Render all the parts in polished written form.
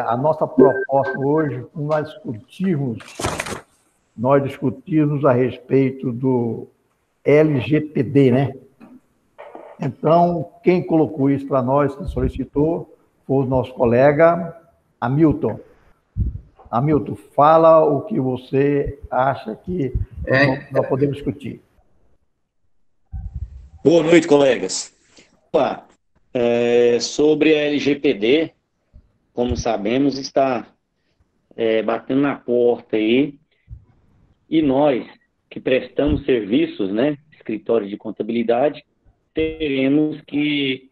A nossa proposta hoje, nós discutirmos a respeito do LGPD, né? Então, quem colocou isso para nós, que solicitou, foi o nosso colega Hamilton. Hamilton, fala o que você acha que nós podemos discutir. Boa noite, colegas. Sobre a LGPD, como sabemos, está batendo na porta aí, e nós que prestamos serviços, né, escritório de contabilidade, teremos que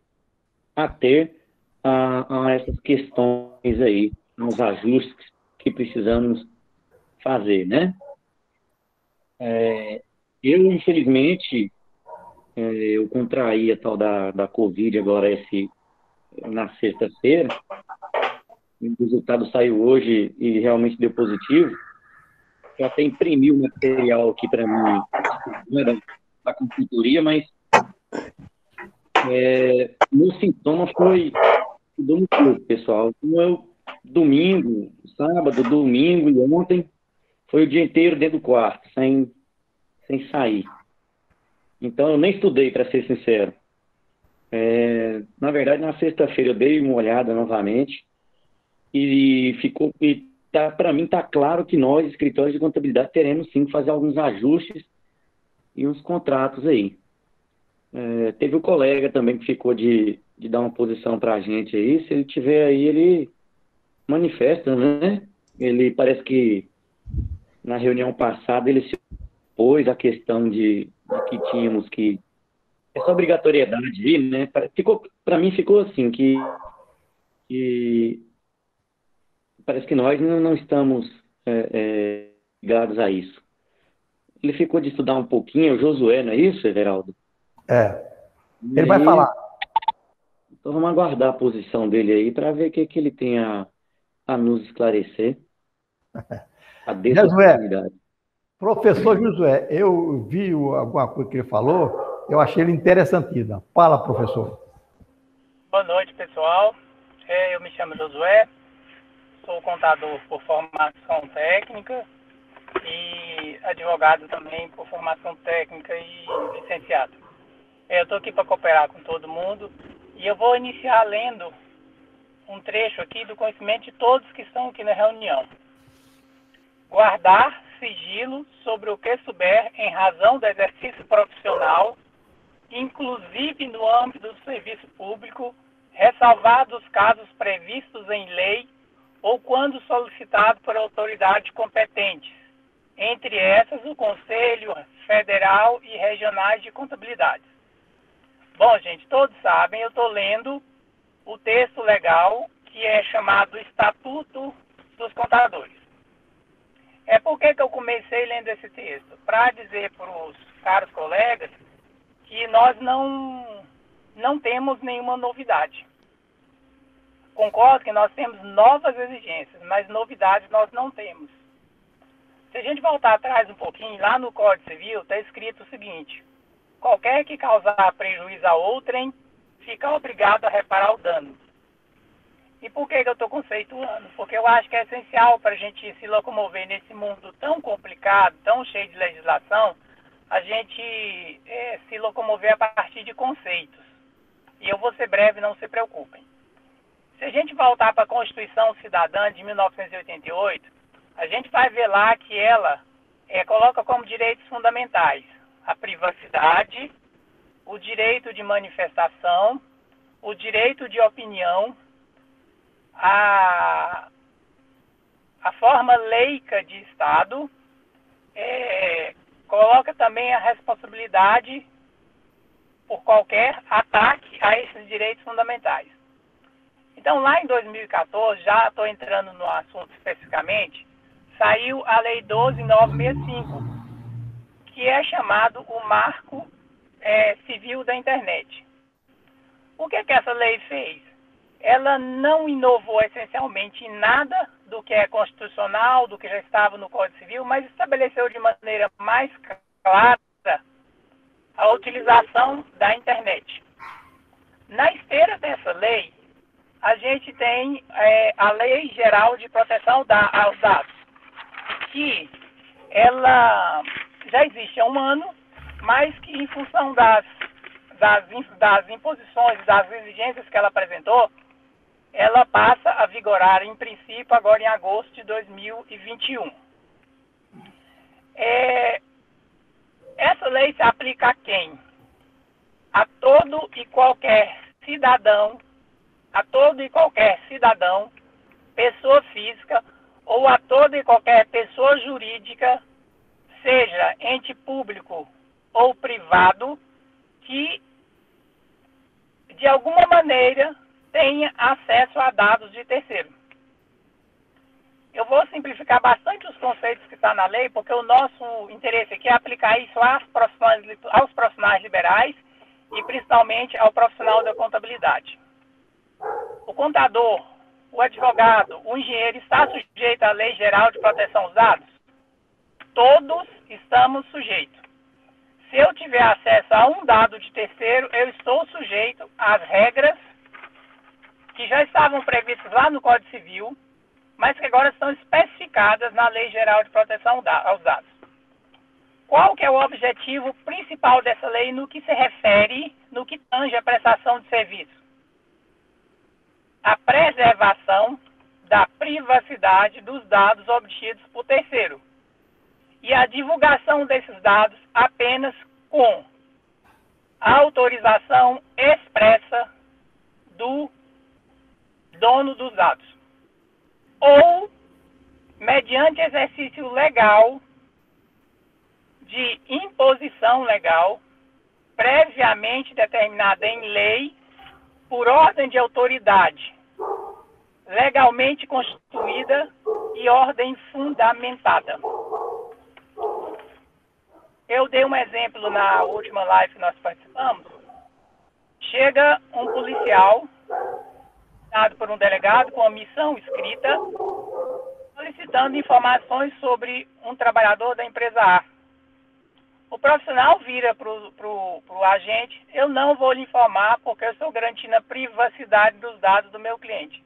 ater a essas questões aí, nos ajustes que precisamos fazer, né? Eu, infelizmente, eu contraí a tal da Covid agora na sexta-feira. O resultado saiu hoje e realmente deu positivo. Eu até imprimi o material aqui para mim, não era da consultoria, mas meu sintoma foi deu muito pouco, pessoal. Então, sábado, domingo e ontem, foi o dia inteiro dentro do quarto, sem sair. Então, eu nem estudei, para ser sincero. Na verdade, na sexta-feira eu dei uma olhada novamente e para mim está claro que nós, escritórios de contabilidade, teremos sim que fazer alguns ajustes e uns contratos aí. Teve um colega também que ficou de dar uma posição para a gente aí. Se ele tiver aí, ele manifesta, né? Ele parece que na reunião passada ele se opôs à questão de que tínhamos que essa obrigatoriedade aí, né? Para mim ficou assim que parece que nós não estamos ligados a isso. Ele ficou de estudar um pouquinho, o Josué, não é isso, Everaldo? Ele vai falar. Então vamos aguardar a posição dele aí para ver o que ele tem a nos esclarecer. Josué, professor Josué, eu vi alguma coisa que ele falou, eu achei ele interessantíssimo. Fala, professor. Boa noite, pessoal. Eu me chamo Josué, sou contador por formação técnica e advogado também por formação técnica e licenciado. Eu estou aqui para cooperar com todo mundo e eu vou iniciar lendo um trecho aqui do conhecimento de todos que estão aqui na reunião. Guardar sigilo sobre o que souber em razão do exercício profissional, inclusive no âmbito do serviço público, ressalvados os casos previstos em lei ou quando solicitado por autoridades competentes, entre essas o Conselho Federal e Regionais de Contabilidade. Bom, gente, todos sabem, eu estou lendo o texto legal que é chamado Estatuto dos Contadores. Por que eu comecei lendo esse texto? Para dizer para os caros colegas que nós não temos nenhuma novidade. Concordo que nós temos novas exigências, mas novidades nós não temos. Se a gente voltar atrás um pouquinho, lá no Código Civil está escrito o seguinte: qualquer que causar prejuízo a outrem fica obrigado a reparar o dano. E por que eu estou conceituando? Porque eu acho que é essencial para a gente se locomover nesse mundo tão complicado, tão cheio de legislação, a gente se locomover a partir de conceitos. E eu vou ser breve, não se preocupem. Se a gente voltar para a Constituição Cidadã de 1988, a gente vai ver lá que ela coloca como direitos fundamentais a privacidade, o direito de manifestação, o direito de opinião, a forma leica de Estado, coloca também a responsabilidade por qualquer ataque a esses direitos fundamentais. Então, lá em 2014, já estou entrando no assunto especificamente, saiu a Lei 12.965, que é chamado o Marco Civil da Internet. O que essa lei fez? Ela não inovou essencialmente em nada do que é constitucional, do que já estava no Código Civil, mas estabeleceu de maneira mais clara a utilização da internet. Na esteira dessa lei, a gente tem a Lei Geral de Proteção aos Dados, que ela já existe há um ano, mas que em função das imposições, das exigências que ela apresentou, ela passa a vigorar, em princípio, agora em agosto de 2021. Essa lei se aplica a quem? A todo e qualquer cidadão, pessoa física, ou a toda e qualquer pessoa jurídica, seja ente público ou privado, que de alguma maneira tenha acesso a dados de terceiro. Eu vou simplificar bastante os conceitos que estão na lei, porque o nosso interesse aqui é aplicar isso aos profissionais liberais e principalmente ao profissional da contabilidade. O contador, o advogado, o engenheiro está sujeito à Lei Geral de Proteção aos Dados? Todos estamos sujeitos. Se eu tiver acesso a um dado de terceiro, eu estou sujeito às regras que já estavam previstas lá no Código Civil, mas que agora estão especificadas na Lei Geral de Proteção aos Dados. Qual que é o objetivo principal dessa lei no que se refere, no que tange a prestação de serviço? A preservação da privacidade dos dados obtidos por terceiro e a divulgação desses dados apenas com a autorização expressa do dono dos dados ou mediante exercício legal de imposição legal previamente determinada em lei por ordem de autoridade legalmente constituída e ordem fundamentada. Eu dei um exemplo na última live que nós participamos. Chega um policial dado por um delegado com a missão escrita solicitando informações sobre um trabalhador da empresa A. O profissional vira para o agente: eu não vou lhe informar porque eu estou garantindo a privacidade dos dados do meu cliente.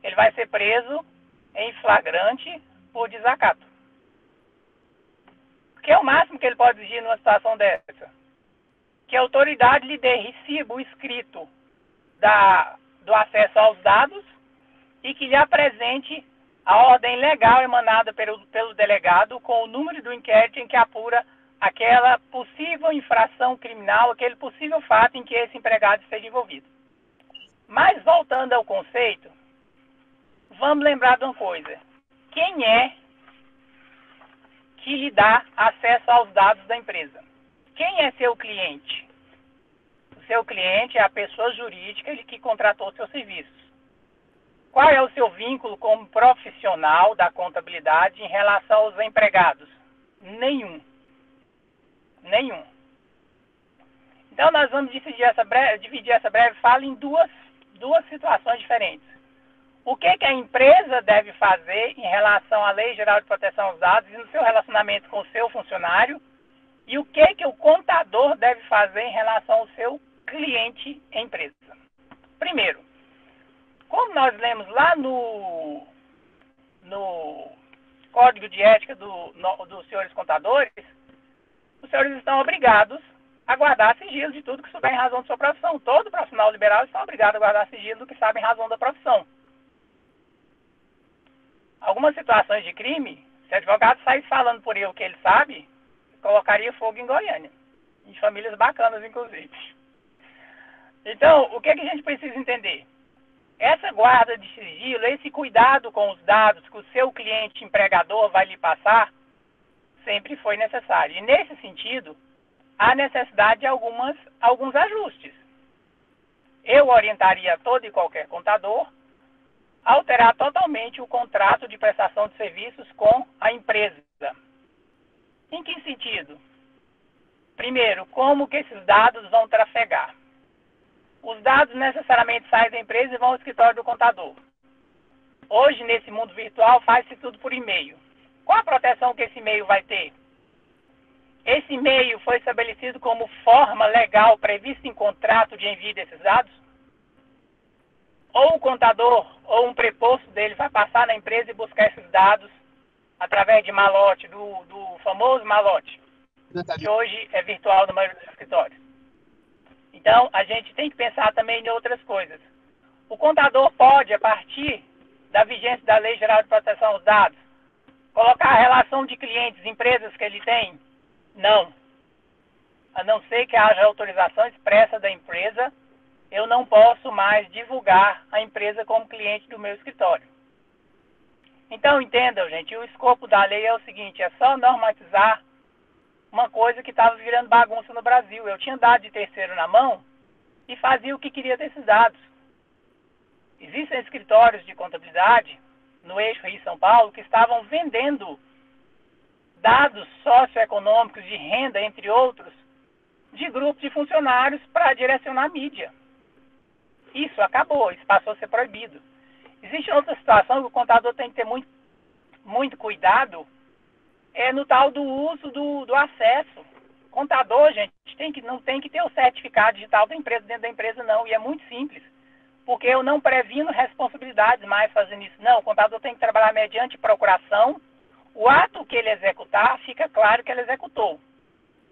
Ele vai ser preso em flagrante por desacato. Que é o máximo que ele pode exigir numa situação dessa? Que a autoridade lhe dê recibo escrito do acesso aos dados e que lhe apresente a ordem legal emanada pelo delegado com o número do inquérito em que apura aquela possível infração criminal, aquele possível fato em que esse empregado esteja envolvido. Mas, voltando ao conceito, vamos lembrar de uma coisa. Quem é que lhe dá acesso aos dados da empresa? Quem é seu cliente? O seu cliente é a pessoa jurídica que contratou seus serviços. Qual é o seu vínculo como profissional da contabilidade em relação aos empregados? Nenhum. Então, nós vamos dividir essa breve fala em duas situações diferentes. O que a empresa deve fazer em relação à Lei Geral de Proteção aos Dados e no seu relacionamento com o seu funcionário, e o que o contador deve fazer em relação ao seu cliente empresa. Primeiro, como nós lemos lá no Código de Ética dos senhores contadores, os senhores estão obrigados a guardar sigilo de tudo que souber em razão de sua profissão. Todo profissional liberal está obrigado a guardar sigilo do que sabe em razão da profissão. Algumas situações de crime, se o advogado saísse falando por ele o que ele sabe, colocaria fogo em Goiânia. Em famílias bacanas, inclusive. Então, o que a gente precisa entender? Essa guarda de sigilo, esse cuidado com os dados que o seu cliente empregador vai lhe passar, sempre foi necessário. E, nesse sentido, há necessidade de alguns ajustes. Eu orientaria todo e qualquer contador a alterar totalmente o contrato de prestação de serviços com a empresa. Em que sentido? Primeiro, como que esses dados vão trafegar? Os dados necessariamente saem da empresa e vão ao escritório do contador. Hoje, nesse mundo virtual, faz-se tudo por e-mail. Qual a proteção que esse e-mail vai ter? Esse e-mail foi estabelecido como forma legal prevista em contrato de envio desses dados? ou o contador ou um preposto dele vai passar na empresa e buscar esses dados através de malote, do famoso malote, que hoje é virtual na maioria dos escritórios. Então, a gente tem que pensar também em outras coisas. O contador pode, a partir da vigência da Lei Geral de Proteção aos Dados, colocar a relação de clientes, empresas que ele tem? Não. A não ser que haja autorização expressa da empresa, eu não posso mais divulgar a empresa como cliente do meu escritório. Então, entendam, gente, o escopo da lei é o seguinte, é só normatizar uma coisa que estava virando bagunça no Brasil. Eu tinha dado de terceiro na mão e fazia o que queria desses dados. Existem escritórios de contabilidade no eixo Rio-São Paulo que estavam vendendo dados socioeconômicos de renda, entre outros, de grupos de funcionários para direcionar a mídia. Isso acabou, isso passou a ser proibido. Existe outra situação que o contador tem que ter muito cuidado, é no tal do uso do acesso. Contador, gente, não tem que ter o certificado digital da empresa dentro da empresa, não. E é muito simples. Porque eu não previno responsabilidades mais fazendo isso. Não, o contador tem que trabalhar mediante procuração. O ato que ele executar, fica claro que ele executou.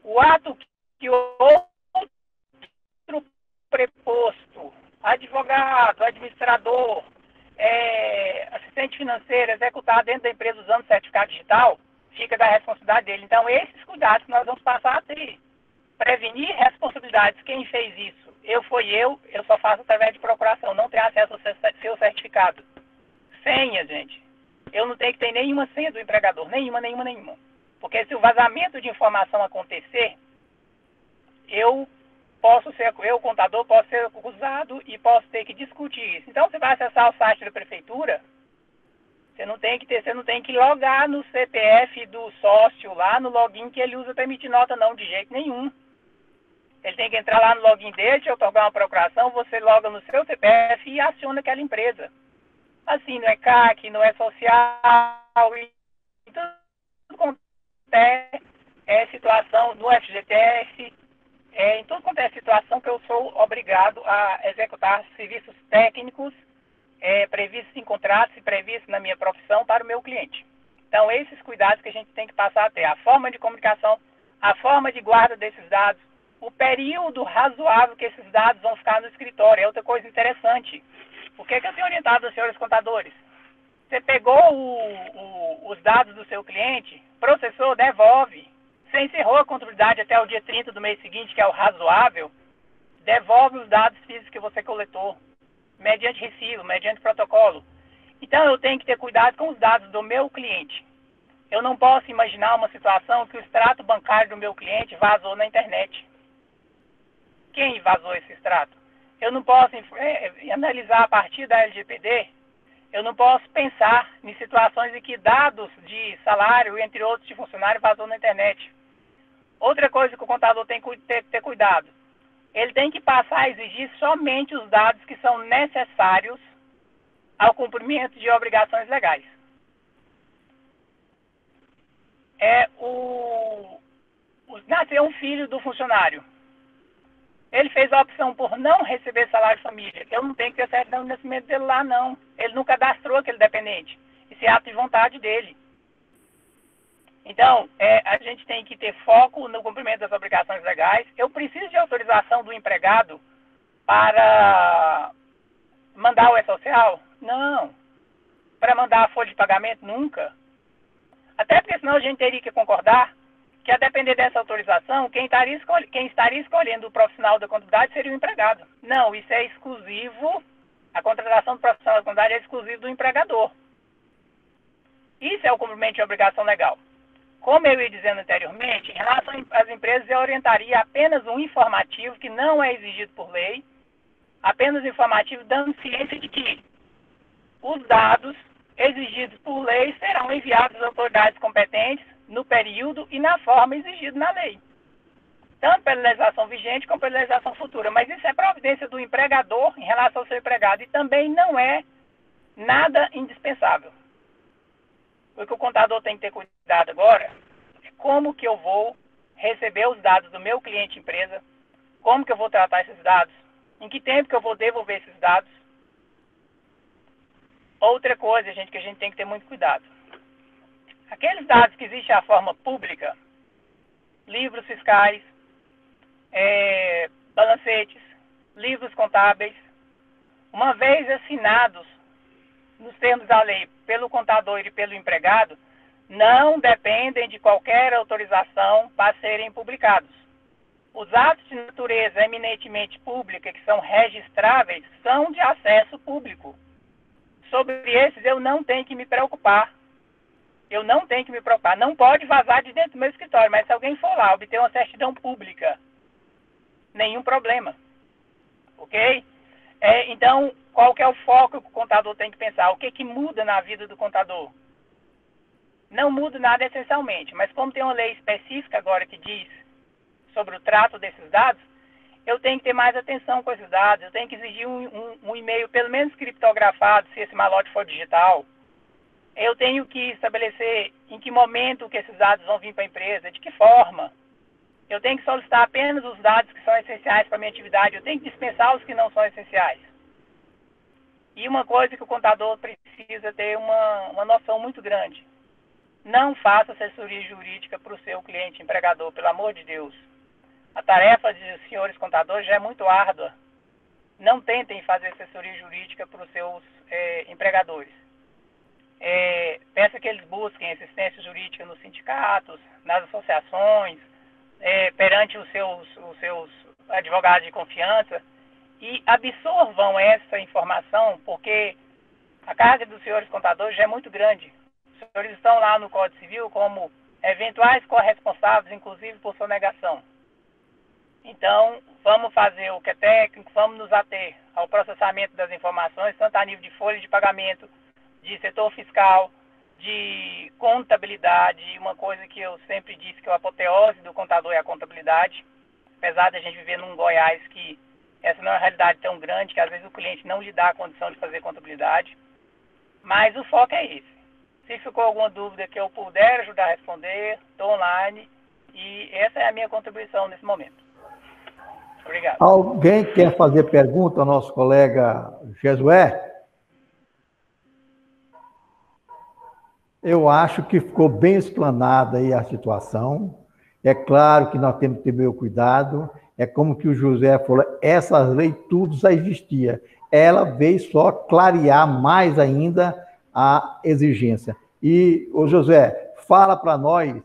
O ato que o outro preposto, advogado, administrador, assistente financeiro, executar dentro da empresa usando certificado digital, fica da responsabilidade dele. Então, esses cuidados que nós vamos passar a ter. Prevenir responsabilidades. Quem fez isso? Eu só faço através de procuração, não tenho acesso ao seu certificado. Senha, gente. Eu não tenho que ter nenhuma senha do empregador, nenhuma. Porque se o vazamento de informação acontecer, eu, contador, posso ser acusado e posso ter que discutir isso. Então, você vai acessar o site da prefeitura, você não tem que logar no CPF do sócio lá no login que ele usa para emitir nota, não, de jeito nenhum. Ele tem que entrar lá no login dele, te otorgar uma procuração, você loga no seu CPF e aciona aquela empresa. Assim, não é CAC, não é social, e tudo quanto é situação no FGTS, em tudo quanto é situação que eu sou obrigado a executar serviços técnicos previstos em contratos e previstos na minha profissão para o meu cliente. Então, esses cuidados que a gente tem que passar a ter. A forma de comunicação, a forma de guarda desses dados, o período razoável que esses dados vão ficar no escritório. É outra coisa interessante. O que eu tenho orientado aos senhores contadores? Você pegou os dados do seu cliente, processou, devolve. Você encerrou a contabilidade até o dia 30 do mês seguinte, que é o razoável, devolve os dados físicos que você coletou, mediante recibo, mediante protocolo. Então, eu tenho que ter cuidado com os dados do meu cliente. Eu não posso imaginar uma situação que o extrato bancário do meu cliente vazou na internet. Quem vazou esse extrato? Eu não posso analisar a partir da LGPD, eu não posso pensar em situações em que dados de salário, entre outros, de funcionário vazou na internet. Outra coisa que o contador tem que ter cuidado, ele tem que passar a exigir somente os dados que são necessários ao cumprimento de obrigações legais. Nasceu um filho do funcionário. Ele fez a opção por não receber salário de família. Eu não tenho que ter certidão de nascimento dele lá, não. Ele não cadastrou aquele dependente. Isso é ato de vontade dele. Então, a gente tem que ter foco no cumprimento das obrigações legais. Eu preciso de autorização do empregado para mandar o E-Social? Não. Para mandar a folha de pagamento? Nunca. Até porque senão a gente teria que concordar que, a depender dessa autorização, quem estaria escolhendo o profissional da contabilidade seria o empregado. Não, isso é exclusivo, a contratação do profissional da contabilidade é exclusivo do empregador. Isso é o cumprimento de obrigação legal. Como eu ia dizendo anteriormente, em relação às empresas, eu orientaria apenas um informativo, que não é exigido por lei, apenas informativo, dando ciência de que os dados exigidos por lei serão enviados às autoridades competentes no período e na forma exigida na lei. Tanto pela legislação vigente como pela legislação futura. Mas isso é providência do empregador em relação ao seu empregado e também não é nada indispensável. O que o contador tem que ter cuidado agora é como que eu vou receber os dados do meu cliente empresa, como que eu vou tratar esses dados, em que tempo que eu vou devolver esses dados, outra coisa, gente, que a gente tem que ter muito cuidado. Aqueles dados que existem à forma pública, livros fiscais, balancetes, livros contábeis, uma vez assinados nos termos da lei pelo contador e pelo empregado, não dependem de qualquer autorização para serem publicados. Os atos de natureza eminentemente pública, que são registráveis, são de acesso público. Sobre esses eu não tenho que me preocupar. Eu não tenho que me preocupar. Não pode vazar de dentro do meu escritório, mas se alguém for lá obter uma certidão pública, nenhum problema. Ok? Então, qual que é o foco que o contador tem que pensar? O que muda na vida do contador? Não muda nada essencialmente, mas como tem uma lei específica agora que diz sobre o trato desses dados, eu tenho que ter mais atenção com esses dados, eu tenho que exigir um e-mail pelo menos criptografado, se esse malote for digital. Eu tenho que estabelecer em que momento que esses dados vão vir para a empresa, de que forma. Eu tenho que solicitar apenas os dados que são essenciais para a minha atividade, eu tenho que dispensar os que não são essenciais. E uma coisa que o contador precisa ter uma noção muito grande. Não faça assessoria jurídica para o seu cliente empregador, pelo amor de Deus. A tarefa de senhores contadores já é muito árdua. Não tentem fazer assessoria jurídica para os seus empregadores. Peça que eles busquem assistência jurídica nos sindicatos, nas associações, perante os seus advogados de confiança, e absorvam essa informação, porque a carga dos senhores contadores já é muito grande. Os senhores estão lá no Código Civil como eventuais corresponsáveis, inclusive por sonegação. Então, vamos fazer o que é técnico, vamos nos ater ao processamento das informações, tanto a nível de folha de pagamento, de setor fiscal, de contabilidade. Uma coisa que eu sempre disse que a apoteose do contador é a contabilidade, apesar de a gente viver num Goiás que essa não é uma realidade tão grande, que às vezes o cliente não lhe dá a condição de fazer contabilidade, mas o foco é esse. Se ficou alguma dúvida que eu puder ajudar a responder, estou online, e essa é a minha contribuição nesse momento. Obrigado. Alguém quer fazer pergunta ao nosso colega Jesué? Eu acho que ficou bem explanada aí a situação. É claro que nós temos que ter meu cuidado. É como que o José falou, essa lei tudo já existia. Ela veio só clarear mais ainda a exigência. E, ô José, fala para nós,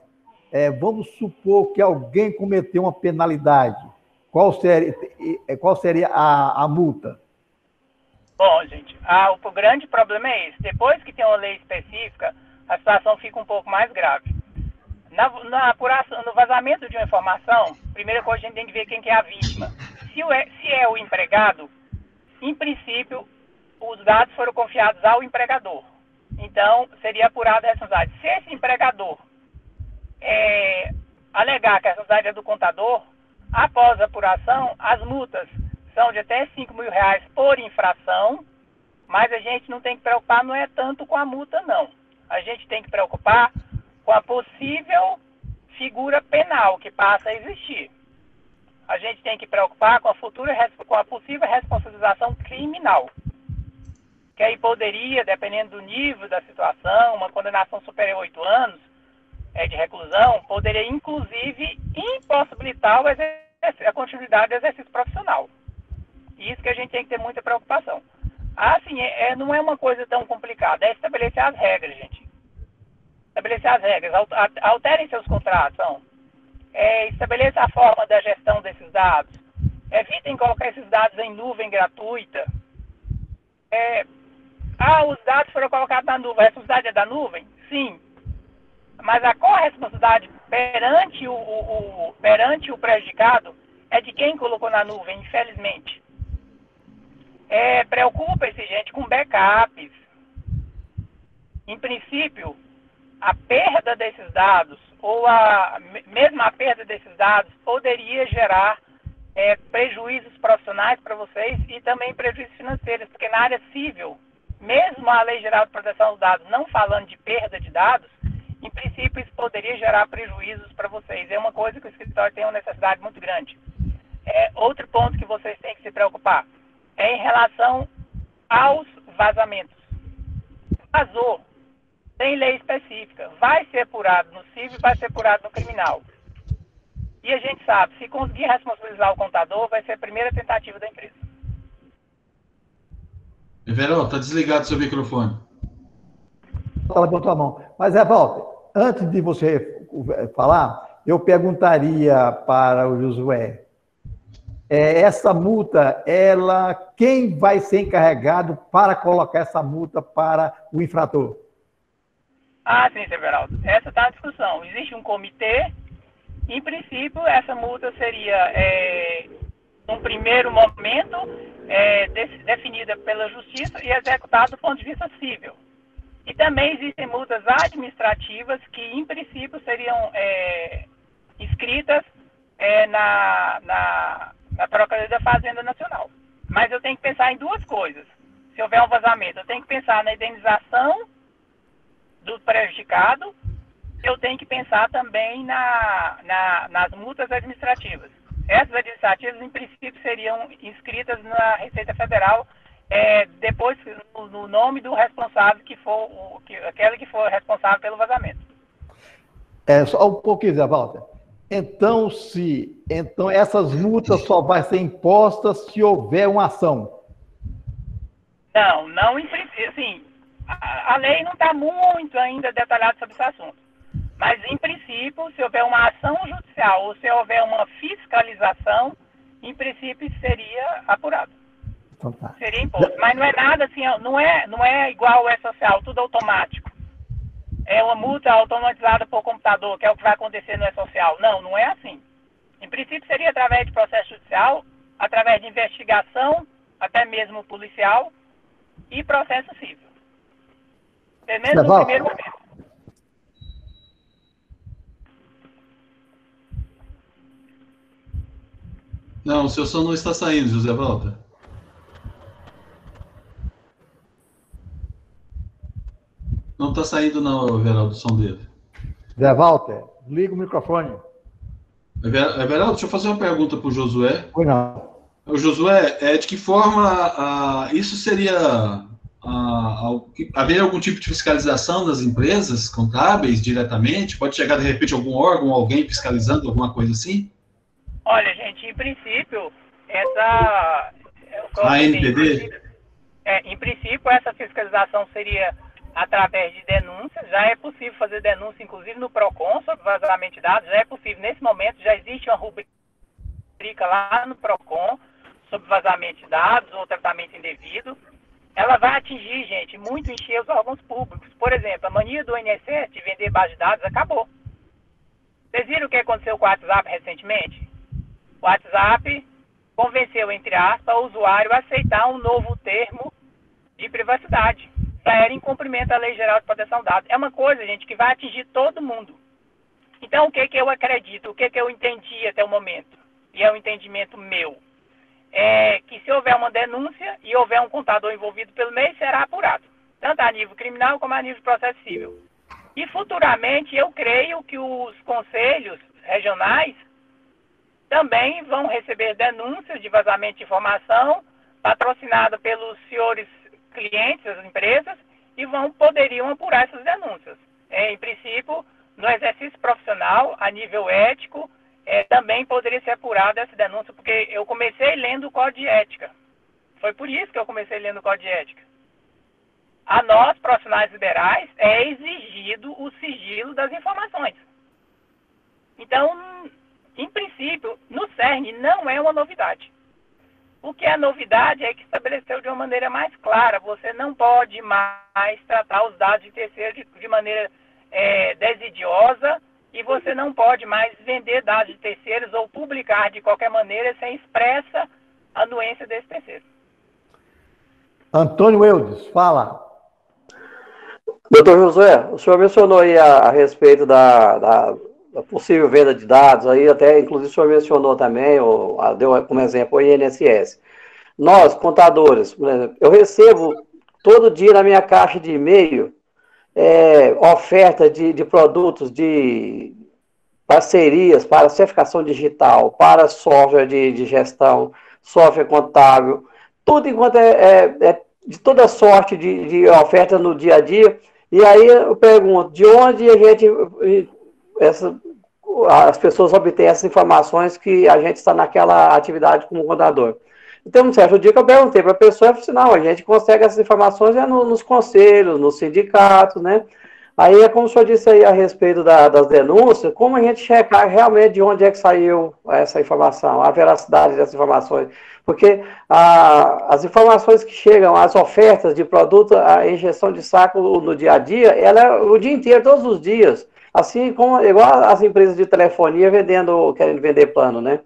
vamos supor que alguém cometeu uma penalidade. Qual seria a multa? Bom, gente, o grande problema é esse. Depois que tem uma lei específica, a situação fica um pouco mais grave. Na apuração, no vazamento de uma informação, primeira coisa a gente tem que ver quem que é a vítima. Se é o empregado, em princípio, os dados foram confiados ao empregador. Então, seria apurada a responsabilidade. Se esse empregador alegar que a responsabilidade é do contador, após a apuração, as multas são de até R$5.000 por infração, mas a gente não tem que preocupar, não é tanto com a multa, não. A gente tem que preocupar com a possível figura penal que passa a existir. A gente tem que preocupar com a possível responsabilização criminal. Que aí poderia, dependendo do nível da situação, uma condenação superior a 8 anos de reclusão, poderia inclusive impossibilitar a continuidade do exercício profissional. Isso que a gente tem que ter muita preocupação. Assim, não é uma coisa tão complicada, é estabelecer as regras, gente. Estabelecer as regras, alterem seus contratos, estabeleça a forma da gestão desses dados, evitem colocar esses dados em nuvem gratuita. Os dados foram colocados na nuvem, a responsabilidade é da nuvem? Sim. Mas a corresponsabilidade perante o prejudicado é de quem colocou na nuvem, infelizmente. Preocupa-se, gente, com backups. Em princípio, a perda desses dados, ou mesmo a perda desses dados, poderia gerar prejuízos profissionais para vocês e também prejuízos financeiros, porque na área civil, mesmo a Lei Geral de Proteção dos Dados não falando de perda de dados, em princípio isso poderia gerar prejuízos para vocês. É uma coisa que o escritório tem uma necessidade muito grande. Outro ponto que vocês têm que se preocupar é em relação aos vazamentos. vazou, tem lei específica, vai ser apurado no civil, vai ser apurado no criminal. E a gente sabe, se conseguir responsabilizar o contador, vai ser a primeira tentativa da empresa. Everaldo, está desligado seu microfone. Ela levantou a mão. Mas, Walter, antes de você falar, eu perguntaria para o Josué, essa multa, quem vai ser encarregado para colocar essa multa para o infrator? Ah, sim, Everaldo. Essa está a discussão. Existe um comitê. Em princípio, essa multa seria, num primeiro momento, definida pela Justiça e executada do ponto de vista civil. E também existem multas administrativas que, em princípio, seriam inscritas na Procuradoria da Fazenda Nacional. Mas eu tenho que pensar em duas coisas. Se houver um vazamento, eu tenho que pensar na indenização do prejudicado. Eu tenho que pensar também nas multas administrativas. Essas administrativas, em princípio, seriam inscritas na Receita Federal, depois no nome do responsável, aquele que for responsável pelo vazamento. Só um pouquinho, Zé Walter. Então, essas multas só vão ser impostas se houver uma ação. Não em princípio, assim, a lei não está muito ainda detalhada sobre esse assunto. Mas, em princípio, se houver uma ação judicial ou se houver uma fiscalização, em princípio, seria apurado. Então, tá. Seria imposto. Mas não é nada assim, não é igual o E-Social, tudo automático. É uma multa automatizada por computador, que é o que vai acontecer no E-Social. Não é assim. Em princípio, seria através de processo judicial, através de investigação, até mesmo policial, e processo civil. Pelo menos no primeiro momento. Não, o seu som não está saindo, José Walter. Não está saindo não, Everaldo, o som dele. Zé Walter, liga o microfone. Everaldo, deixa eu fazer uma pergunta para o Josué. Oi, não. O Josué, de que forma isso seria... haver algum tipo de fiscalização das empresas contábeis diretamente? Pode chegar, de repente, algum órgão, alguém fiscalizando, alguma coisa assim? Olha, gente, em princípio, ANPD? Em princípio, essa fiscalização seria através de denúncias. Já é possível fazer denúncia, inclusive no PROCON, sobre vazamento de dados. Já é possível, nesse momento, já existe uma rubrica lá no PROCON sobre vazamento de dados ou tratamento indevido. Ela vai atingir, gente, muito encher os órgãos públicos. Por exemplo, a mania do INSS de vender base de dados acabou. Vocês viram o que aconteceu com o WhatsApp recentemente? O WhatsApp convenceu, entre aspas, o usuário a aceitar um novo termo de privacidade. Já era em cumprimento à Lei Geral de Proteção de Dados. É uma coisa, gente, que vai atingir todo mundo. Então, o que eu acredito, o que eu entendi até o momento, e é um entendimento meu, é que se houver uma denúncia e houver um contador envolvido pelo meio, será apurado, tanto a nível criminal como a nível de processo civil. E futuramente, eu creio que os conselhos regionais também vão receber denúncias de vazamento de informação patrocinada pelos senhores clientes, as empresas, e poderiam apurar essas denúncias. Em princípio, no exercício profissional, a nível ético, também poderia ser apurada essa denúncia, porque eu comecei lendo o Código de Ética. Foi por isso que eu comecei lendo o Código de Ética. A nós, profissionais liberais, é exigido o sigilo das informações. Então, em princípio, no CERN não é uma novidade. O que é novidade é que estabeleceu de uma maneira mais clara. Você não pode mais tratar os dados de terceiro de maneira desidiosa, e você não pode mais vender dados de terceiros ou publicar de qualquer maneira sem expressa anuência desse terceiro. Antônio Eudes, fala. Doutor Josué, o senhor mencionou aí a respeito da possível venda de dados, aí até inclusive o senhor mencionou também, deu como exemplo o INSS. Nós, contadores, por exemplo, eu recebo todo dia na minha caixa de e-mail oferta de produtos, de parcerias para certificação digital, para software de gestão, software contábil, tudo enquanto de toda sorte de oferta no dia a dia. E aí eu pergunto, de onde a gente, as pessoas obtêm essas informações que a gente está naquela atividade como contador? Então, um certo dia que eu perguntei para a pessoa, eu falei assim, não, a gente consegue essas informações nos conselhos, nos sindicatos, né? Aí é como o senhor disse aí a respeito das denúncias, como a gente checar realmente de onde é que saiu essa informação, a veracidade dessas informações. Porque as informações que chegam, as ofertas de produto, a injeção de saco no dia a dia, ela é o dia inteiro, todos os dias. Assim como, igual as empresas de telefonia querendo vender plano, né?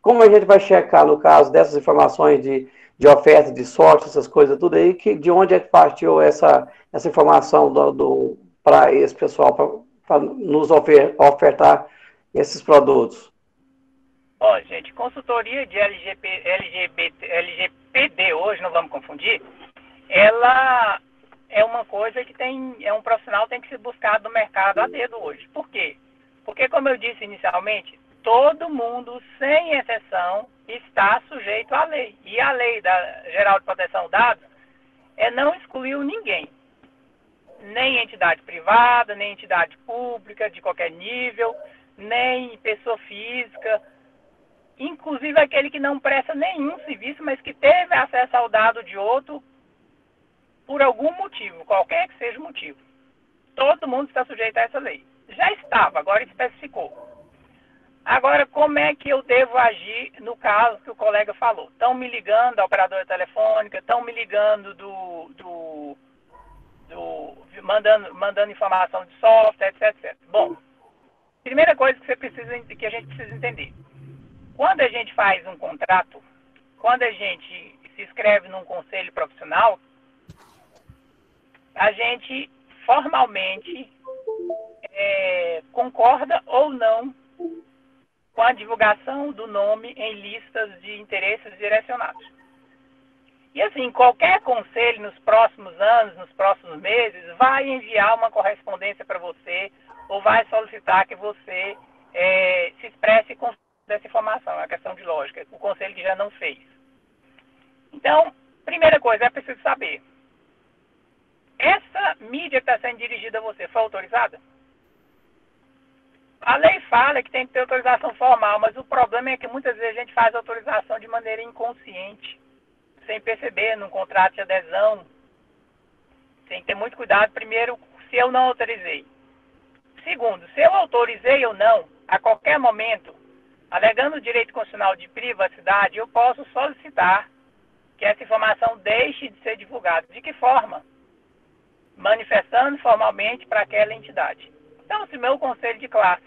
Como a gente vai checar, no caso dessas informações de oferta, de sorte, essas coisas tudo aí, de onde é que partiu essa informação para esse pessoal, para nos ofertar esses produtos? Ó, gente, consultoria de LGPD hoje, não vamos confundir, ela é uma coisa que é um profissional que tem que ser buscado no mercado a dedo hoje. Por quê? Porque, como eu disse inicialmente, todo mundo, sem exceção, está sujeito à lei. E a lei Geral de Proteção de Dados não excluiu ninguém. Nem entidade privada, nem entidade pública de qualquer nível, nem pessoa física, inclusive aquele que não presta nenhum serviço, mas que teve acesso ao dado de outro por algum motivo, qualquer que seja o motivo. Todo mundo está sujeito a essa lei. Já estava, agora especificou. Agora, como é que eu devo agir no caso que o colega falou? Estão me ligando da operadora telefônica, estão me ligando mandando informação de software, etc. Bom, primeira coisa que a gente precisa entender. Quando a gente faz um contrato, quando a gente se inscreve num conselho profissional, a gente formalmente concorda ou não com a divulgação do nome em listas de interesses direcionados. E assim, qualquer conselho nos próximos anos, nos próximos meses, vai enviar uma correspondência para você ou vai solicitar que você se expresse com essa informação. É uma questão de lógica, o conselho que já não fez. Então, primeira coisa, é preciso saber. Essa mídia que está sendo dirigida a você foi autorizada? A lei fala que tem que ter autorização formal, mas o problema é que muitas vezes a gente faz autorização de maneira inconsciente, sem perceber, num contrato de adesão. Tem que ter muito cuidado, primeiro, se eu não autorizei. Segundo, se eu autorizei ou não, a qualquer momento, alegando o direito constitucional de privacidade, eu posso solicitar que essa informação deixe de ser divulgada. De que forma? Manifestando formalmente para aquela entidade. Então, se o meu conselho de classe,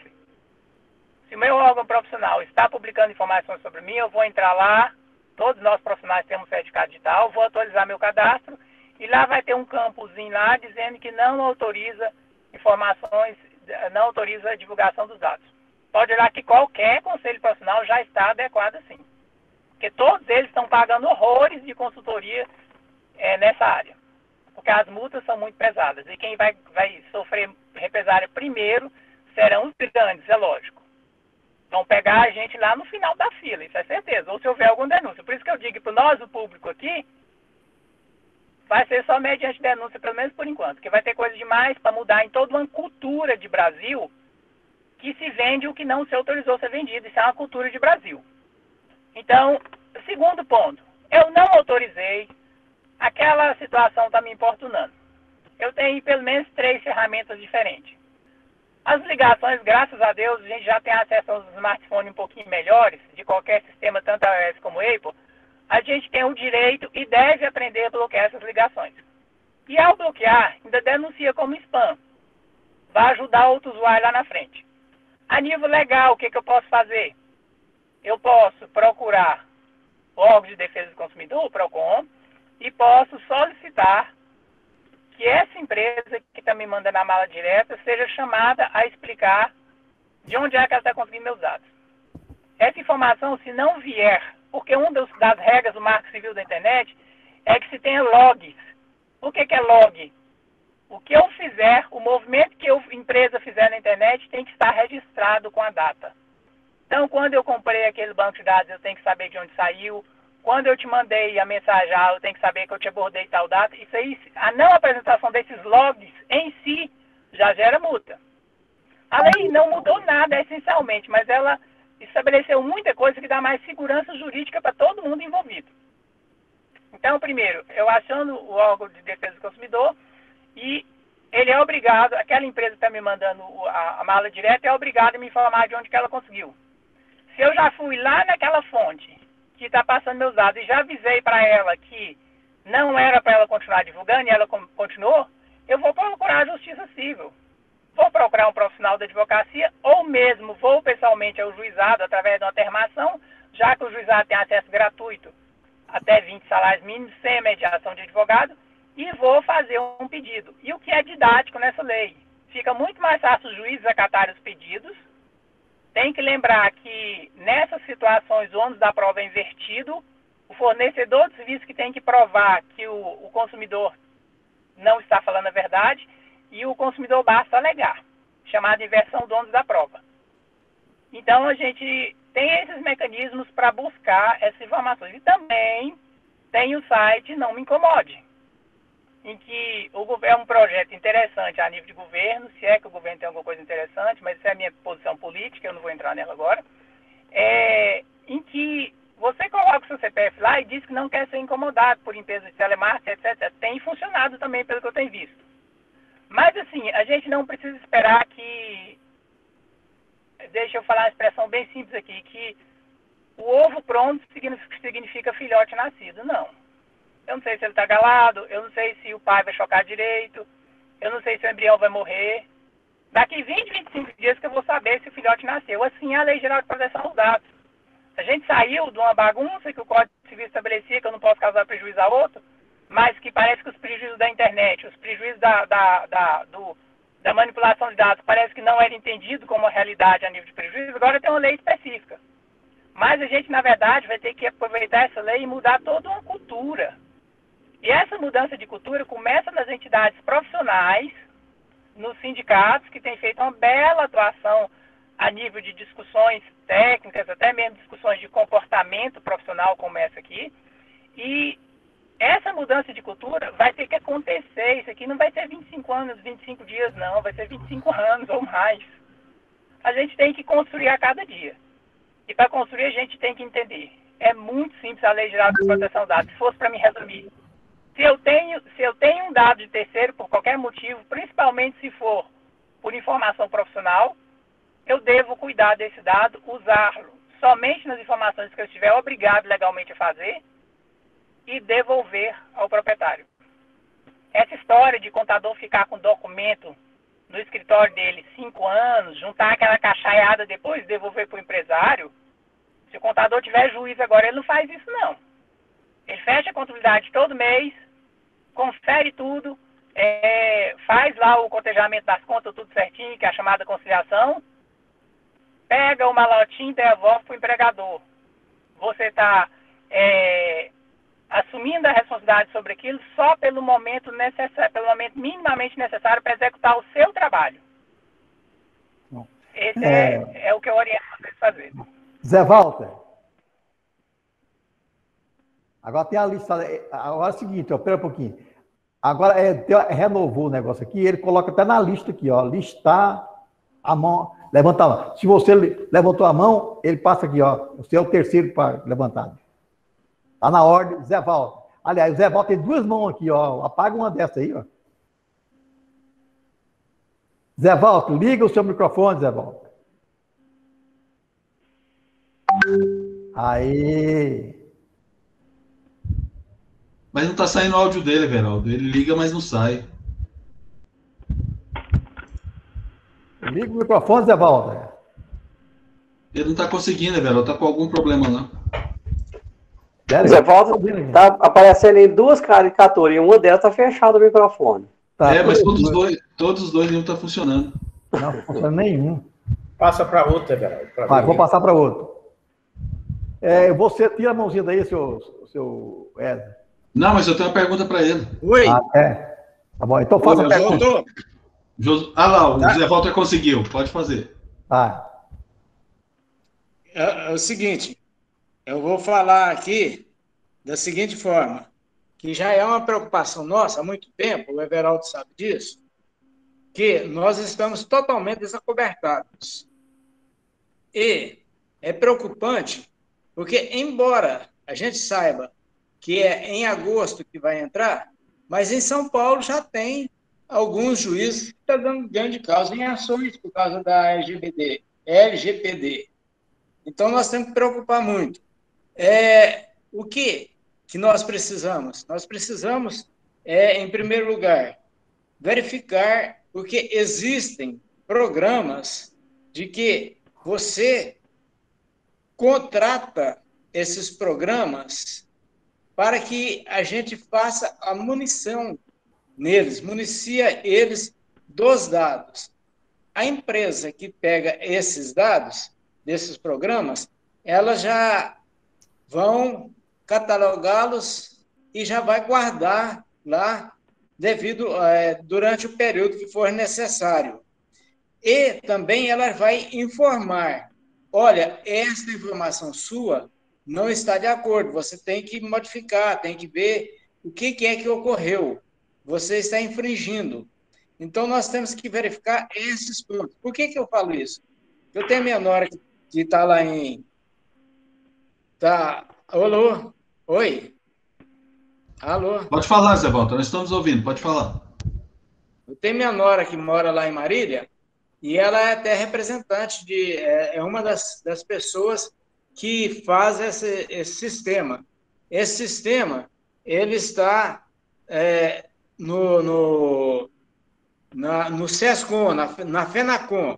se o meu órgão profissional está publicando informações sobre mim, eu vou entrar lá, todos nós profissionais temos certificado digital, vou atualizar meu cadastro, e lá vai ter um campozinho lá dizendo que não autoriza informações, não autoriza a divulgação dos dados. Pode olhar que qualquer conselho profissional já está adequado assim. Porque todos eles estão pagando horrores de consultoria nessa área. Porque as multas são muito pesadas. E quem vai sofrer represália primeiro serão os grandes, é lógico. Vão pegar a gente lá no final da fila, isso é certeza. Ou se houver alguma denúncia. Por isso que eu digo para nós, o público aqui, vai ser só mediante denúncia, pelo menos por enquanto. Porque vai ter coisa demais para mudar em toda uma cultura de Brasil que se vende o que não se autorizou a ser vendido. Isso é uma cultura de Brasil. Então, segundo ponto. Eu não autorizei. Aquela situação está me importunando. Eu tenho pelo menos 3 ferramentas diferentes. As ligações, graças a Deus, a gente já tem acesso aos smartphones um pouquinho melhores, de qualquer sistema, tanto iOS como Apple. A gente tem o direito e deve aprender a bloquear essas ligações. E ao bloquear, ainda denuncia como spam. Vai ajudar outro usuário lá na frente. A nível legal, o que eu posso fazer? Eu posso procurar o órgão de defesa do consumidor, o PROCON, e posso solicitar que essa empresa que está me mandando a mala direta seja chamada a explicar de onde é que ela está conseguindo meus dados. Essa informação, se não vier, porque uma das regras do Marco Civil da Internet é que se tenha logs. O que é log? O que eu fizer, o movimento que a empresa fizer na internet tem que estar registrado com a data. Então, quando eu comprei aquele banco de dados, eu tenho que saber de onde saiu, quando eu te mandei a mensagem, eu tenho que saber que eu te abordei tal data, isso aí, a não apresentação desses logs em si já gera multa. A lei não mudou nada essencialmente, mas ela estabeleceu muita coisa que dá mais segurança jurídica para todo mundo envolvido. Então, primeiro, eu aciono o órgão de defesa do consumidor e ele é obrigado, aquela empresa que está me mandando a mala direta é obrigada a me informar de onde que ela conseguiu. Se eu já fui lá naquela fonte que está passando meus dados e já avisei para ela que não era para ela continuar divulgando e ela continuou, eu vou procurar a justiça civil. Vou procurar um profissional da advocacia ou mesmo vou pessoalmente ao juizado através de uma termação, já que o juizado tem acesso gratuito até 20 salários mínimos sem mediação de advogado, e vou fazer um pedido. E o que é didático nessa lei? Fica muito mais fácil os juízes acatarem os pedidos. Tem que lembrar que nessas situações o ônus da prova é invertido, o fornecedor de serviço que tem que provar que o consumidor não está falando a verdade e o consumidor basta alegar, chamada inversão do ônus da prova. Então a gente tem esses mecanismos para buscar essas informações. E também tem o site Não Me Incomode, em que é um projeto interessante a nível de governo, se é que o governo tem alguma coisa interessante, mas isso é a minha posição política, eu não vou entrar nela agora, em que você coloca o seu CPF lá e diz que não quer ser incomodado por empresas de telemarketing, etc. Tem funcionado também, pelo que eu tenho visto. Mas, assim, a gente não precisa esperar que... Deixa eu falar uma expressão bem simples aqui, que o ovo pronto significa filhote nascido. Não. Eu não sei se ele está galado, eu não sei se o pai vai chocar direito, eu não sei se o embrião vai morrer. Daqui 20, 25 dias que eu vou saber se o filhote nasceu. Assim é a Lei Geral de Proteção dos Dados. A gente saiu de uma bagunça que o Código Civil estabelecia que eu não posso causar prejuízo a outro, mas que parece que os prejuízos da internet, os prejuízos da manipulação de dados, parece que não era entendido como uma realidade a nível de prejuízo, agora tem uma lei específica. Mas a gente, na verdade, vai ter que aproveitar essa lei e mudar toda uma cultura. E essa mudança de cultura começa nas entidades profissionais, nos sindicatos, que têm feito uma bela atuação a nível de discussões técnicas, até mesmo discussões de comportamento profissional, como essa aqui. E essa mudança de cultura vai ter que acontecer. Isso aqui não vai ser 25 anos, 25 dias, não. Vai ser 25 anos ou mais. A gente tem que construir a cada dia. E para construir, a gente tem que entender. É muito simples a Lei Geral de Proteção de Dados. Se fosse para me resumir, se eu tenho um dado de terceiro, por qualquer motivo, principalmente se for por informação profissional, eu devo cuidar desse dado, usá-lo somente nas informações que eu estiver obrigado legalmente a fazer e devolver ao proprietário. Essa história de contador ficar com documento no escritório dele 5 anos, juntar aquela caixaiada depois e devolver para o empresário, se o contador tiver juízo agora, ele não faz isso não. Ele fecha a contabilidade todo mês, confere tudo, faz lá o cotejamento das contas tudo certinho, que é a chamada conciliação, pega o malotinho e devolve para o empregador. Você está assumindo a responsabilidade sobre aquilo só pelo momento necessário, pelo momento minimamente necessário para executar o seu trabalho. Esse é o que eu oriento vocês a fazer. Zé Walter. Agora tem a lista. Agora é o seguinte, espera um pouquinho. Agora renovou o negócio aqui, ele coloca até na lista aqui, ó. Listar a mão, levantar a mão. Se você levantou a mão, ele passa aqui, ó. Você é o terceiro para levantado. Está na ordem, Zé Walter. Aliás, o Zé Walter tem 2 mãos aqui, ó. Apaga uma dessa aí, ó. Zé Walter, liga o seu microfone, Zé Walter. Aí. Mas não está saindo o áudio dele, Everaldo. Ele liga, mas não sai. Liga o microfone, Zé Walter. Ele não está conseguindo, Everaldo. Está com algum problema lá. Zé Walter está aparecendo em 2 caricaturas e uma delas está fechada o microfone. Tá, mas todos os dois não estão funcionando. Não funciona nenhum. Passa para outro, Everaldo. Vou passar para outro. Você tira a mãozinha daí, seu Wesley. Não, mas eu tenho uma pergunta para ele. Oi. Tá bom, então faça a pergunta. Lá, o Zé Walter conseguiu. Pode fazer. É o seguinte, eu vou falar aqui da seguinte forma, que já é uma preocupação nossa há muito tempo, o Everaldo sabe disso, que nós estamos totalmente desacobertados. E é preocupante, porque embora a gente saiba que é em agosto que vai entrar, mas em São Paulo já tem alguns juízes que estão dando ganho de causa em ações por causa da LGPD. Então, nós temos que preocupar muito. O que nós precisamos? Nós precisamos, em primeiro lugar, verificar, porque existem programas de que você contrata esses programas para que a gente faça a munição neles, municia eles dos dados. A empresa que pega esses dados, desses programas, elas já vão catalogá-los e já vai guardar lá durante o período que for necessário. E também ela vai informar, olha, esta informação sua não está de acordo, você tem que modificar, tem que ver o que é que ocorreu, você está infringindo. Então, nós temos que verificar esses pontos. Por que eu falo isso? Eu tenho a minha nora que está lá em... Alô? Oi? Alô? Pode falar, Zé Walter, nós estamos ouvindo, pode falar. Eu tenho minha nora que mora lá em Marília, e ela é até representante é uma das pessoas que faz esse sistema. Esse sistema, ele está no SESCOM, na FENACOM.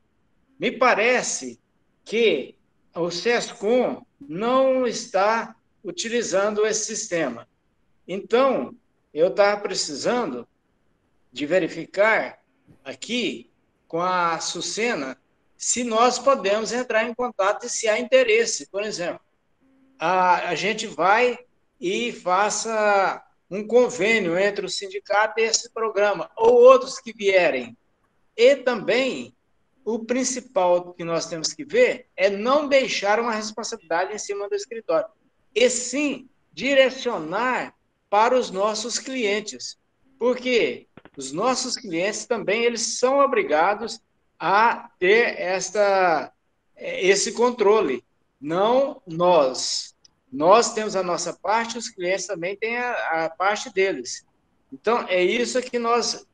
Me parece que o SESCOM não está utilizando esse sistema. Então, eu estava precisando de verificar aqui com a Sucena se nós podemos entrar em contato e se há interesse. Por exemplo, a gente vai e faça um convênio entre o sindicato e esse programa, ou outros que vierem. E também, o principal que nós temos que ver é não deixar uma responsabilidade em cima do escritório, e sim direcionar para os nossos clientes, porque os nossos clientes também eles são obrigados a ter esse controle, não nós. Nós temos a nossa parte, os clientes também têm a parte deles. Então, é isso que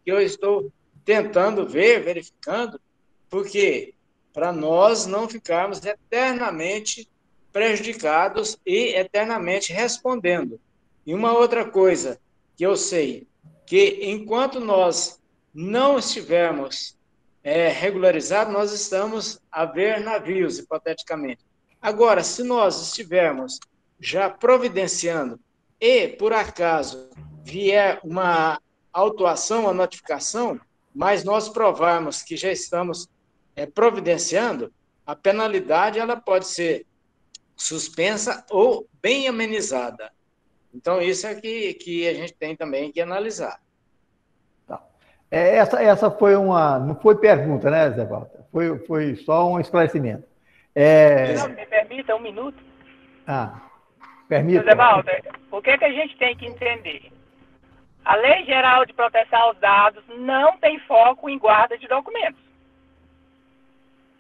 eu estou tentando verificando, porque para nós não ficarmos eternamente prejudicados e eternamente respondendo. E uma outra coisa que eu sei, que enquanto nós não estivermos regularizados, nós estamos a ver navios, hipoteticamente. Agora, se nós estivermos já providenciando e, por acaso, vier uma autuação, uma notificação, mas nós provarmos que já estamos providenciando, a penalidade ela pode ser suspensa ou bem amenizada. Então, isso é que a gente tem também que analisar. Tá. Essa foi não foi pergunta, né, Zé Walter? Foi só um esclarecimento. Não, me permita um minuto. Permita. Zé Walter, o que a gente tem que entender? A Lei Geral de Proteção aos Dados não tem foco em guarda de documentos.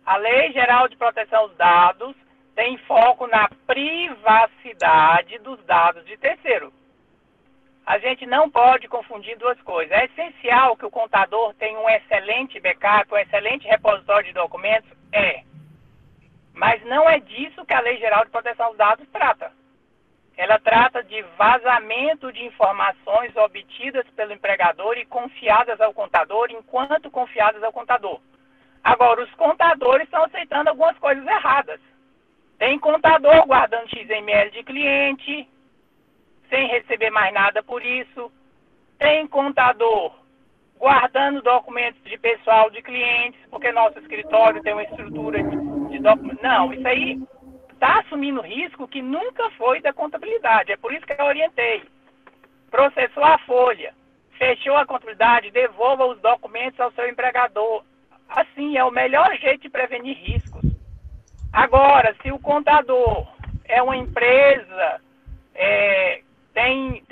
A Lei Geral de Proteção aos Dados tem foco na privacidade dos dados de terceiro. A gente não pode confundir duas coisas. É essencial que o contador tenha um excelente backup, um excelente repositório de documentos? Mas não é disso que a Lei Geral de Proteção aos Dados trata. Ela trata de vazamento de informações obtidas pelo empregador e confiadas ao contador, enquanto confiadas ao contador. Agora, os contadores estão aceitando algumas coisas erradas. Tem contador guardando XML de cliente, sem receber mais nada por isso. Tem contador guardando documentos de pessoal de clientes, porque nosso escritório tem uma estrutura de documentos. Não, isso aí está assumindo risco que nunca foi da contabilidade. É por isso que eu orientei. Processou a folha, fechou a contabilidade, devolva os documentos ao seu empregador. Assim, é o melhor jeito de prevenir riscos. Agora, se o contador é uma empresa tem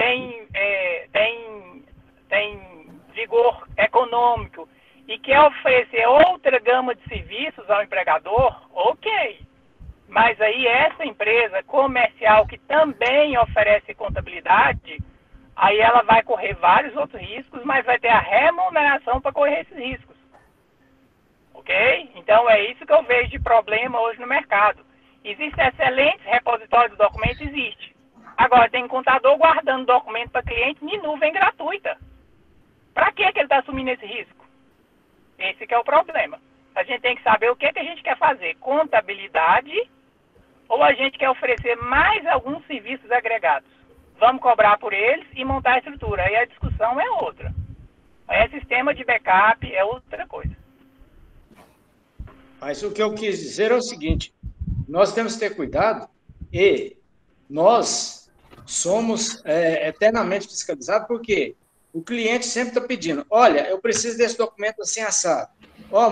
vigor econômico e quer oferecer outra gama de serviços ao empregador, ok. Mas aí essa empresa comercial que também oferece contabilidade, aí ela vai correr vários outros riscos, mas vai ter a remuneração para correr esses riscos. Ok? Então é isso que eu vejo de problema hoje no mercado. Existem excelentes repositórios de documentos? Existe. Agora, tem contador guardando documento para cliente em nuvem gratuita. Para que ele está assumindo esse risco? Esse que é o problema. A gente tem que saber o que a gente quer fazer. Contabilidade ou a gente quer oferecer mais alguns serviços agregados? Vamos cobrar por eles e montar a estrutura. Aí a discussão é outra. Aí sistema de backup é outra coisa. Mas o que eu quis dizer é o seguinte, nós temos que ter cuidado e nós somos eternamente fiscalizados porque o cliente sempre está pedindo, olha, eu preciso desse documento assim assado,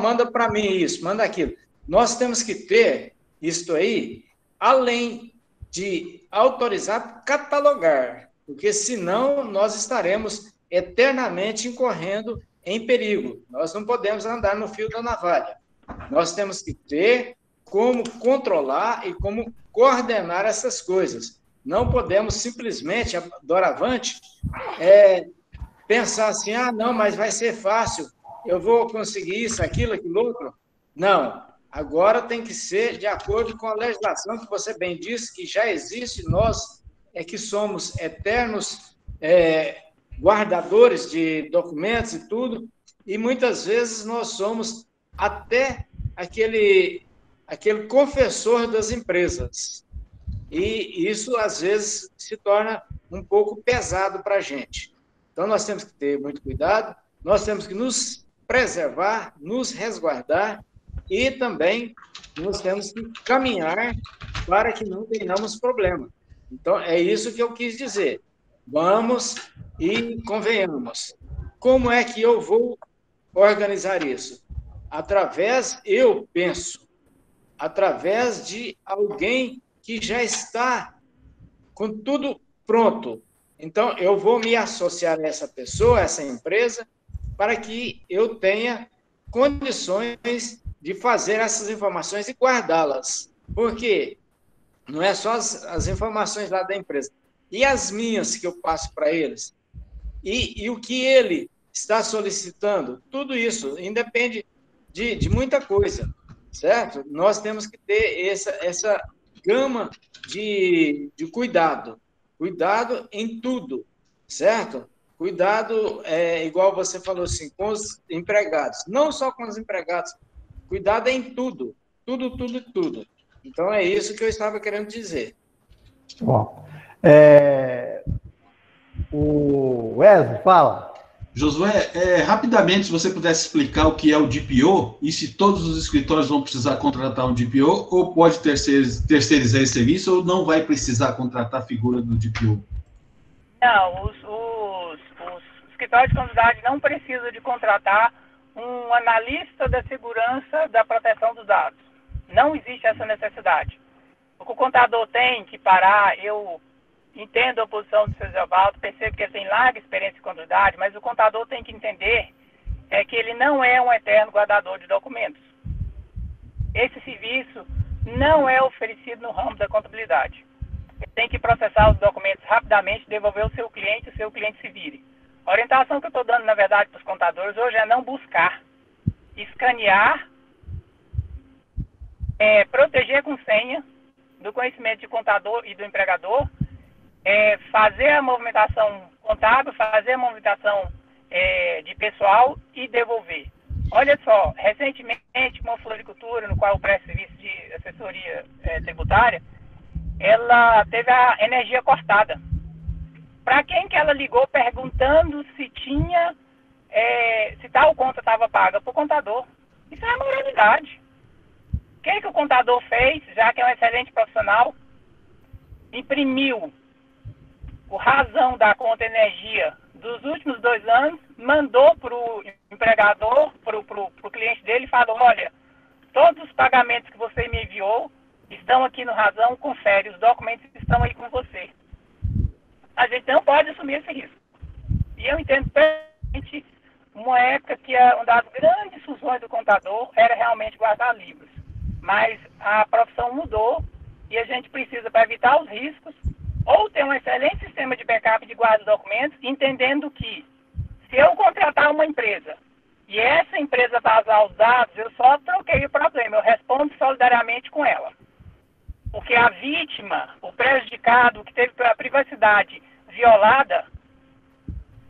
manda para mim isso, manda aquilo. Nós temos que ter isso aí, além de autorizar, catalogar, porque senão nós estaremos eternamente incorrendo em perigo. Nós não podemos andar no fio da navalha. Nós temos que ter como controlar e como coordenar essas coisas. Não podemos simplesmente, doravante, pensar assim, não, mas vai ser fácil, eu vou conseguir isso, aquilo, aquilo outro. Não, agora tem que ser de acordo com a legislação que você bem disse, que já existe, nós que somos eternos guardadores de documentos e tudo, e muitas vezes nós somos até aquele confessor das empresas. E isso, às vezes, se torna um pouco pesado para a gente. Então, nós temos que ter muito cuidado, nós temos que nos preservar, nos resguardar e também nós temos que caminhar para que não tenhamos problema. Então, é isso que eu quis dizer. Vamos e convenhamos. Como é que eu vou organizar isso? Eu penso, através de alguém que já está com tudo pronto. Então, eu vou me associar a essa pessoa, a essa empresa, para que eu tenha condições de fazer essas informações e guardá-las. Porque não é só as informações lá da empresa. E as minhas que eu passo para eles? E o que ele está solicitando? Tudo isso independe de muita coisa, certo? Nós temos que ter essa gama de cuidado. Cuidado em tudo, certo? Cuidado, igual você falou assim, com os empregados. Não só com os empregados. Cuidado em tudo. Tudo, tudo, tudo. Então, é isso que eu estava querendo dizer. Bom, o Wesley, fala. Josué, rapidamente, se você pudesse explicar o que é o DPO e se todos os escritórios vão precisar contratar um DPO ou pode terceirizar esse serviço ou não vai precisar contratar a figura do DPO? Não, os escritórios de contabilidade não precisam de contratar um analista da segurança da proteção dos dados. Não existe essa necessidade. O que o contador tem que parar, eu entendo a posição do seu Geovaldo, percebo que ele tem larga experiência em contabilidade, mas o contador tem que entender que ele não é um eterno guardador de documentos. Esse serviço não é oferecido no ramo da contabilidade. Ele tem que processar os documentos rapidamente, devolver o seu cliente se vire. A orientação que eu estou dando, na verdade, para os contadores hoje é não buscar, escanear, proteger com senha do conhecimento de contador e do empregador, fazer a movimentação contábil, fazer a movimentação de pessoal e devolver. Olha só, recentemente uma floricultura, no qual eu presto serviço de assessoria tributária, ela teve a energia cortada. Para quem que ela ligou perguntando se tinha, se tal conta estava paga? Para o contador. Isso é moralidade. O que o contador fez, já que é um excelente profissional? Imprimiu o razão da conta energia dos últimos 2 anos, mandou para o empregador, para o cliente dele, e falou, olha, todos os pagamentos que você me enviou estão aqui no razão, confere, os documentos estão aí com você. a gente não pode assumir esse risco. E eu entendo perfeitamente uma época que uma das grandes funções do contador era realmente guardar livros. Mas a profissão mudou e a gente precisa, para evitar os riscos, ou ter um excelente sistema de backup de guarda de documentos, entendendo que se eu contratar uma empresa e essa empresa vazar os dados, eu só troquei o problema, eu respondo solidariamente com ela. Porque a vítima, o prejudicado, que teve a privacidade violada,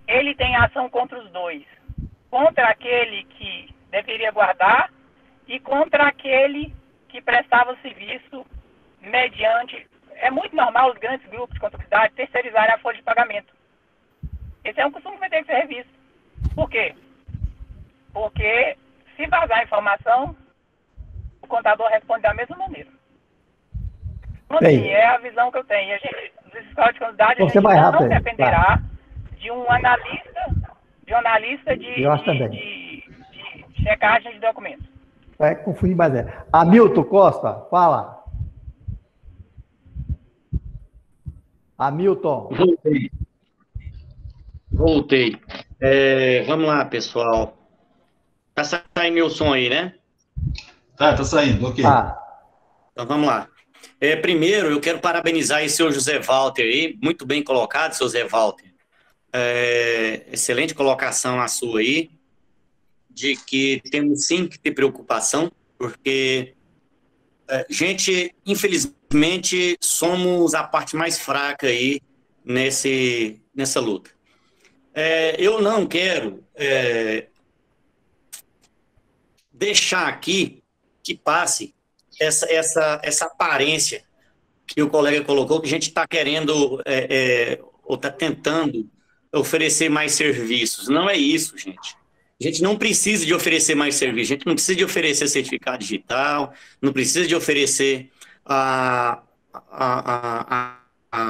ele tem ação contra os dois. Contra aquele que deveria guardar e contra aquele que prestava serviço mediante... É muito normal os grandes grupos de contabilidade terceirizarem a folha de pagamento. Esse é um costume que vai ter que ser revisto. Por quê? Porque se vazar a informação, o contador responde da mesma maneira. Então, assim, é a visão que eu tenho. A gente, as escolas de contabilidade, a gente não dependerá de um analista de checagem de documentos. Vai confundir mais. Hamilton Costa, fala. Hamilton. Voltei. Vamos lá, pessoal. Tá saindo meu som aí, né? Tá saindo, ok. Então vamos lá. Primeiro, eu quero parabenizar o senhor José Walter aí, muito bem colocado, seu José Walter. Excelente colocação a sua aí, de que temos sim que ter preocupação, porque gente, infelizmente, somos a parte mais fraca aí nessa luta. Eu não quero deixar aqui que passe essa aparência que o colega colocou, que a gente está querendo ou está tentando oferecer mais serviços. Não é isso, gente. A gente não precisa de oferecer mais serviços, a gente não precisa de oferecer certificado digital, não precisa de oferecer a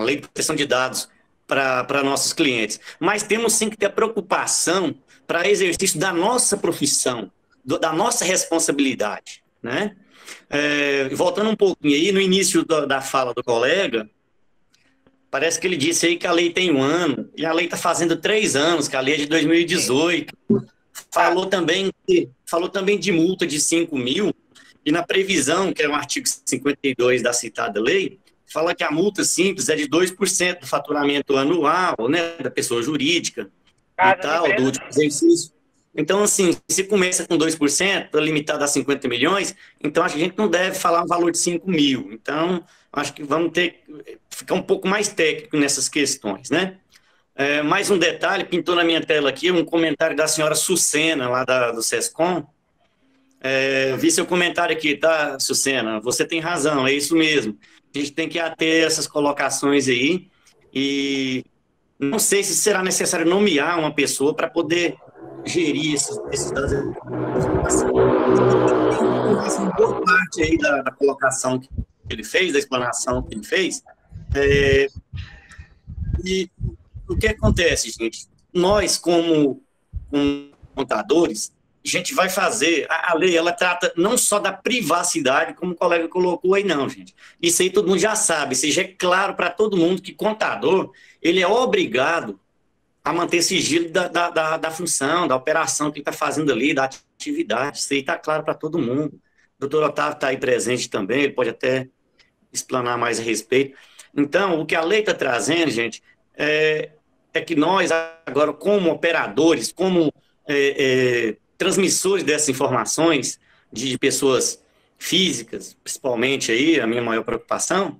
lei de proteção de dados para nossos clientes. Mas temos sim que ter a preocupação para exercício da nossa profissão, da nossa responsabilidade, né? Voltando um pouquinho aí, no início da fala do colega, parece que ele disse aí que a lei tem 1 ano, e a lei está fazendo 3 anos, que a lei é de 2018. Falou também de multa de 5 mil, e na previsão, que é o artigo 52 da citada lei, fala que a multa simples é de 2% do faturamento anual, né, da pessoa jurídica e tal, do último exercício. Então, assim, se começa com 2%, limitado a 50 milhões, então acho que a gente não deve falar um valor de 5 mil. Então, acho que vamos ter que ficar um pouco mais técnico nessas questões, né? Mais um detalhe, pintou na minha tela aqui um comentário da senhora Sucena, lá do SESCOM. Vi seu comentário aqui, tá, Sucena? Você tem razão, é isso mesmo. A gente tem que ater essas colocações aí, e não sei se será necessário nomear uma pessoa para poder gerir esses dados. Boa parte aí da colocação que ele fez, da explanação que ele fez. E o que acontece, gente? Nós, como contadores, a gente vai fazer... A lei, ela trata não só da privacidade, como o colega colocou aí, não, gente. Isso aí todo mundo já sabe. Isso já é claro para todo mundo que contador, ele é obrigado a manter sigilo da função, da operação que ele está fazendo ali, da atividade. Isso aí está claro para todo mundo. O doutor Otávio está aí presente também, ele pode até explanar mais a respeito. Então, o que a lei está trazendo, gente, é que nós, agora, como operadores, como transmissores dessas informações de pessoas físicas, principalmente aí, a minha maior preocupação,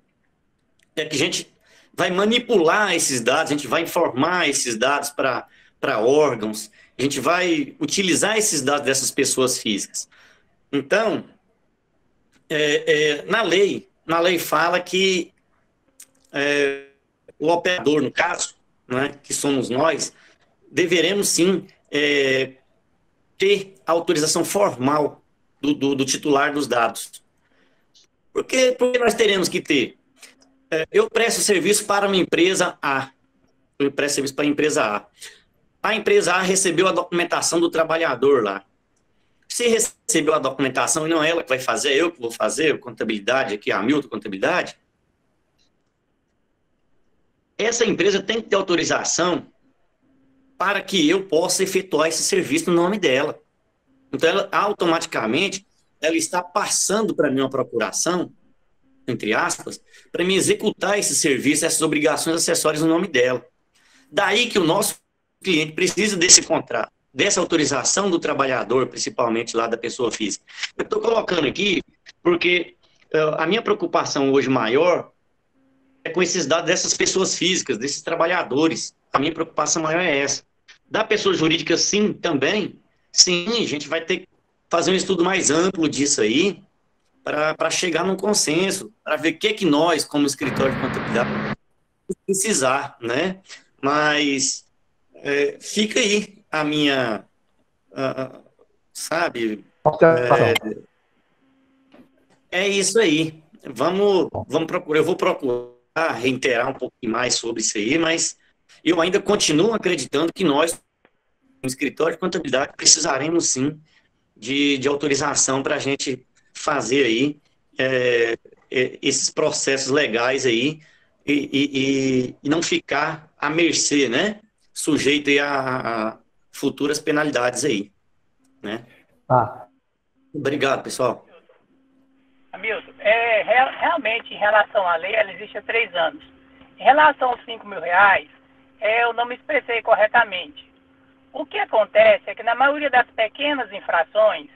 é que a gente vai manipular esses dados, a gente vai informar esses dados para órgãos, a gente vai utilizar esses dados dessas pessoas físicas. Então, na lei fala que o operador, no caso, né, que somos nós, deveremos sim ter a autorização formal do titular dos dados. Por que nós teremos que ter? Eu presto serviço para uma empresa A. Eu presto serviço para a empresa A. A empresa A recebeu a documentação do trabalhador lá. Se recebeu a documentação e não é ela que vai fazer, eu que vou fazer, contabilidade aqui, a Hamilton Contabilidade, essa empresa tem que ter autorização para que eu possa efetuar esse serviço no nome dela. Então, ela automaticamente, ela está passando para mim uma procuração, entre aspas, para me executar esse serviço, essas obrigações acessórias no nome dela. Daí que o nosso cliente precisa desse contrato, dessa autorização do trabalhador, principalmente lá da pessoa física. Eu estou colocando aqui porque a minha preocupação hoje maior é com esses dados dessas pessoas físicas, desses trabalhadores. A minha preocupação maior é essa. Da pessoa jurídica, sim, também. Sim, a gente vai ter que fazer um estudo mais amplo disso aí, para chegar num consenso, para ver o que nós, como escritório de contabilidade, precisar, né? Mas fica aí a minha, sabe? É isso aí. Vamos procurar. Eu vou procurar reiterar um pouquinho mais sobre isso aí, mas eu ainda continuo acreditando que nós, no escritório de contabilidade, precisaremos sim de autorização para a gente fazer aí esses processos legais aí e não ficar à mercê, né? Sujeito aí a futuras penalidades aí, né? Tá. Obrigado, pessoal. Hamilton, realmente, em relação à lei, ela existe há 3 anos. Em relação aos R$5.000, eu não me expressei corretamente. O que acontece é que, na maioria das pequenas infrações,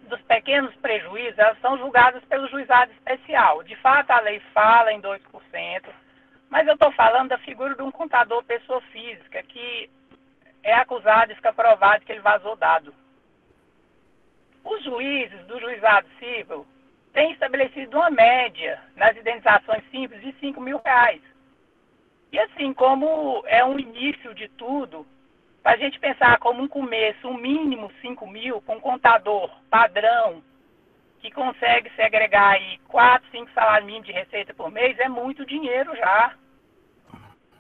dos pequenos prejuízos, elas são julgadas pelo juizado especial. De fato, a lei fala em 2%, mas eu estou falando da figura de um contador pessoa física, que é acusado e fica provado que ele vazou dado. Os juízes do juizado civil têm estabelecido uma média nas indenizações simples de R$5.000. E assim, como é um início de tudo, para a gente pensar como um começo, um mínimo 5.000, com um contador padrão, que consegue segregar aí 4, 5 salários mínimos de receita por mês, é muito dinheiro já.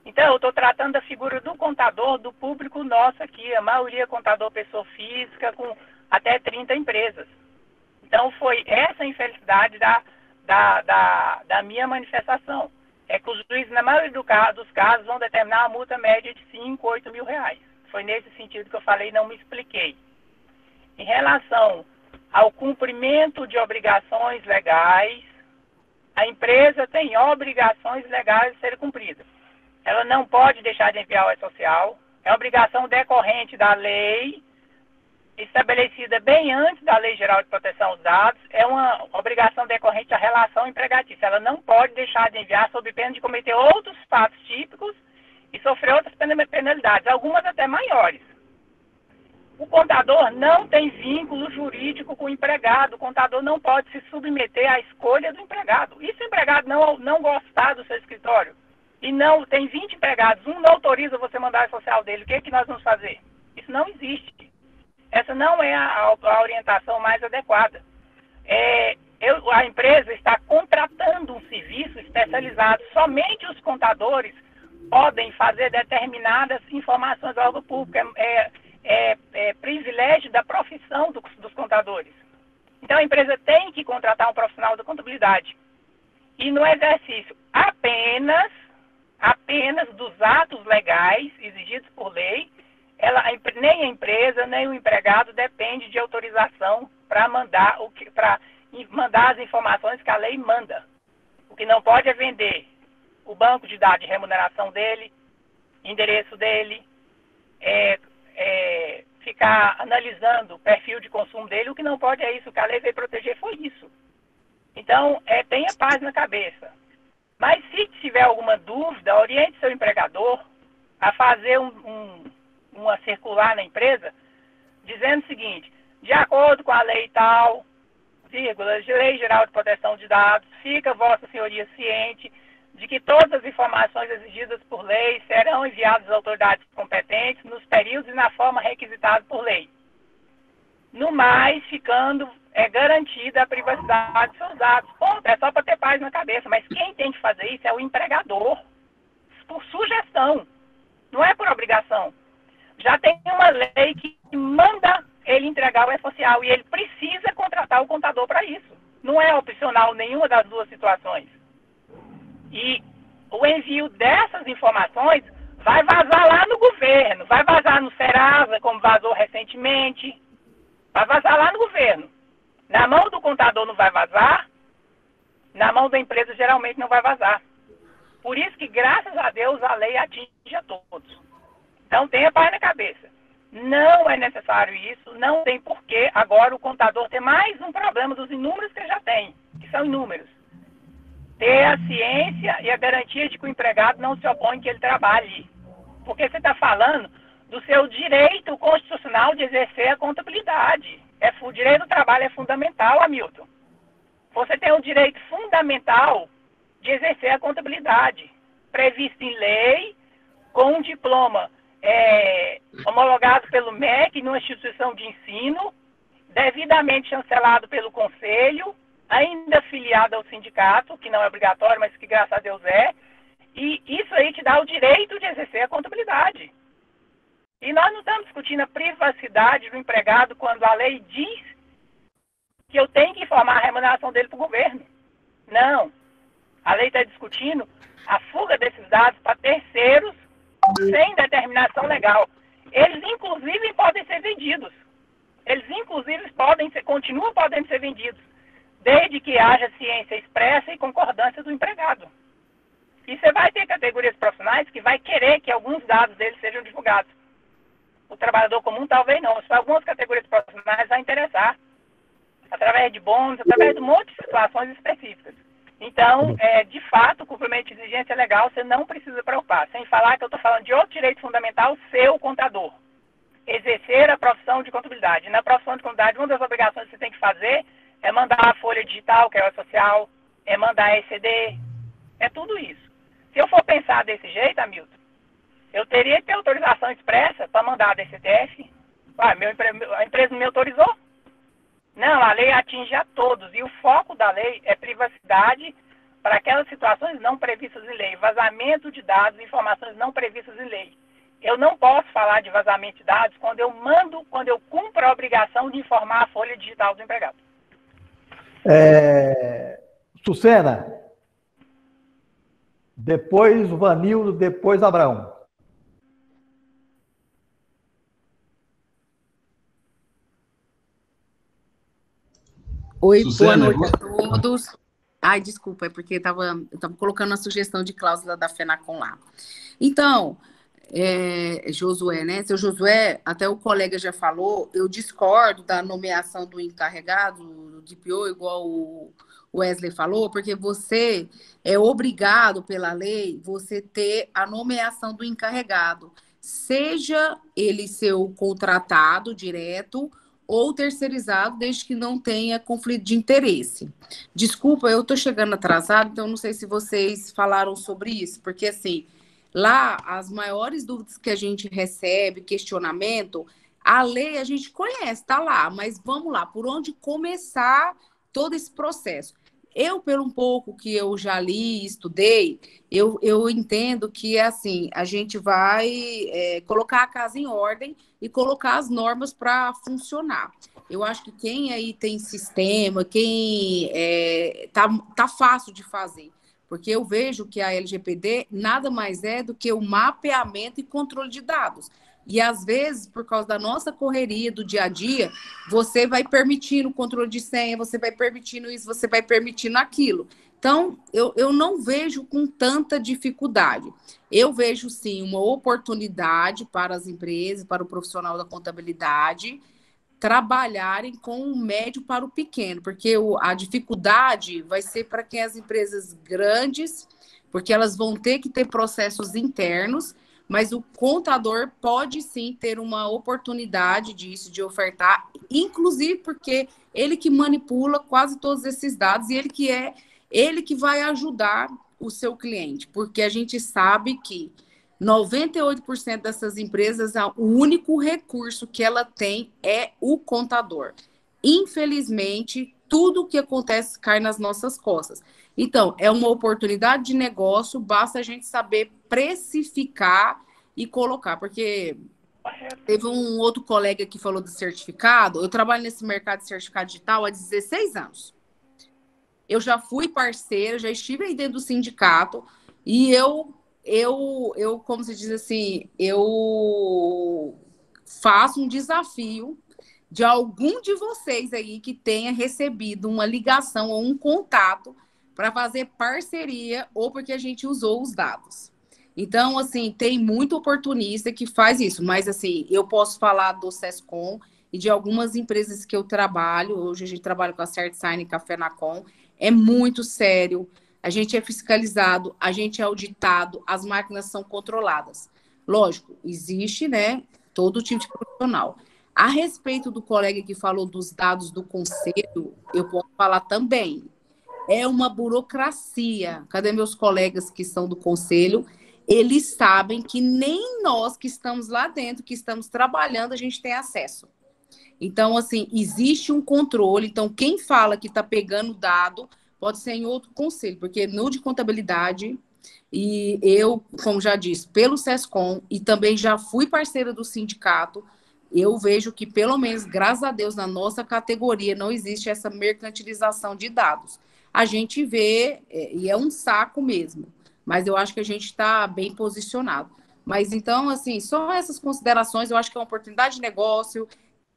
Então, eu estou tratando da figura do contador, do público nosso aqui, a maioria contador pessoa física, com até 30 empresas. Então, foi essa a infelicidade da minha manifestação. É que os juízes, na maioria dos casos, vão determinar uma multa média de R$5.000, R$8.000. Foi nesse sentido que eu falei, não me expliquei. Em relação ao cumprimento de obrigações legais, a empresa tem obrigações legais a serem cumpridas. Ela não pode deixar de enviar o E-Social. É uma obrigação decorrente da lei, estabelecida bem antes da Lei Geral de Proteção aos Dados. É uma obrigação decorrente da relação empregatícia. Ela não pode deixar de enviar sob pena de cometer outros fatos típicos e sofrer outras penalidades, algumas até maiores. O contador não tem vínculo jurídico com o empregado. O contador não pode se submeter à escolha do empregado. E se o empregado não gostar do seu escritório e não tem 20 empregados, um não autoriza você mandar a social dele, o que nós vamos fazer? Isso não existe. Essa não é a orientação mais adequada. A empresa está contratando um serviço especializado. Somente os contadores podem fazer determinadas informações ao órgão público. É privilégio da profissão dos contadores. Então, a empresa tem que contratar um profissional da contabilidade. E no exercício apenas dos atos legais exigidos por lei, nem a empresa, nem o empregado depende de autorização para mandar as informações que a lei manda. O que não pode é vender o banco de dados de remuneração dele, endereço dele, ficar analisando o perfil de consumo dele. O que não pode é isso. O que a lei veio proteger foi isso. Então, tenha paz na cabeça. Mas se tiver alguma dúvida, oriente seu empregador a fazer uma circular na empresa, dizendo o seguinte: de acordo com a lei tal, vírgula, Lei Geral de Proteção de Dados, fica Vossa Senhoria ciente de que todas as informações exigidas por lei serão enviadas às autoridades competentes nos períodos e na forma requisitada por lei. No mais, ficando garantida a privacidade de seus dados. Ponto, é só para ter paz na cabeça. Mas quem tem que fazer isso é o empregador, por sugestão, não é por obrigação. Já tem uma lei que manda ele entregar o E-Social e ele precisa contratar o contador para isso. Não é opcional nenhuma das duas situações. E o envio dessas informações vai vazar lá no governo, vai vazar no Serasa, como vazou recentemente, vai vazar lá no governo. Na mão do contador não vai vazar, na mão da empresa geralmente não vai vazar. Por isso que, graças a Deus, a lei atinge a todos. Então, tenha paz na cabeça. Não é necessário isso, não tem porquê agora o contador ter mais um problema dos inúmeros que já tem, que são inúmeros. Ter a ciência e a garantia de que o empregado não se opõe que ele trabalhe. Porque você está falando do seu direito constitucional de exercer a contabilidade. O direito do trabalho é fundamental, Hamilton. Você tem o direito fundamental de exercer a contabilidade, previsto em lei, com um diploma homologado pelo MEC, numa instituição de ensino, devidamente chancelado pelo Conselho, ainda filiado ao sindicato, que não é obrigatório, mas que graças a Deus é, e isso aí te dá o direito de exercer a contabilidade. E nós não estamos discutindo a privacidade do empregado quando a lei diz que eu tenho que informar a remuneração dele para o governo. Não. A lei está discutindo a fuga desses dados para terceiros sem determinação legal. Eles, inclusive, podem ser vendidos. Eles, inclusive, continuam podendo ser vendidos, desde que haja ciência expressa e concordância do empregado. E você vai ter categorias profissionais que vai querer que alguns dados deles sejam divulgados. O trabalhador comum talvez não, mas para algumas categorias profissionais vai interessar, através de bônus, através de um monte de situações específicas. Então, de fato, o cumprimento de exigência legal você não precisa preocupar. Sem falar que eu estou falando de outro direito fundamental, ser o contador. Exercer a profissão de contabilidade. Na profissão de contabilidade, uma das obrigações que você tem que fazer é mandar a folha digital, que é o social, é mandar a ECD, é tudo isso. Se eu for pensar desse jeito, Hamilton, eu teria que ter autorização expressa para mandar a DCTF. A empresa não me autorizou? Não, a lei atinge a todos. E o foco da lei é privacidade para aquelas situações não previstas em lei. Vazamento de dados, informações não previstas em lei. Eu não posso falar de vazamento de dados quando eu cumpro a obrigação de informar a folha digital do empregado. Sucena, depois o Vanildo, depois Abraão. Oi, Suzana, boa noite a todos. Ai, desculpa, é porque eu estava colocando a sugestão de cláusula da FENACON lá. Então, Josué, né? Seu Josué, até o colega já falou, eu discordo da nomeação do encarregado do DPO, igual o Wesley falou, porque você é obrigado pela lei você ter a nomeação do encarregado, seja ele seu contratado direto ou terceirizado, desde que não tenha conflito de interesse. Desculpa, eu estou chegando atrasado, então não sei se vocês falaram sobre isso, porque assim, lá as maiores dúvidas que a gente recebe, questionamento, a lei a gente conhece, está lá, mas vamos lá, por onde começar todo esse processo? Eu, pelo um pouco que eu já li, estudei, eu entendo que assim, a gente vai colocar a casa em ordem e colocar as normas para funcionar. Eu acho que quem aí tem sistema, quem tá fácil de fazer, porque eu vejo que a LGPD nada mais é do que o mapeamento e controle de dados. E, às vezes, por causa da nossa correria do dia a dia, você vai permitindo o controle de senha, você vai permitindo isso, você vai permitindo aquilo. Então, eu não vejo com tanta dificuldade. Eu vejo, sim, uma oportunidade para as empresas, para o profissional da contabilidade, trabalharem com o médio para o pequeno, porque a dificuldade vai ser para quem as empresas grandes, porque elas vão ter que ter processos internos, mas o contador pode sim ter uma oportunidade disso, de ofertar, inclusive porque ele que manipula quase todos esses dados e ele que vai ajudar o seu cliente, porque a gente sabe que 98% dessas empresas, o único recurso que ela tem é o contador. Infelizmente, tudo o que acontece cai nas nossas costas. Então, é uma oportunidade de negócio, basta a gente saber precificar e colocar, porque teve um outro colega que falou de certificado, eu trabalho nesse mercado de certificado digital há 16 anos. Eu já fui parceira, já estive aí dentro do sindicato, E como se diz assim, eu faço um desafio de algum de vocês aí que tenha recebido uma ligação ou um contato para fazer parceria ou porque a gente usou os dados. Então, assim, tem muito oportunista que faz isso, mas, assim, eu posso falar do SESCOM e de algumas empresas que eu trabalho. Hoje a gente trabalha com a CertSign e com a FENACOM. É muito sério. A gente é fiscalizado, a gente é auditado, as máquinas são controladas. Lógico, existe, né, todo tipo de profissional. A respeito do colega que falou dos dados do conselho, eu posso falar também. É uma burocracia. Cadê meus colegas que são do conselho? Eles sabem que nem nós que estamos lá dentro, que estamos trabalhando, a gente tem acesso. Então, assim, existe um controle. Então, quem fala que está pegando dado pode ser em outro conselho, porque no de contabilidade, e eu, como já disse, pelo SESCOM, e também já fui parceira do sindicato, eu vejo que, pelo menos, graças a Deus, na nossa categoria, não existe essa mercantilização de dados. A gente vê, e é um saco mesmo, mas eu acho que a gente está bem posicionado. Mas, então, assim, só essas considerações, eu acho que é uma oportunidade de negócio,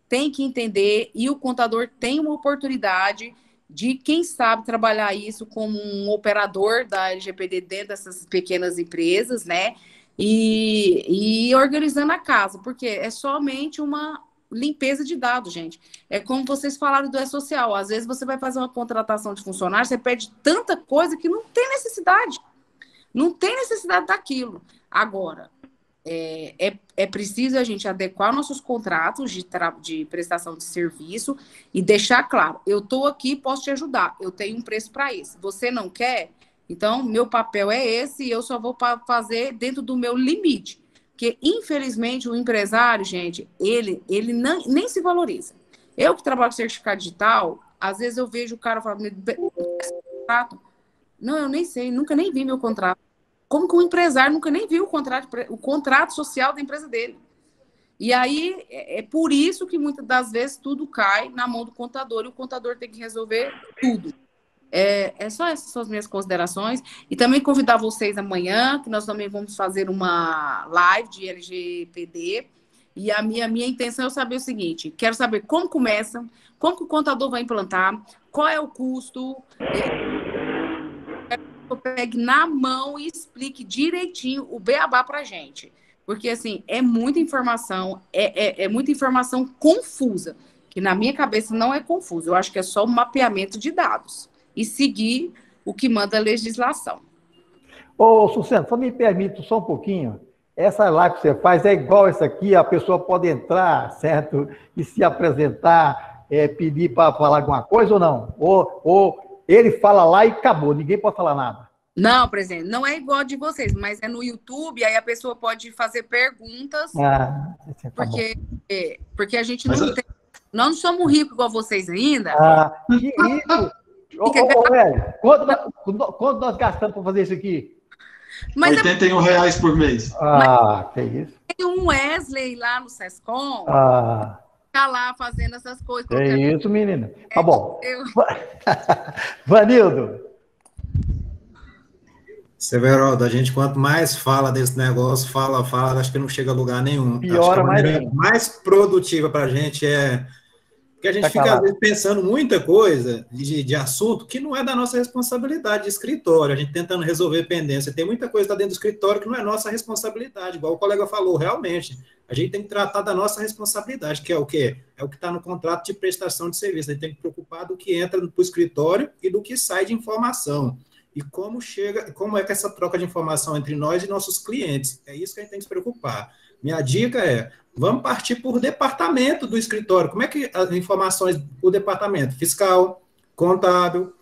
tem que entender, e o contador tem uma oportunidade de, quem sabe, trabalhar isso como um operador da LGPD dentro dessas pequenas empresas, né? E organizando a casa, porque é somente uma limpeza de dados, gente. É como vocês falaram do E-Social. Às vezes você vai fazer uma contratação de funcionário, você pede tanta coisa que não tem necessidade. Não tem necessidade daquilo. Agora, é preciso a gente adequar nossos contratos de prestação de serviço e deixar claro, eu estou aqui, posso te ajudar, eu tenho um preço para isso. Você não quer? Então, meu papel é esse e eu só vou fazer dentro do meu limite. Porque, infelizmente, o empresário, gente, ele nem se valoriza. Eu que trabalho com certificado digital, às vezes eu vejo o cara falando, não, eu nem sei, nunca nem vi meu contrato. Como que um empresário nunca nem viu o contrato social da empresa dele? E aí, é por isso que muitas das vezes tudo cai na mão do contador e o contador tem que resolver tudo. Só essas são as minhas considerações. E também convidar vocês amanhã, que nós também vamos fazer uma live de LGPD. E a minha intenção é saber o seguinte, quero saber como começa, como que o contador vai implantar, qual é o custo, eu pegue na mão e explique direitinho o beabá para a gente. Porque, assim, é muita informação confusa, que na minha cabeça não é confuso. Eu acho que é só um mapeamento de dados e seguir o que manda a legislação. Ô, Sucena, só me permite só um pouquinho. Essa live que você faz é igual essa aqui, a pessoa pode entrar, certo? E se apresentar, pedir para falar alguma coisa ou não? Ou ele fala lá e acabou, ninguém pode falar nada. Não, presidente, não é igual de vocês, mas é no YouTube, aí a pessoa pode fazer perguntas, porque a gente não tem... Nós não somos ricos igual vocês ainda. Que rico! Velho, quanto nós gastamos para fazer isso aqui? Mas R$81 por mês. Que isso. Tem um Wesley lá no SESCOM, tá lá fazendo essas coisas. É isso, menina. Tá bom. Vanildo. Severaldo, a gente quanto mais fala desse negócio, fala, acho que não chega a lugar nenhum. Piora mais. A maneira mais produtiva para a gente porque a gente fica, às vezes, pensando muita coisa de assunto que não é da nossa responsabilidade de escritório, a gente tentando resolver pendência. Tem muita coisa dentro do escritório que não é nossa responsabilidade, igual o colega falou, realmente. A gente tem que tratar da nossa responsabilidade, que é o quê? É o que está no contrato de prestação de serviço. A gente tem que se preocupar do que entra para o escritório e do que sai de informação. E como é que essa troca de informação entre nós e nossos clientes. É isso que a gente tem que se preocupar. Minha dica é, vamos partir por departamento do escritório. Como é que as informações, o departamento fiscal, contábil,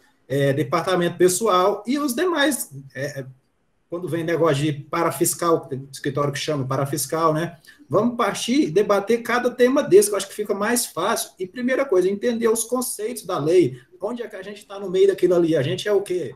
departamento pessoal e os demais, quando vem negócio de parafiscal, tem escritório que chama parafiscal, né? Vamos partir e debater cada tema desse, que eu acho que fica mais fácil. E primeira coisa, entender os conceitos da lei. Onde é que a gente está no meio daquilo ali? A gente é o quê?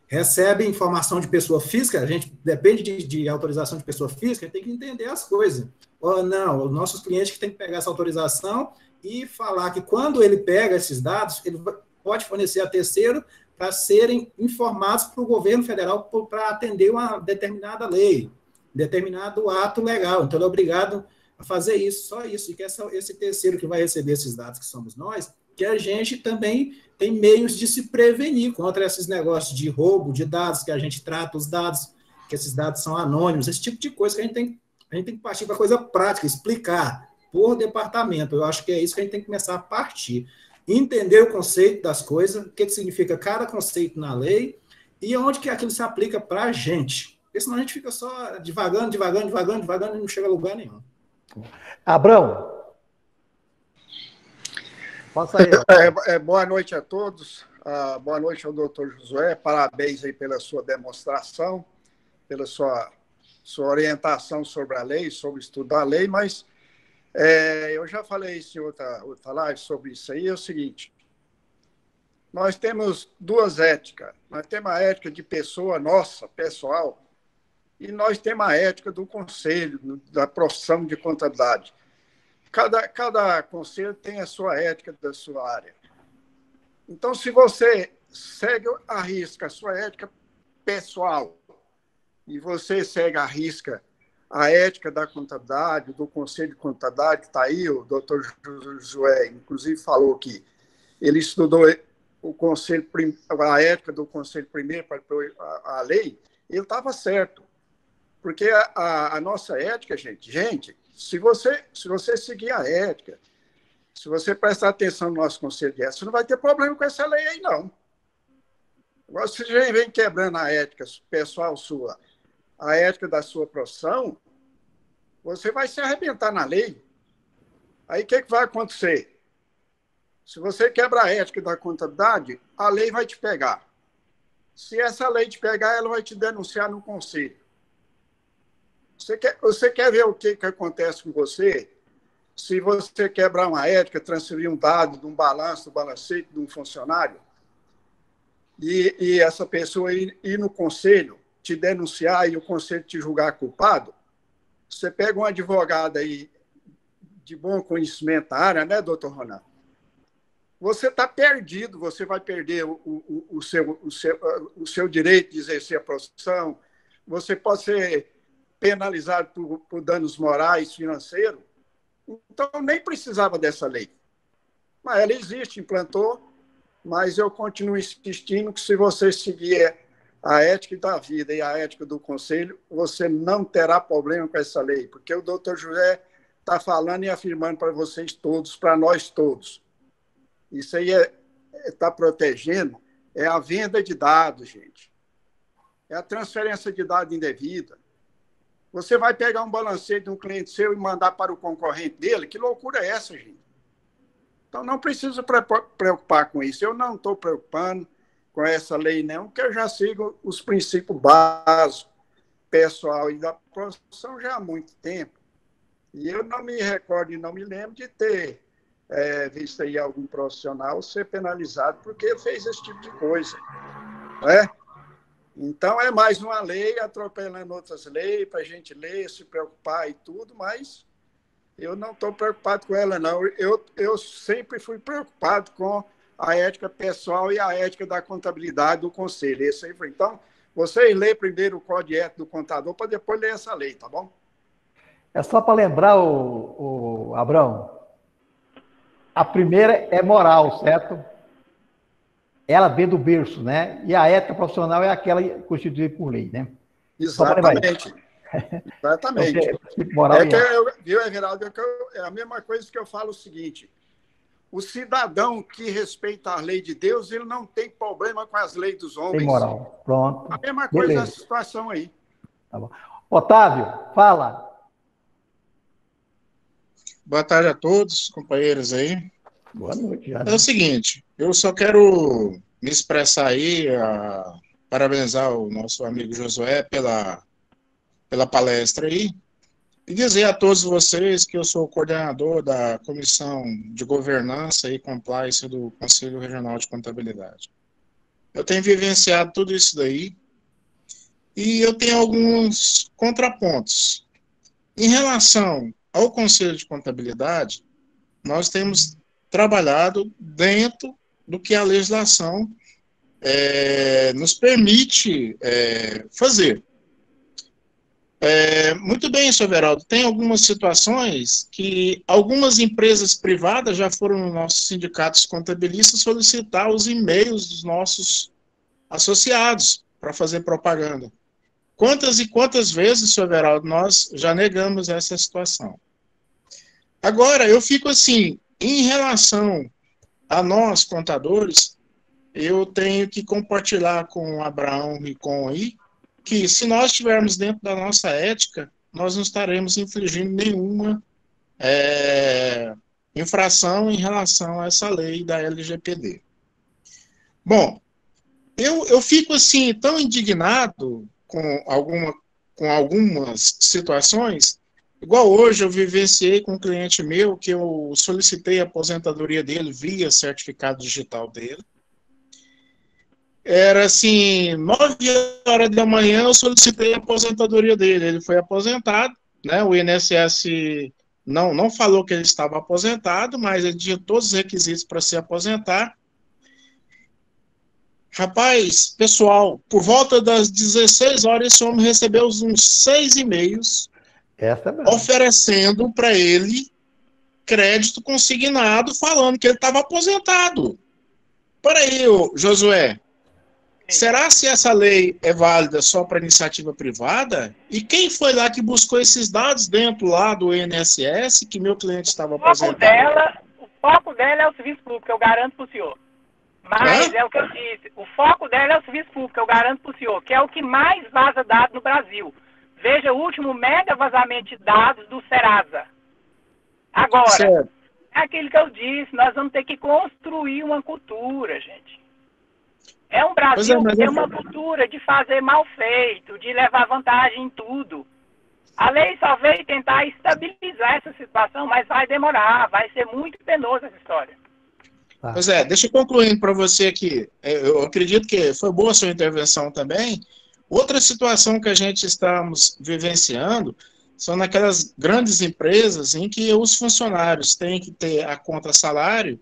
Recebe informação de pessoa física, a gente depende de autorização de pessoa física, a gente tem que entender as coisas. Ou não, os nossos clientes que têm que pegar essa autorização e falar que quando ele pega esses dados, ele pode fornecer a terceiro para serem informados para o governo federal para atender uma determinada lei, determinado ato legal. Então, ele é obrigado a fazer isso, só isso. E que esse terceiro que vai receber esses dados, que somos nós, que a gente também tem meios de se prevenir contra esses negócios de roubo de dados, que a gente trata os dados, que esses dados são anônimos, esse tipo de coisa que a gente tem que partir para coisa prática, explicar por departamento. Eu acho que é isso que a gente tem que começar a partir. Entender o conceito das coisas, o que significa cada conceito na lei e onde que aquilo se aplica para a gente. Porque senão a gente fica só devagando e não chega a lugar nenhum. Abrão. Passa aí. Boa noite a todos. Boa noite ao doutor Josué. Parabéns aí pela sua demonstração, pela sua orientação sobre a lei, sobre estudar a lei, mas eu já falei isso em outra live sobre isso aí. É o seguinte, nós temos duas éticas. Nós temos a ética de pessoa nossa, pessoal, e nós temos a ética do conselho, da profissão de contabilidade. Cada conselho tem a sua ética da sua área. Então, se você segue à risca a sua ética pessoal e você segue à risca a ética da contabilidade, do conselho de contabilidade, que está aí, o doutor Josué, inclusive, falou que ele estudou a ética do conselho primeiro para a lei, ele estava certo. Porque a nossa ética, gente, se você seguir a ética, se você prestar atenção no nosso conselho de ética, você não vai ter problema com essa lei aí, não. Agora, se você vem quebrando a ética pessoal sua, a ética da sua profissão, você vai se arrebentar na lei. Aí o que vai acontecer? Se você quebra a ética da contabilidade, a lei vai te pegar. Se essa lei te pegar, ela vai te denunciar no conselho. Você quer ver o que acontece com você se você quebrar uma ética, transferir um dado de um balanço, do balancete de um funcionário, e essa pessoa ir no conselho, te denunciar e o conselho te julgar culpado? Você pega um advogado aí de bom conhecimento da área, né, doutor Ronaldo? Você está perdido, você vai perder o seu direito de exercer a profissão, você pode ser penalizado por danos morais, financeiros. Então, nem precisava dessa lei. Mas ela existe, implantou, mas eu continuo insistindo que se você seguir a ética da vida e a ética do conselho, você não terá problema com essa lei, porque o doutor José está falando e afirmando para vocês todos, para nós todos. Isso aí está protegendo, é a venda de dados, gente. É a transferência de dados indevida. Você vai pegar um balancete de um cliente seu e mandar para o concorrente dele? Que loucura é essa, gente? Então, não precisa preocupar com isso. Eu não estou preocupando com essa lei, não, porque eu já sigo os princípios básicos, pessoal e da profissão já há muito tempo. E eu não me recordo e não me lembro de ter visto aí algum profissional ser penalizado porque fez esse tipo de coisa. Não é? Então, é mais uma lei atropelando outras leis para a gente ler, se preocupar e tudo, mas eu não estou preocupado com ela, não. Eu sempre fui preocupado com a ética pessoal e a ética da contabilidade do conselho. Esse aí foi. Então, vocês lêem primeiro o Código de Ética do Contador para depois ler essa lei, tá bom? É só para lembrar, o Abrão, a primeira é moral, certo? Ela vem do berço, né? E a ética profissional é aquela constituída por lei, né? Exatamente. Exatamente. Moral viu, Everaldo? É a mesma coisa que eu falo o seguinte: o cidadão que respeita a lei de Deus, ele não tem problema com as leis dos homens. Tem moral. Pronto. A mesma coisa essa situação aí. Tá bom. Otávio, fala. Boa tarde a todos, companheiros aí. Boa noite. É o seguinte, eu só quero me expressar aí, parabenizar o nosso amigo Josué pela palestra aí, e dizer a todos vocês que eu sou o coordenador da Comissão de Governança e Compliance do Conselho Regional de Contabilidade. Eu tenho vivenciado tudo isso daí, e eu tenho alguns contrapontos. Em relação ao Conselho de Contabilidade, nós temos trabalhado dentro do que a legislação nos permite fazer. Muito bem, senhor Everaldo, tem algumas situações que algumas empresas privadas já foram nos nossos sindicatos contabilistas solicitar os e-mails dos nossos associados para fazer propaganda. Quantas e quantas vezes, senhor Everaldo, nós já negamos essa situação? Agora, eu fico assim, em relação a nós, contadores, eu tenho que compartilhar com o Abraão Ricon aí, que se nós estivermos dentro da nossa ética, nós não estaremos infligindo nenhuma infração em relação a essa lei da LGPD. Bom, eu fico assim tão indignado com algumas situações, igual hoje eu vivenciei com um cliente meu que eu solicitei a aposentadoria dele via certificado digital dele. Era assim, 9h da manhã eu solicitei a aposentadoria dele. Ele foi aposentado, né? O INSS não falou que ele estava aposentado, mas ele tinha todos os requisitos para se aposentar. Rapaz, pessoal, por volta das 16 horas, esse homem recebeu uns 6 e-mails oferecendo para ele crédito consignado, falando que ele estava aposentado. Peraí, Josué. Será se essa lei é válida só para iniciativa privada? E quem foi lá que buscou esses dados dentro lá do INSS que meu cliente estava aposentado? O foco dela é o serviço público, eu garanto para o senhor. Mas é o que eu disse, o foco dela é o serviço público, eu garanto para o senhor, que é o que mais vaza dados no Brasil. Veja o último mega vazamento de dados do Serasa. Agora, é aquilo que eu disse, nós vamos ter que construir uma cultura, gente. É um Brasil que tem uma cultura de fazer mal feito, de levar vantagem em tudo. A lei só veio tentar estabilizar essa situação, mas vai demorar, vai ser muito penosa essa história. Pois deixa eu concluindo para você aqui. Eu acredito que foi boa a sua intervenção também. Outra situação que a gente estamos vivenciando são naquelas grandes empresas em que os funcionários têm que ter a conta salário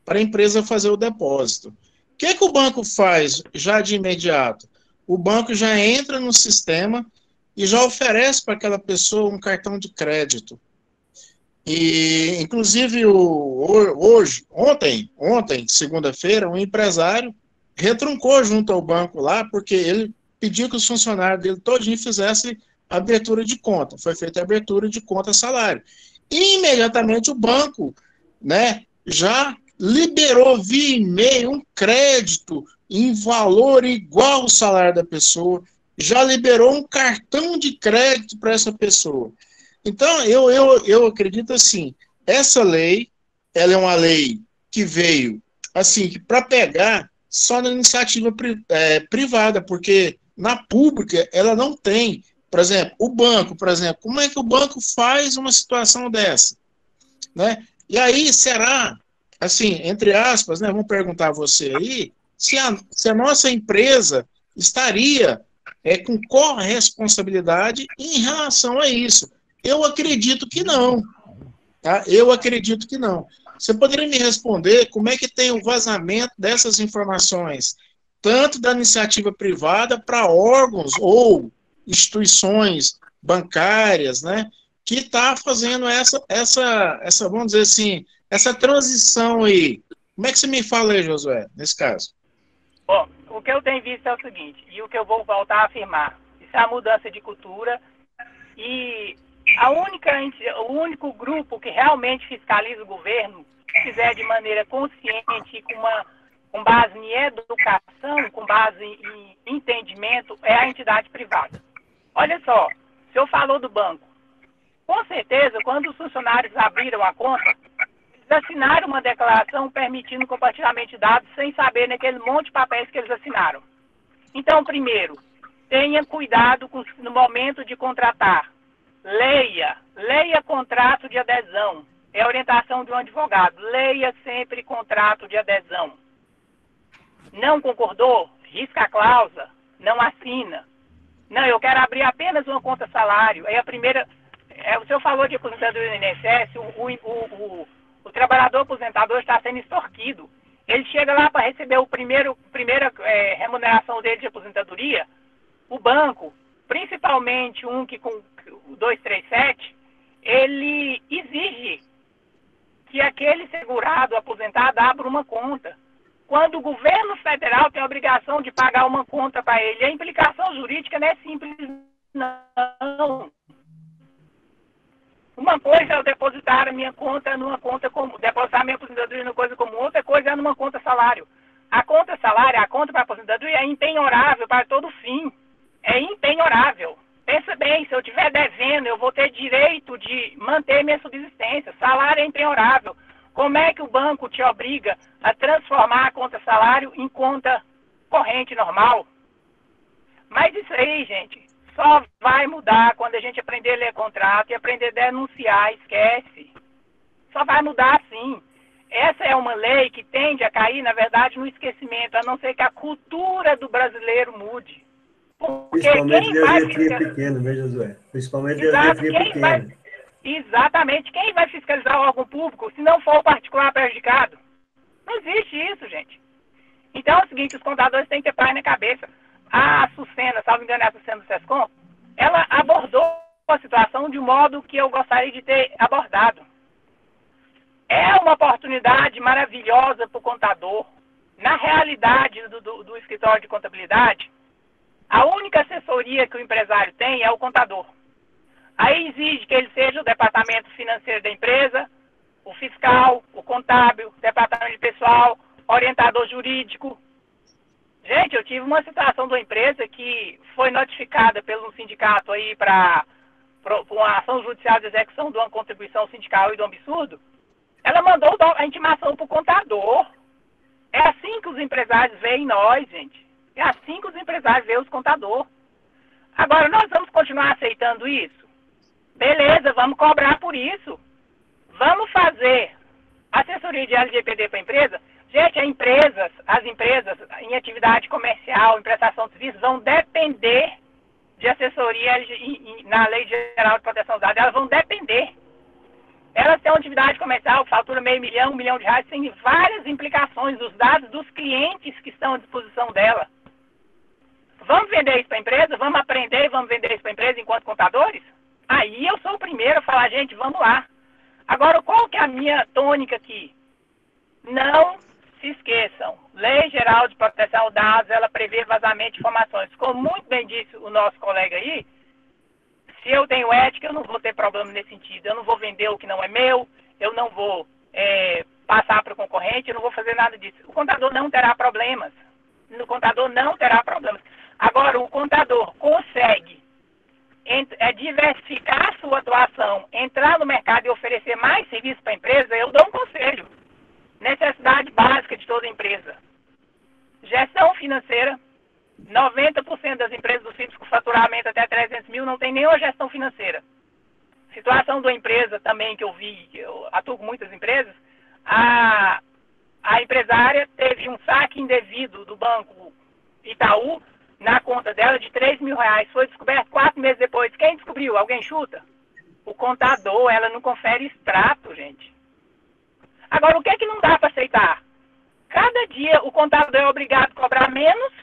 para a empresa fazer o depósito. O que o banco faz já de imediato? O banco já entra no sistema e já oferece para aquela pessoa um cartão de crédito. E, inclusive, ontem, segunda-feira, um empresário retruncou junto ao banco lá, porque ele pediu que os funcionários dele todinho fizessem abertura de conta. Foi feita a abertura de conta salário. E, imediatamente, o banco, né, já liberou via e-mail um crédito em valor igual ao salário da pessoa, já liberou um cartão de crédito para essa pessoa. Então, eu acredito assim, essa lei, ela é uma lei que veio, assim, para pegar só na iniciativa privada, porque na pública ela não tem. Por exemplo, o banco, como é que o banco faz uma situação dessa? Né? E aí, será, assim, entre aspas, né, vamos perguntar a você aí, se a nossa empresa estaria com corresponsabilidade em relação a isso. Eu acredito que não. Tá? Eu acredito que não. Você poderia me responder como é que tem o vazamento dessas informações, tanto da iniciativa privada para órgãos ou instituições bancárias, né, que está fazendo essa, vamos dizer assim, essa transição aí. Como é que você me fala aí, Josué, nesse caso? Bom, o que eu tenho visto é o seguinte, e o que eu vou voltar a afirmar, isso é a mudança de cultura, e o único grupo que realmente fiscaliza o governo, se fizer de maneira consciente, com base em educação, com base em entendimento, é a entidade privada. Olha só, o senhor falou do banco. Com certeza, quando os funcionários abriram a conta, eles assinaram uma declaração permitindo o compartilhamento de dados sem saber naquele monte de papéis que eles assinaram. Então, primeiro, tenha cuidado no momento de contratar. Leia contrato de adesão. É a orientação de um advogado. Leia sempre contrato de adesão. Não concordou? Risca a cláusula. Não assina. Não, eu quero abrir apenas uma conta salário. Aí a primeira... o senhor falou de aposentadoria do INSS, o trabalhador aposentador está sendo extorquido. Ele chega lá para receber o primeiro primeira remuneração dele de aposentadoria, o banco, principalmente um que com o 237, ele exige que aquele segurado aposentado abra uma conta. Quando o governo federal tem a obrigação de pagar uma conta para ele, a implicação jurídica não é simples, não. Uma coisa é eu depositar a minha conta numa conta comum, depositar a minha aposentadoria numa coisa comum, outra coisa é numa conta salário. A conta salário, a conta para aposentadoria é impenhorável para todo fim. É impenhorável. Pensa bem, se eu estiver devendo, eu vou ter direito de manter minha subsistência. Salário é impenhorável. Como é que o banco te obriga a transformar a conta salário em conta corrente normal? Mas isso aí, gente, só vai mudar quando a gente aprender a ler contrato e aprender a denunciar, esquece. Só vai mudar sim. Essa é uma lei que tende a cair, na verdade, no esquecimento, a não ser que a cultura do brasileiro mude. Porque principalmente quem vai fiscalizar pequeno, né, Josué? Principalmente Exato, pequeno. Exatamente. Quem vai fiscalizar o órgão público se não for o particular prejudicado? Não existe isso, gente. Então é o seguinte, os contadores têm que ter paz na cabeça. A Sucena, salvo engano, é a Sucena do SESCOM, ela abordou a situação de um modo que eu gostaria de ter abordado. É uma oportunidade maravilhosa para o contador. Na realidade do escritório de contabilidade, a única assessoria que o empresário tem é o contador. Aí exige que ele seja o departamento financeiro da empresa, o fiscal, o contábil, o departamento de pessoal, orientador jurídico. Gente, eu tive uma situação de uma empresa que foi notificada pelo sindicato aí para uma ação judicial de execução de uma contribuição sindical e de um absurdo. Ela mandou a intimação para o contador. É assim que os empresários veem nós, gente. É assim que os empresários veem os contadores. Agora, nós vamos continuar aceitando isso? Beleza, vamos cobrar por isso. Vamos fazer assessoria de LGPD para a empresa. Gente, as empresas em atividade comercial, em prestação de serviços, vão depender de assessoria na Lei Geral de Proteção dos Dados. Elas vão depender. Elas têm uma atividade comercial, fatura R$500 mil, R$1 milhão, tem várias implicações dos dados dos clientes que estão à disposição dela. Vamos vender isso para a empresa? Vamos aprender e vamos vender isso para a empresa enquanto contadores? Aí eu sou o primeiro a falar, gente, vamos lá. Agora, qual que é a minha tônica aqui? Não se esqueçam. Lei Geral de Proteção de Dados, ela prevê vazamento de informações. Como muito bem disse o nosso colega aí, se eu tenho ética, eu não vou ter problema nesse sentido. Eu não vou vender o que não é meu, eu não vou passar para o concorrente, eu não vou fazer nada disso. O contador não terá problemas. O contador não terá problemas. Agora, o contador consegue diversificar a sua atuação, entrar no mercado e oferecer mais serviço para a empresa, eu dou um conselho. Necessidade básica de toda empresa. Gestão financeira. 90% das empresas do Simples com faturamento até 300 mil não tem nenhuma gestão financeira. Situação da empresa também que eu vi, eu atuo com muitas empresas, a empresária teve um saque indevido do banco Itaú na conta dela de R$3 mil. Foi descoberto 4 meses depois. Quem descobriu? Alguém chuta? O contador, ela não confere extrato, gente. Agora, o que é que não dá para aceitar? Cada dia o contador é obrigado a cobrar menos.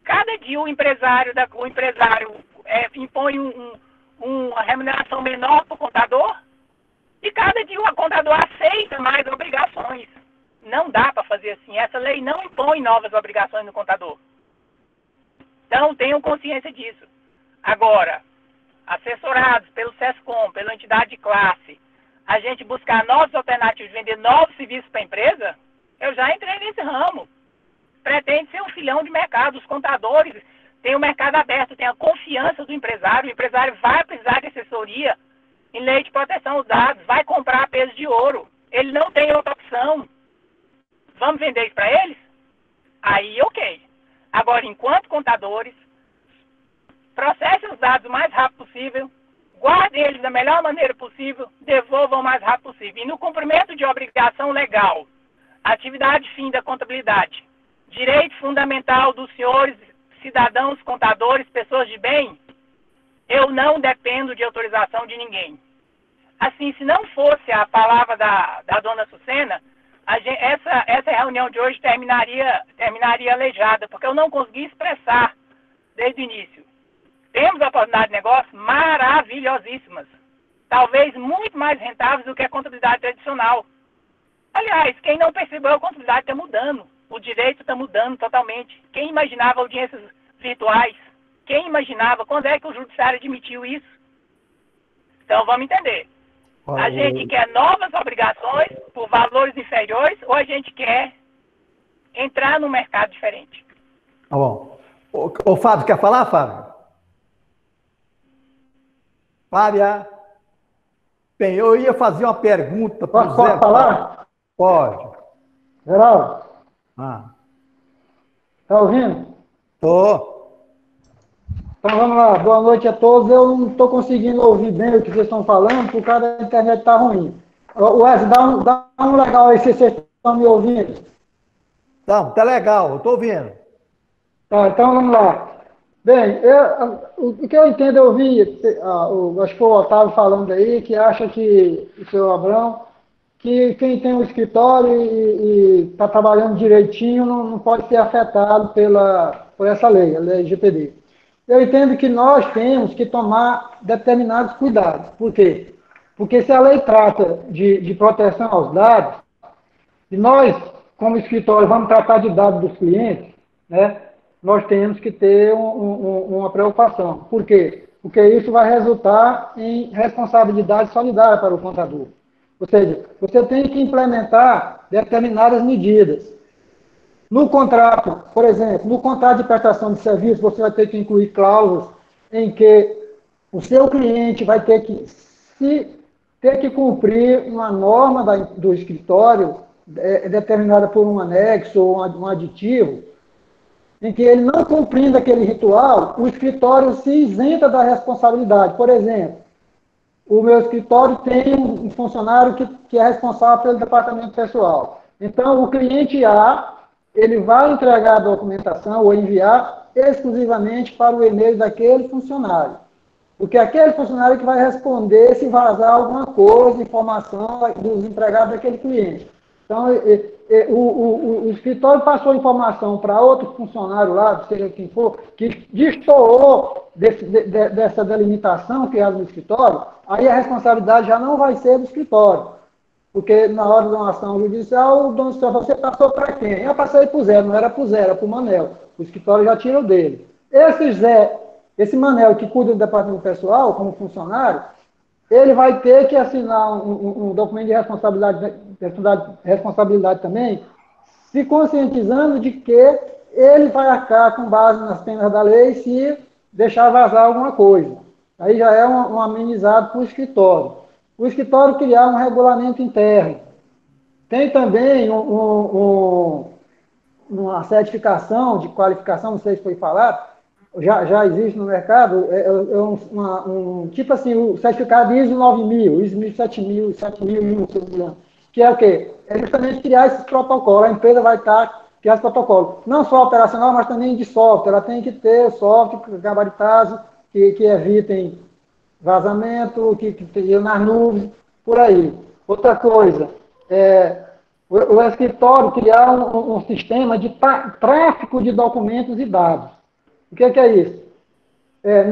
Cada dia o empresário impõe uma remuneração menor para o contador. E cada dia o contador aceita mais obrigações. Não dá para fazer assim. Essa lei não impõe novas obrigações no contador. Então, tenham consciência disso. Agora, assessorados pelo SESCOM, pela entidade de classe, a gente buscar novas alternativas, vender novos serviços para a empresa, eu já entrei nesse ramo. Pretende ser um filhão de mercado. Os contadores têm o mercado aberto, têm a confiança do empresário. O empresário vai precisar de assessoria em lei de proteção dos dados, vai comprar peso de ouro. Ele não tem outra opção. Vamos vender isso para eles? Aí, ok. Agora, enquanto contadores, processem os dados o mais rápido possível, guardem eles da melhor maneira possível, devolvam o mais rápido possível. E no cumprimento de obrigação legal, atividade fim da contabilidade, direito fundamental dos senhores, cidadãos, contadores, pessoas de bem, eu não dependo de autorização de ninguém. Assim, se não fosse a palavra da dona Sucena, essa reunião de hoje terminaria aleijada, porque eu não consegui expressar desde o início. Temos oportunidades de negócio maravilhosíssimas, talvez muito mais rentáveis do que a contabilidade tradicional. Aliás, quem não percebeu, a contabilidade está mudando, o direito está mudando totalmente. Quem imaginava audiências virtuais? Quem imaginava? Quando é que o judiciário admitiu isso? Então, vamos entender. A gente quer novas obrigações por valores inferiores ou a gente quer entrar num mercado diferente? Tá bom. Ô Fábio, quer falar, Fábio? Fábia? Bem, eu ia fazer uma pergunta para o Zé. Pode falar? Pode. Geraldo? Tá ouvindo? Tô. Então vamos lá, boa noite a todos. Eu não estou conseguindo ouvir bem o que vocês estão falando, por causa da internet está ruim. Wesley, dá um legal aí se vocês estão me ouvindo. Tá legal, eu estou ouvindo. Tá, então vamos lá. Bem, o que eu entendo, eu vi, acho que foi o Otávio falando aí, que acha que, o senhor Abrão, que quem tem um escritório e está trabalhando direitinho não pode ser afetado por essa lei, a lei LGPD. Eu entendo que nós temos que tomar determinados cuidados. Por quê? Porque se a lei trata de proteção aos dados, e nós, como escritório, vamos tratar de dados dos clientes, né, nós temos que ter uma preocupação. Por quê? Porque isso vai resultar em responsabilidade solidária para o contador. Ou seja, você tem que implementar determinadas medidas. No contrato, por exemplo, no contrato de prestação de serviço, você vai ter que incluir cláusulas em que o seu cliente vai ter que cumprir uma norma do escritório determinada por um anexo ou um aditivo, em que ele não cumprindo aquele ritual, o escritório se isenta da responsabilidade. Por exemplo, o meu escritório tem um funcionário que é responsável pelo departamento pessoal. Então, o cliente A, ele vai entregar a documentação ou enviar exclusivamente para o e-mail daquele funcionário. Porque aquele funcionário que vai responder se vazar alguma coisa, informação dos empregados daquele cliente. Então, o escritório passou informação para outro funcionário lá, seja quem for, que destoou dessa delimitação criada no escritório, aí a responsabilidade já não vai ser do escritório. Porque na hora de uma ação judicial, o dono do escritório, você passou para quem? Eu passei para o Zé, não era para o Zé, era para o Manel. O escritório já tirou dele. Esse Manel que cuida do departamento pessoal, como funcionário, ele vai ter que assinar um documento de responsabilidade também, se conscientizando de que ele vai arcar com base nas penas da lei se deixar vazar alguma coisa. Aí já é um amenizado para o escritório. O escritório criar um regulamento interno. Tem também uma certificação de qualificação, não sei se foi falado, já existe no mercado, tipo assim, o certificado ISO 9000, ISO 7000, 7001, se não me engano, que é o quê? É justamente criar esses protocolos, a empresa vai estar criando esse protocolo, não só operacional, mas também de software, ela tem que ter software gabaritados que evitem vazamento, que tenha nas nuvens, por aí. Outra coisa, o escritório criar um sistema de tráfico de documentos e dados. O que é isso?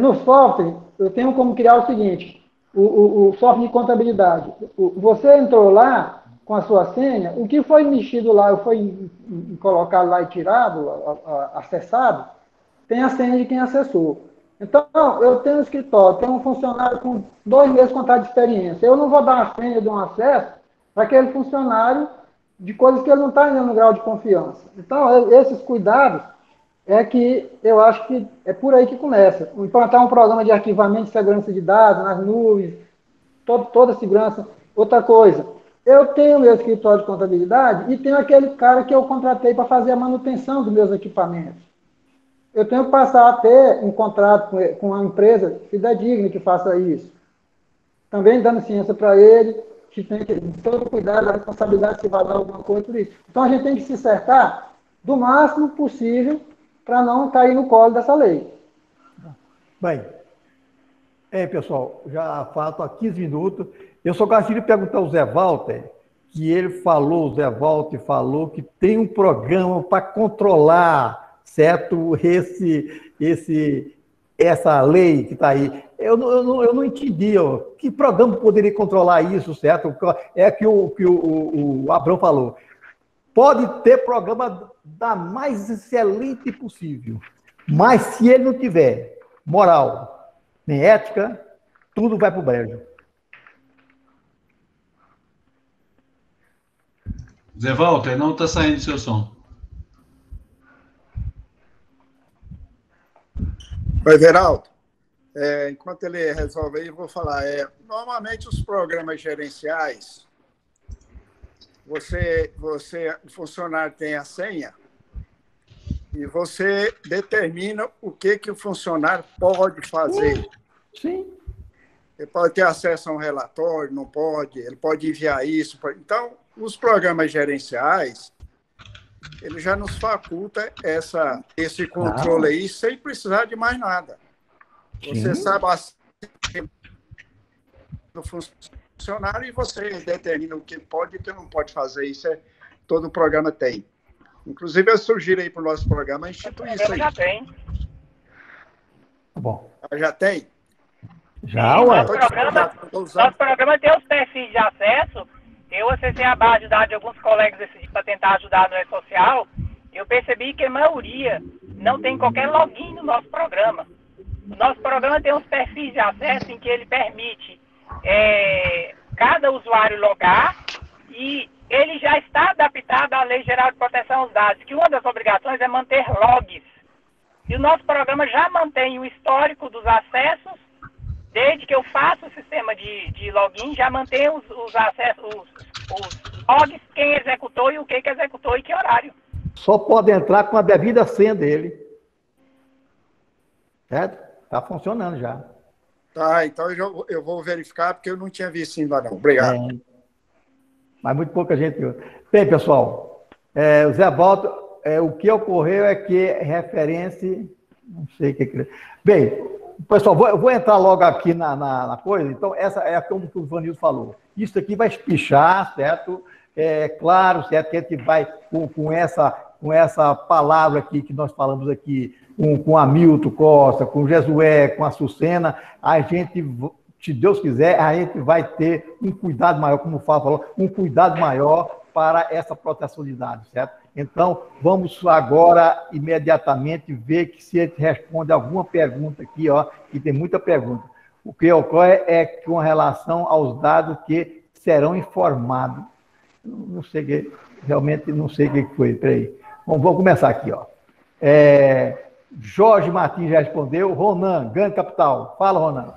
No software, eu tenho como criar o seguinte, o software de contabilidade. Você entrou lá com a sua senha, o que foi mexido lá, foi colocado lá e tirado, acessado, tem a senha de quem acessou. Então, eu tenho um escritório, tenho um funcionário com 2 meses de contrato de experiência. Eu não vou dar a senha de um acesso para aquele funcionário de coisas que ele não está ainda no grau de confiança. Então, esses cuidados é que eu acho que é por aí que começa. Implantar um programa de arquivamento de segurança de dados nas nuvens, toda a segurança. Outra coisa, eu tenho meu escritório de contabilidade e tenho aquele cara que eu contratei para fazer a manutenção dos meus equipamentos. Eu tenho que passar a ter um contrato com uma empresa fidedigna que faça isso. Também dando ciência para ele, que tem que ter todo cuidado, a responsabilidade se vazar alguma coisa, tudo isso. Então, a gente tem que se cercar do máximo possível para não cair no colo dessa lei. Bem, pessoal, já faltam 15 minutos. Eu só gostaria de perguntar ao Zé Walter que ele falou, o Zé Walter falou, que tem um programa para controlar, certo? Essa lei que está aí. Eu não entendi, ó. Que programa poderia controlar isso, certo? É que o Abrão falou. Pode ter programa da mais excelente possível, mas se ele não tiver moral, nem ética, tudo vai para o brejo. Zé Walter, não está saindo o seu som. Oi, Veraldo. Enquanto ele resolve aí, eu vou falar. Normalmente, os programas gerenciais, o funcionário tem a senha e você determina o que o funcionário pode fazer. Sim. Ele pode ter acesso a um relatório, não pode, ele pode enviar isso. Então, os programas gerenciais, ele já nos faculta esse controle aí sem precisar de mais nada. Você sabe do funcionário e você determina o que pode e o que não pode fazer. Isso todo programa tem. Inclusive, eu sugiro aí para o nosso programa instituir isso aí. Já tem. Bom. Já tem? Já, ué. Nosso programa tem os perfis de acesso. Eu acessei a base de dados de alguns colegas esse dia para tentar ajudar no E-Social. Eu percebi que a maioria não tem qualquer login no nosso programa. O nosso programa tem uns perfis de acesso em que ele permite cada usuário logar e ele já está adaptado à Lei Geral de Proteção aos Dados, que uma das obrigações é manter logs. E o nosso programa já mantém o histórico dos acessos, desde que eu faço o sistema de login, já mantém os acessos, os logs, quem executou e o que executou e que horário. Só pode entrar com a devida senha dele. Certo? Está funcionando já. Tá, então eu vou verificar, porque eu não tinha visto ainda não. Obrigado. Mas muito pouca gente viu. Bem, pessoal, o Zé Walter, o que ocorreu é que referência... Não sei o que... Bem, pessoal, eu vou entrar logo aqui na coisa. Então, essa é como o Vanildo falou. Isso aqui vai espichar, certo? Claro, certo, que a gente vai com essa palavra aqui que nós falamos aqui, com a Hamilton Costa, com o Jesué, com a Sucena, a gente, se Deus quiser, a gente vai ter um cuidado maior, como o Fábio falou, um cuidado maior para essa proteção de dados, certo? Então, vamos agora, imediatamente, ver se a gente responde alguma pergunta aqui, ó, que tem muita pergunta. O que ocorre é com relação aos dados que serão informados. Não sei realmente não sei o que foi, peraí. Bom, vamos começar aqui, ó. Jorge Martins já respondeu. Ronan, Ganho Capital. Fala, Ronan.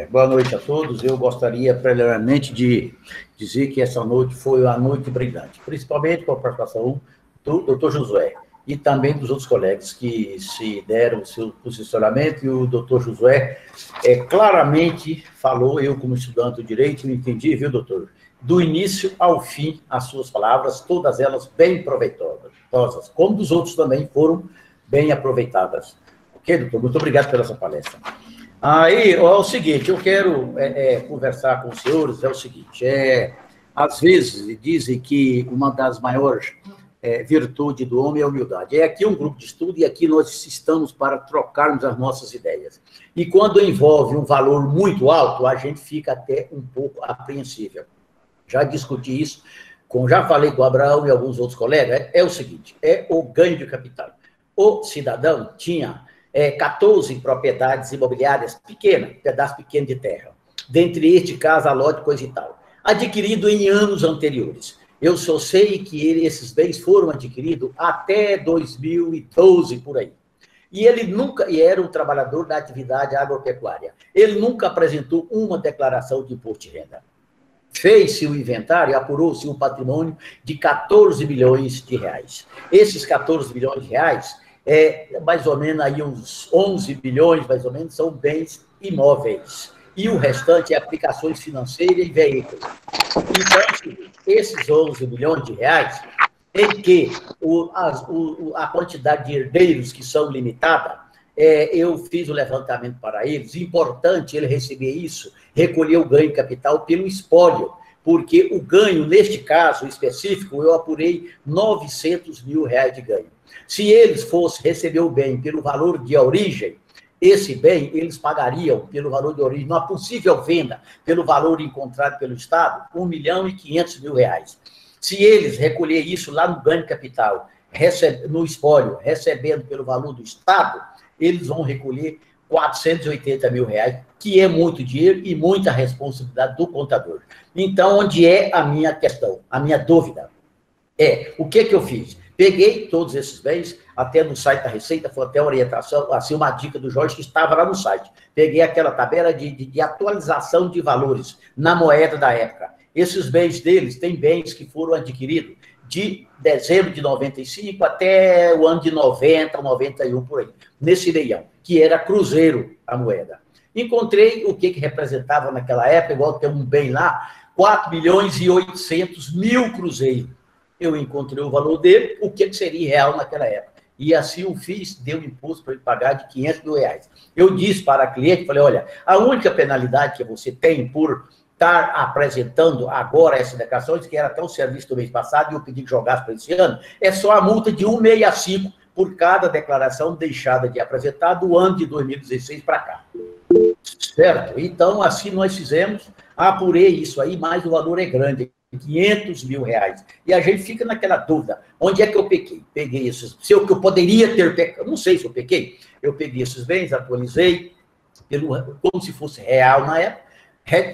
Boa noite a todos. Eu gostaria, primeiramente, de dizer que essa noite foi uma noite brilhante, principalmente com a participação do doutor Josué e também dos outros colegas que se deram o seu posicionamento, e o doutor Josué claramente falou, eu como estudante do direito, me entendi, viu, doutor? Do início ao fim, as suas palavras, todas elas bem proveitosas, como dos outros também foram bem aproveitadas. Ok, doutor? Muito obrigado pela sua palestra. Aí, é o seguinte, eu quero conversar com os senhores, é o seguinte, às vezes dizem que uma das maiores virtudes do homem é a humildade. Aqui um grupo de estudo e aqui nós estamos para trocarmos as nossas ideias. E quando envolve um valor muito alto, a gente fica até um pouco apreensível. Já discuti isso, já falei com o Abraão e alguns outros colegas, é o seguinte, o ganho de capital. O cidadão tinha 14 propriedades imobiliárias pequenas, pedaços pequenos de terra, dentre este casa, lote, coisa e tal, adquirido em anos anteriores. Eu só sei que esses bens foram adquiridos até 2012, por aí. E ele era um trabalhador da atividade agropecuária. Ele nunca apresentou uma declaração de imposto de renda. Fez-se o inventário e apurou-se um patrimônio de 14 bilhões de reais. Esses 14 bilhões de reais, mais ou menos aí uns 11 bilhões, mais ou menos, são bens imóveis. E o restante é aplicações financeiras e veículos. Então, esses 11 bilhões de reais, em que a quantidade de herdeiros que são limitada, eu fiz o levantamento para eles, importante ele receber isso, recolher o ganho capital pelo espólio, porque o ganho, neste caso específico, eu apurei 900 mil reais de ganho. Se eles fossem receber o bem pelo valor de origem, esse bem eles pagariam pelo valor de origem, numa possível venda, pelo valor encontrado pelo Estado, 1.500.000 reais. Se eles recolher isso lá no ganho de capital, no espólio, recebendo pelo valor do Estado, eles vão recolher 480 mil reais, que é muito dinheiro e muita responsabilidade do contador. Então, onde é a minha questão, a minha dúvida? O que eu fiz? Peguei todos esses bens, até no site da Receita, foi até orientação, assim, uma dica do Jorge, que estava lá no site. Peguei aquela tabela de atualização de valores na moeda da época. Esses bens deles, tem bens que foram adquiridos de dezembro de 95 até o ano de 90, 91, por aí, nesse leilão, que era cruzeiro a moeda. Encontrei o que representava naquela época, igual tem um bem lá, 4.800.000 cruzeiros. Eu encontrei o valor dele, o que seria real naquela época. E assim o fiz, deu um imposto para ele pagar de 500 mil reais. Eu disse para a cliente, falei, olha, a única penalidade que você tem por estar apresentando agora essa declaração, que era até o serviço do mês passado, e eu pedi que jogasse para esse ano, é só a multa de 165 por cada declaração deixada de apresentar do ano de 2016 para cá. Certo? Então, assim nós fizemos, apurei isso aí, mas o valor é grande, 500 mil reais. E a gente fica naquela dúvida, onde é que eu pequei? Peguei esses, se eu poderia ter pecado, não sei se eu pequei, eu peguei esses bens, atualizei, como se fosse real na época,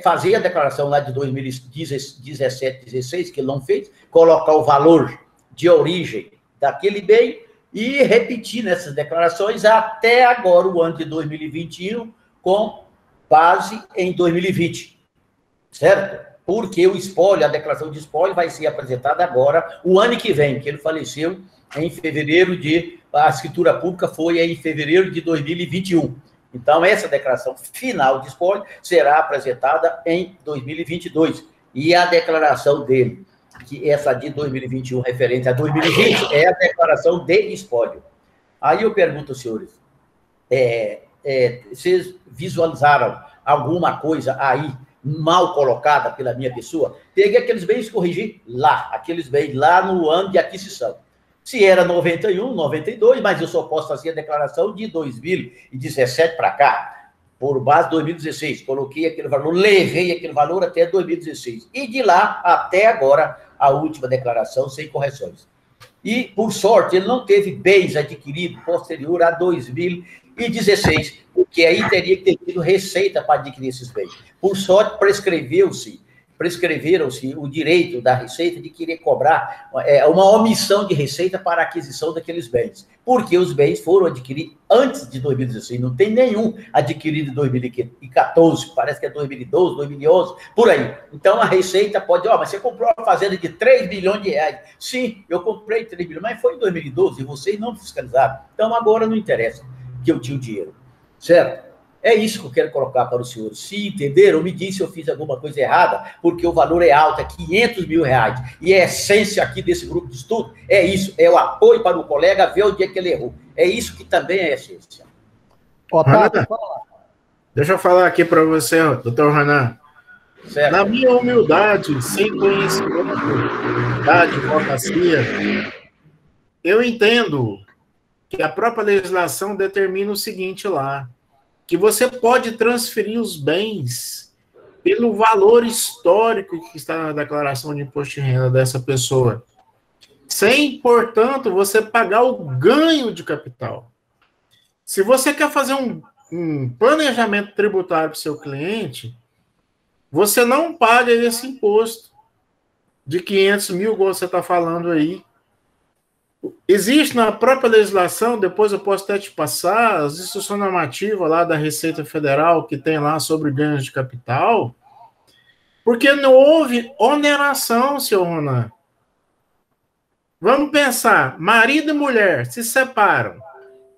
fazer a declaração lá de 2017, 16, que ele não fez, colocar o valor de origem daquele bem e repetir nessas declarações até agora, o ano de 2021, com base em 2020, certo? Porque o espólio, a declaração de espólio vai ser apresentada agora, o ano que vem, que ele faleceu em fevereiro a escritura pública foi em fevereiro de 2021. Então, essa declaração final de espólio será apresentada em 2022. E a declaração dele, que essa de 2021 referente a 2020, é a declaração de espólio. Aí eu pergunto aos senhores, vocês visualizaram alguma coisa aí mal colocada pela minha pessoa? Peguei aqueles bens e corrigi lá, aqueles bens lá no ano de aquisição. Se era 91, 92, mas eu só posso fazer a declaração de 2017 para cá, por base de 2016. Coloquei aquele valor, levei aquele valor até 2016. E de lá até agora, a última declaração sem correções. E, por sorte, ele não teve bens adquiridos posterior a 2016, porque aí teria que ter tido receita para adquirir esses bens. Por sorte, prescreveram-se o direito da Receita de querer cobrar uma omissão de receita para a aquisição daqueles bens, porque os bens foram adquiridos antes de 2016, não tem nenhum adquirido em 2014, parece que é 2012, 2011, por aí. Então, a Receita pode, mas você comprou uma fazenda de 3 bilhões de reais. Sim, eu comprei 3 bilhões, mas foi em 2012, e vocês não fiscalizaram. Então, agora não interessa que eu tinha o dinheiro, certo? É isso que eu quero colocar para os senhores. Se entenderam, me diz se eu fiz alguma coisa errada, porque o valor é alto, é 500 mil reais. E a essência aqui desse grupo de estudo é isso, é o apoio para o colega ver onde é que ele errou. É isso que também é a essência. Otávio, deixa eu falar aqui para você, doutor Renan. Certo. Na minha humildade, sem conhecimento da advocacia, eu entendo que a própria legislação determina o seguinte lá, que você pode transferir os bens pelo valor histórico que está na declaração de imposto de renda dessa pessoa, sem, portanto, você pagar o ganho de capital. Se você quer fazer um planejamento tributário para o seu cliente, você não paga esse imposto de 500 mil, igual você está falando aí. Existe na própria legislação, depois eu posso até te passar, as instruções normativas lá da Receita Federal, que tem lá sobre ganhos de capital, porque não houve oneração, senhor Ronan. Vamos pensar, marido e mulher se separam,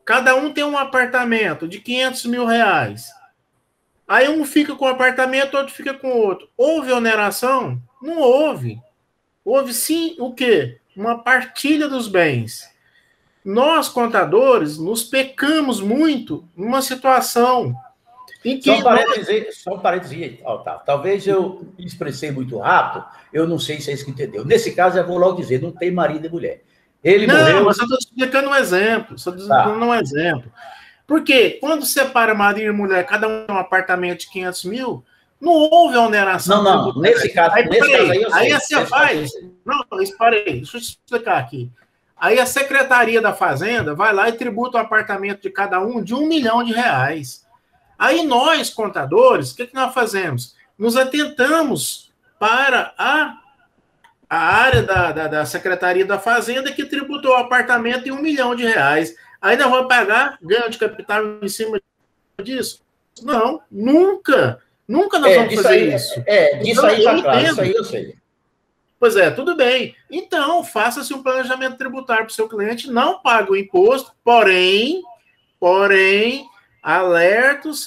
cada um tem um apartamento de 500 mil reais, aí um fica com o apartamento, outro fica com o outro. Houve oneração? Não houve. Houve sim o quê? Uma partilha dos bens. Nós, contadores, nos pecamos muito numa situação Só um parênteses, Otávio. Talvez eu me expressei muito rápido, eu não sei se é isso que entendeu. Nesse caso, eu vou logo dizer, não tem marido e mulher. Ele morreu... Mas eu estou explicando um exemplo, Porque quando separa marido e mulher, cada um tem um apartamento de 500 mil, não houve oneração. Não, nesse caso aí eu sei. Aí você faz... Não, parei, deixa eu te explicar aqui. Aí a Secretaria da Fazenda vai lá e tributa o apartamento de cada um de R$1 milhão. Aí nós, contadores, o que nós fazemos? Nos atentamos para a área da Secretaria da Fazenda que tributou o apartamento em R$1 milhão. Aí nós vamos pagar ganho de capital em cima disso? Não, nunca. Nunca nós vamos fazer isso. Isso aí tá claro, isso aí eu sei. Pois é, tudo bem. Então, faça-se um planejamento tributário para o seu cliente, não paga o imposto, porém, alerta os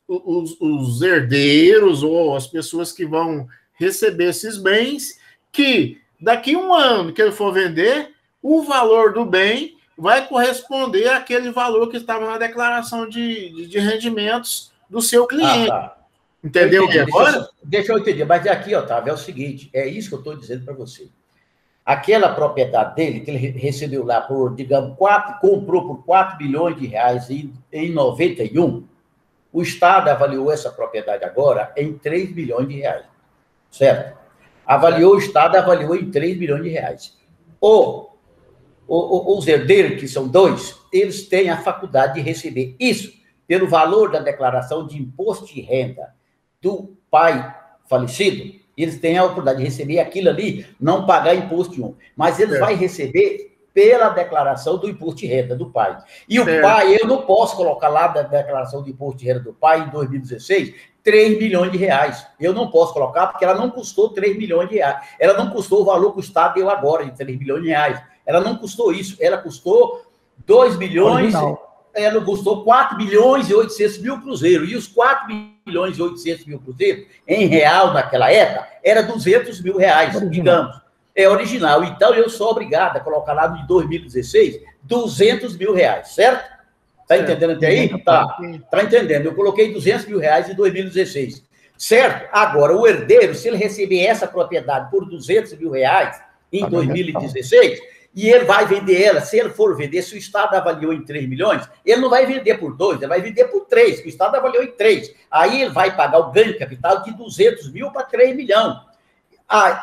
os herdeiros ou as pessoas que vão receber esses bens, que daqui a um ano que ele for vender, o valor do bem vai corresponder àquele valor que estava na declaração de rendimentos do seu cliente. Entendeu o que agora? Deixa eu entender, mas aqui, Otávio, é o seguinte, é isso que eu estou dizendo para você. Aquela propriedade dele, que ele recebeu lá por, digamos, comprou por R$4 bilhões em 91, o Estado avaliou essa propriedade agora em R$3 bilhões, certo? O Estado avaliou em R$3 bilhões. Os herdeiros, que são dois, eles têm a faculdade de receber isso pelo valor da declaração de imposto de renda do pai falecido. Eles têm a oportunidade de receber aquilo ali, não pagar imposto nenhum. Mas eles vão receber pela declaração do imposto de renda do pai. E o pai, eu não posso colocar lá da declaração do imposto de renda do pai em 2016 R$3 bilhões. Eu não posso colocar porque ela não custou R$3 milhões. Ela não custou o valor que o Estado deu agora, de R$3 bilhões. Ela não custou isso. Ela custou 2 bilhões... Ela custou 4 bilhões e 800 mil cruzeiros. E os 4 bilhões e 800 mil cruzeiros, em real, naquela época, era R$200 mil, digamos. É original. Então, eu sou obrigado a colocar lá no de 2016 R$200 mil, certo? Tá entendendo até aí? Tá entendendo. Eu coloquei R$200 mil em 2016. Certo? Agora, o herdeiro, se ele receber essa propriedade por R$200 mil em 2016... E ele vai vender ela, se ele for vender, se o Estado avaliou em 3 milhões, ele não vai vender por 2, ele vai vender por 3, que o Estado avaliou em 3. Aí ele vai pagar o ganho de capital de 200 mil para 3 milhões.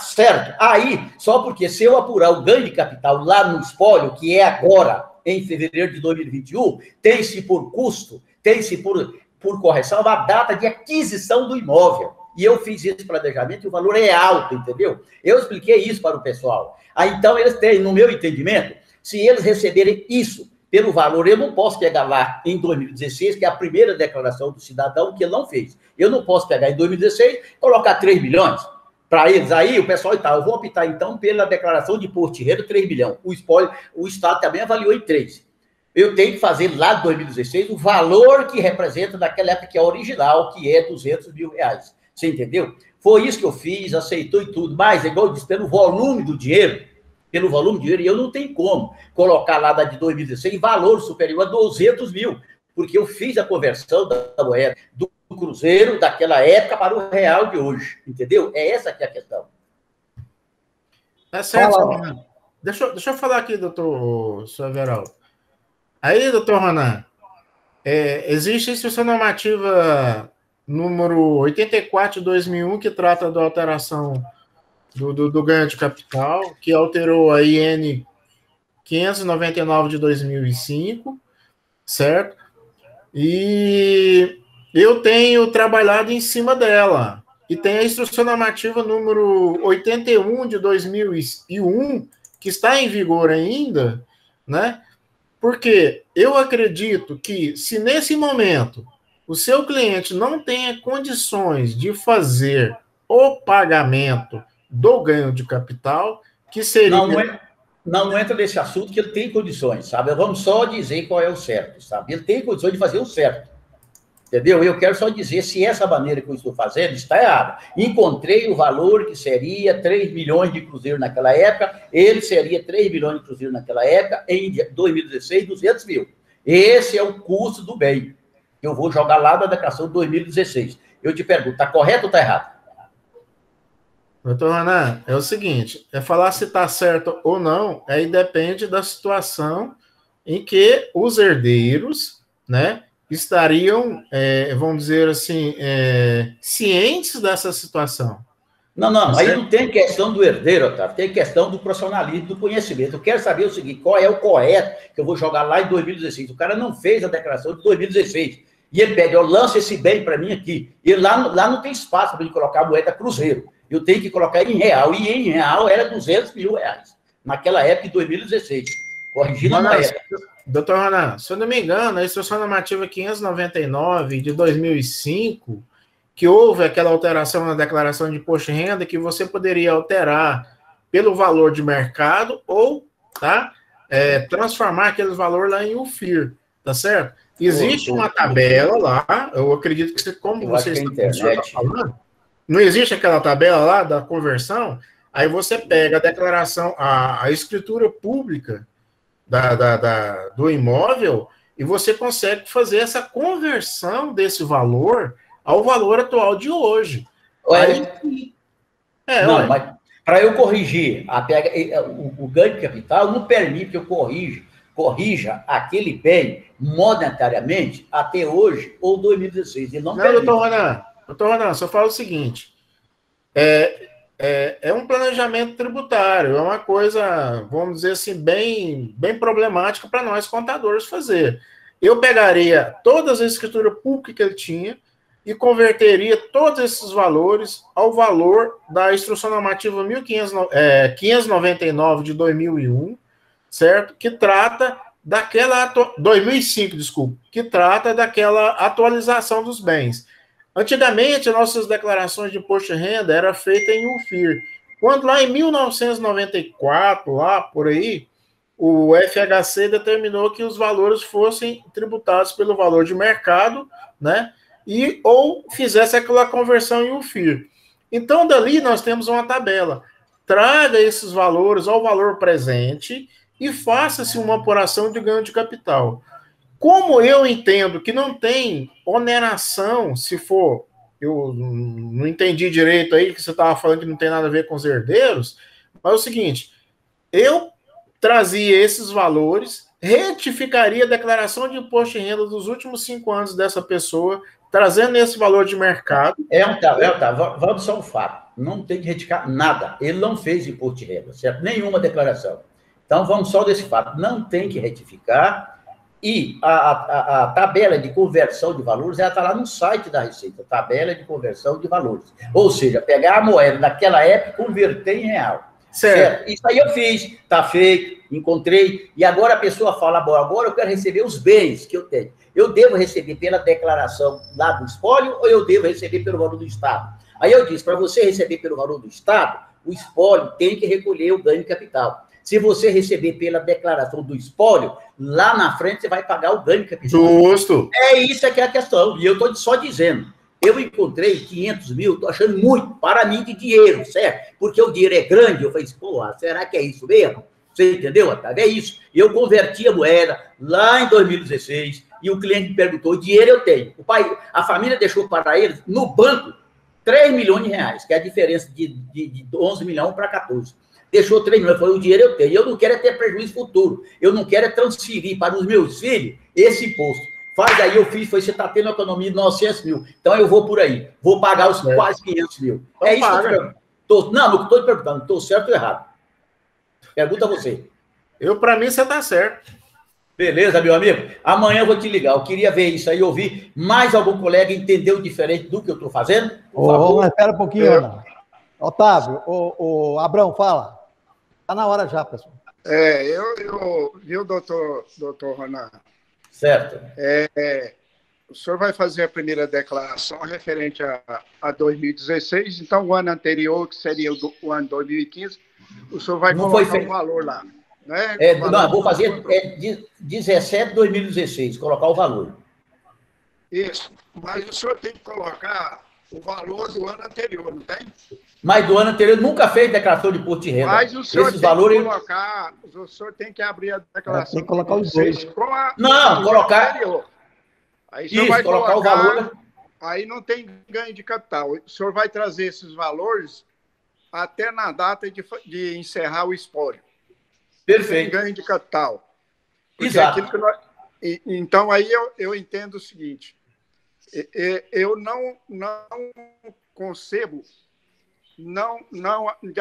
Certo? Aí, só porque se eu apurar o ganho de capital lá no espólio, que é agora, em fevereiro de 2021, tem-se por custo, tem-se por correção a data de aquisição do imóvel. E eu fiz esse planejamento e o valor é alto, entendeu? Eu expliquei isso para o pessoal. Aí, então, eles têm, no meu entendimento, se eles receberem isso pelo valor, eu não posso pegar lá em 2016, que é a primeira declaração do cidadão que ele não fez. Eu não posso pegar em 2016 e colocar 3 milhões para eles. Aí o pessoal, eu vou optar, então, pela declaração de imposto de renda, 3 milhões. O Estado também avaliou em 3. Eu tenho que fazer lá de 2016 o valor que representa naquela época que é original, que é R$200 mil. Você entendeu? Foi isso que eu fiz, aceitou e tudo. Mas, igual eu disse, pelo volume do dinheiro, e eu não tenho como colocar lá da de 2016 valor superior a 200 mil, porque eu fiz a conversão da moeda do cruzeiro daquela época para o real de hoje, entendeu? É essa que é a questão. É certo. Deixa eu falar aqui, doutor Everaldo. Aí, doutor Ronan, existe a instrução normativa número 84 de 2001, que trata da alteração do ganho de capital, que alterou a IN 599 de 2005, certo? E eu tenho trabalhado em cima dela. E tem a instrução normativa número 81 de 2001, que está em vigor ainda, né? Porque eu acredito que, se nesse momento o seu cliente não tenha condições de fazer o pagamento do ganho de capital, que seria... Não entra nesse assunto, que ele tem condições, sabe? Vamos só dizer qual é o certo, sabe? Ele tem condições de fazer o certo, entendeu? Eu quero só dizer se essa maneira que eu estou fazendo está errada. Encontrei o valor que seria 3 milhões de cruzeiro naquela época, ele seria 3 milhões de cruzeiro naquela época, em 2016, 200 mil. Esse é o custo do bem. eu vou jogar lá da declaração de 2016. Eu te pergunto, está correto ou está errado? Doutor Ronan, é o seguinte, falar se está certo ou não, aí depende da situação em que os herdeiros, né, estariam, vamos dizer assim, cientes dessa situação. Não, aí não tem questão do herdeiro, Otávio, tem questão do profissionalismo, do conhecimento. Eu quero saber o seguinte, qual é o correto que eu vou jogar lá em 2016? O cara não fez a declaração de 2016, e ele pede, lança esse bem para mim aqui. E lá não tem espaço para ele colocar a moeda cruzeiro. Eu tenho que colocar em real, e em real era 200 mil reais, naquela época, em 2016. Corrigindo a moeda. Doutor Ronan, se eu não me engano, a Instrução Normativa 599 de 2005, que houve aquela alteração na declaração de imposto de renda, que você poderia alterar pelo valor de mercado ou transformar aquele valor lá em UFIR, tá certo? Existe uma tabela lá, eu acredito que como você está falando, não existe aquela tabela lá da conversão, aí você pega a declaração, a escritura pública do imóvel e você consegue fazer essa conversão desse valor ao valor atual de hoje. Mas para eu corrigir o ganho de capital, não permite que eu corrija aquele bem monetariamente até hoje ou 2016. Ele não permite. Doutor Ronan, só fala o seguinte, é um planejamento tributário, é uma coisa, vamos dizer assim, bem problemática para nós contadores fazer. Eu pegaria todas as escrituras públicas que ele tinha e converteria todos esses valores ao valor da Instrução Normativa 599 de 2001, certo? Que trata daquela... 2005, desculpa. Que trata daquela atualização dos bens. Antigamente, nossas declarações de imposto de renda eram feitas em UFIR. Quando lá em 1994, lá por aí, o FHC determinou que os valores fossem tributados pelo valor de mercado, né? Ou fizesse aquela conversão em UFIR. Então, dali nós temos uma tabela. Traga esses valores ao valor presente e faça-se uma apuração de ganho de capital. Como eu entendo que não tem oneração, se for... Eu não entendi direito aí, que você estava falando que não tem nada a ver com os herdeiros, mas é o seguinte, eu trazia esses valores, retificaria a declaração de imposto de renda dos últimos 5 anos dessa pessoa, trazendo esse valor de mercado. Vamos só um fato. Não tem que retificar nada. Ele não fez imposto de renda, certo? Nenhuma declaração. Então, vamos só desse fato. Não tem que retificar. E a tabela de conversão de valores, ela está lá no site da Receita. Tabela de conversão de valores. Ou seja, pegar a moeda daquela época e converter em real. Certo? Isso aí eu fiz. Está feito. Encontrei. E agora a pessoa fala, bom, agora eu quero receber os bens que eu tenho. Eu devo receber pela declaração lá do espólio ou eu devo receber pelo valor do Estado? Aí eu disse, para você receber pelo valor do Estado, o espólio tem que recolher o ganho de capital. Se você receber pela declaração do espólio, lá na frente você vai pagar o ganho de capital. Justo. É isso que é a questão. E eu estou só dizendo. Eu encontrei 500 mil, estou achando muito para mim de dinheiro, certo? Porque o dinheiro é grande. Eu falei, porra, será que é isso mesmo? Você entendeu, Otávio? É isso. Eu converti a moeda lá em 2016 e o cliente me perguntou, o dinheiro eu tenho. A família deixou para eles, no banco, 3 milhões de reais, que é a diferença de 11 milhões para 14. Deixou 3 milhões, falou, o dinheiro eu tenho. Eu não quero ter prejuízo futuro. Eu não quero transferir para os meus filhos esse imposto. Faz aí, eu fiz, você está tendo uma economia de 900 mil. Então eu vou por aí. Vou pagar os quase 500 mil. Então, é isso que eu pergunto. Não estou te perguntando, estou certo ou errado? Pergunta a você. Para mim, você está certo. Beleza, meu amigo? Amanhã eu vou te ligar. Eu queria ver isso aí, ouvir mais algum colega entendeu diferente do que eu estou fazendo. Por favor. Mas espera um pouquinho, Ana. Otávio, o Abrão, fala. Está na hora já, pessoal. Viu, doutor Ronan? Certo. O senhor vai fazer a primeira declaração referente a 2016, então o ano anterior, que seria o ano 2015, o senhor vai colocar o valor lá. Né? Não, vou fazer 17 de 2016, colocar o valor. Isso, mas o senhor tem que colocar o valor do ano anterior, não tem? Mas do ano anterior nunca fez declaração de imposto de renda. Mas o senhor Esses valores... o senhor tem que abrir a declaração. Tem que colocar os dois. Não, colocar... Aí o senhor vai colocar o valor. Aí não tem ganho de capital. O senhor vai trazer esses valores até na data de encerrar o espólio. Perfeito. Tem ganho de capital. Exato. Então, aí eu entendo o seguinte. Eu não concebo, não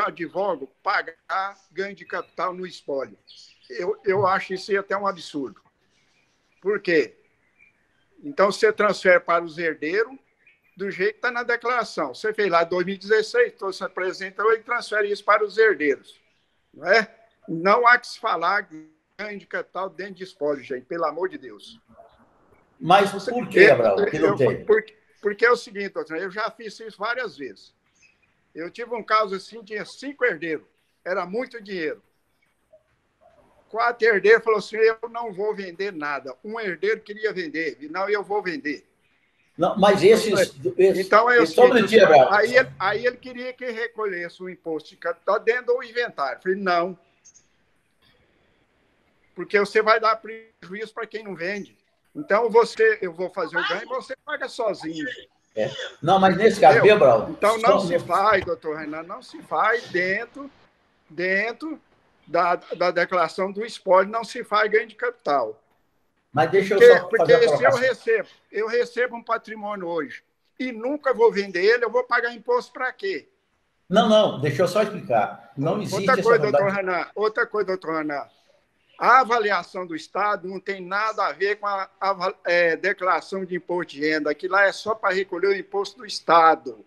advogo pagar ganho de capital no espólio. Eu acho isso até um absurdo. Por quê? Então, você transfere para os herdeiros do jeito que está na declaração. Você fez lá em 2016, então você apresenta e transfere isso para os herdeiros. Não é? Não há que se falar ganho de capital dentro de espólio, gente, pelo amor de Deus. Mas por que, Abraão? Que não tem? Porque é o seguinte, doutor, eu já fiz isso várias vezes. Eu tive um caso assim, tinha 5 herdeiros. Era muito dinheiro. 4 herdeiros falaram assim, eu não vou vender nada. Um herdeiro queria vender, e não, eu vou vender. Não, mas esses... Então, aí ele queria que recolhesse o imposto de capital dentro do inventário. Eu falei, não. Porque você vai dar prejuízo para quem não vende. Então, eu vou fazer o ganho e você paga sozinho. Não, mas nesse caso, viu, Abraão? Então, não se faz, doutor Renan, não se faz dentro da declaração do espólio, não se faz ganho de capital. Mas deixa eu só fazer a colocação. Porque se eu recebo um patrimônio hoje e nunca vou vender ele, eu vou pagar imposto para quê? Não, deixa eu só explicar. Não existe outra coisa, doutor Renan. A avaliação do Estado não tem nada a ver com a declaração de imposto de renda. Aquilo lá é só para recolher o imposto do Estado.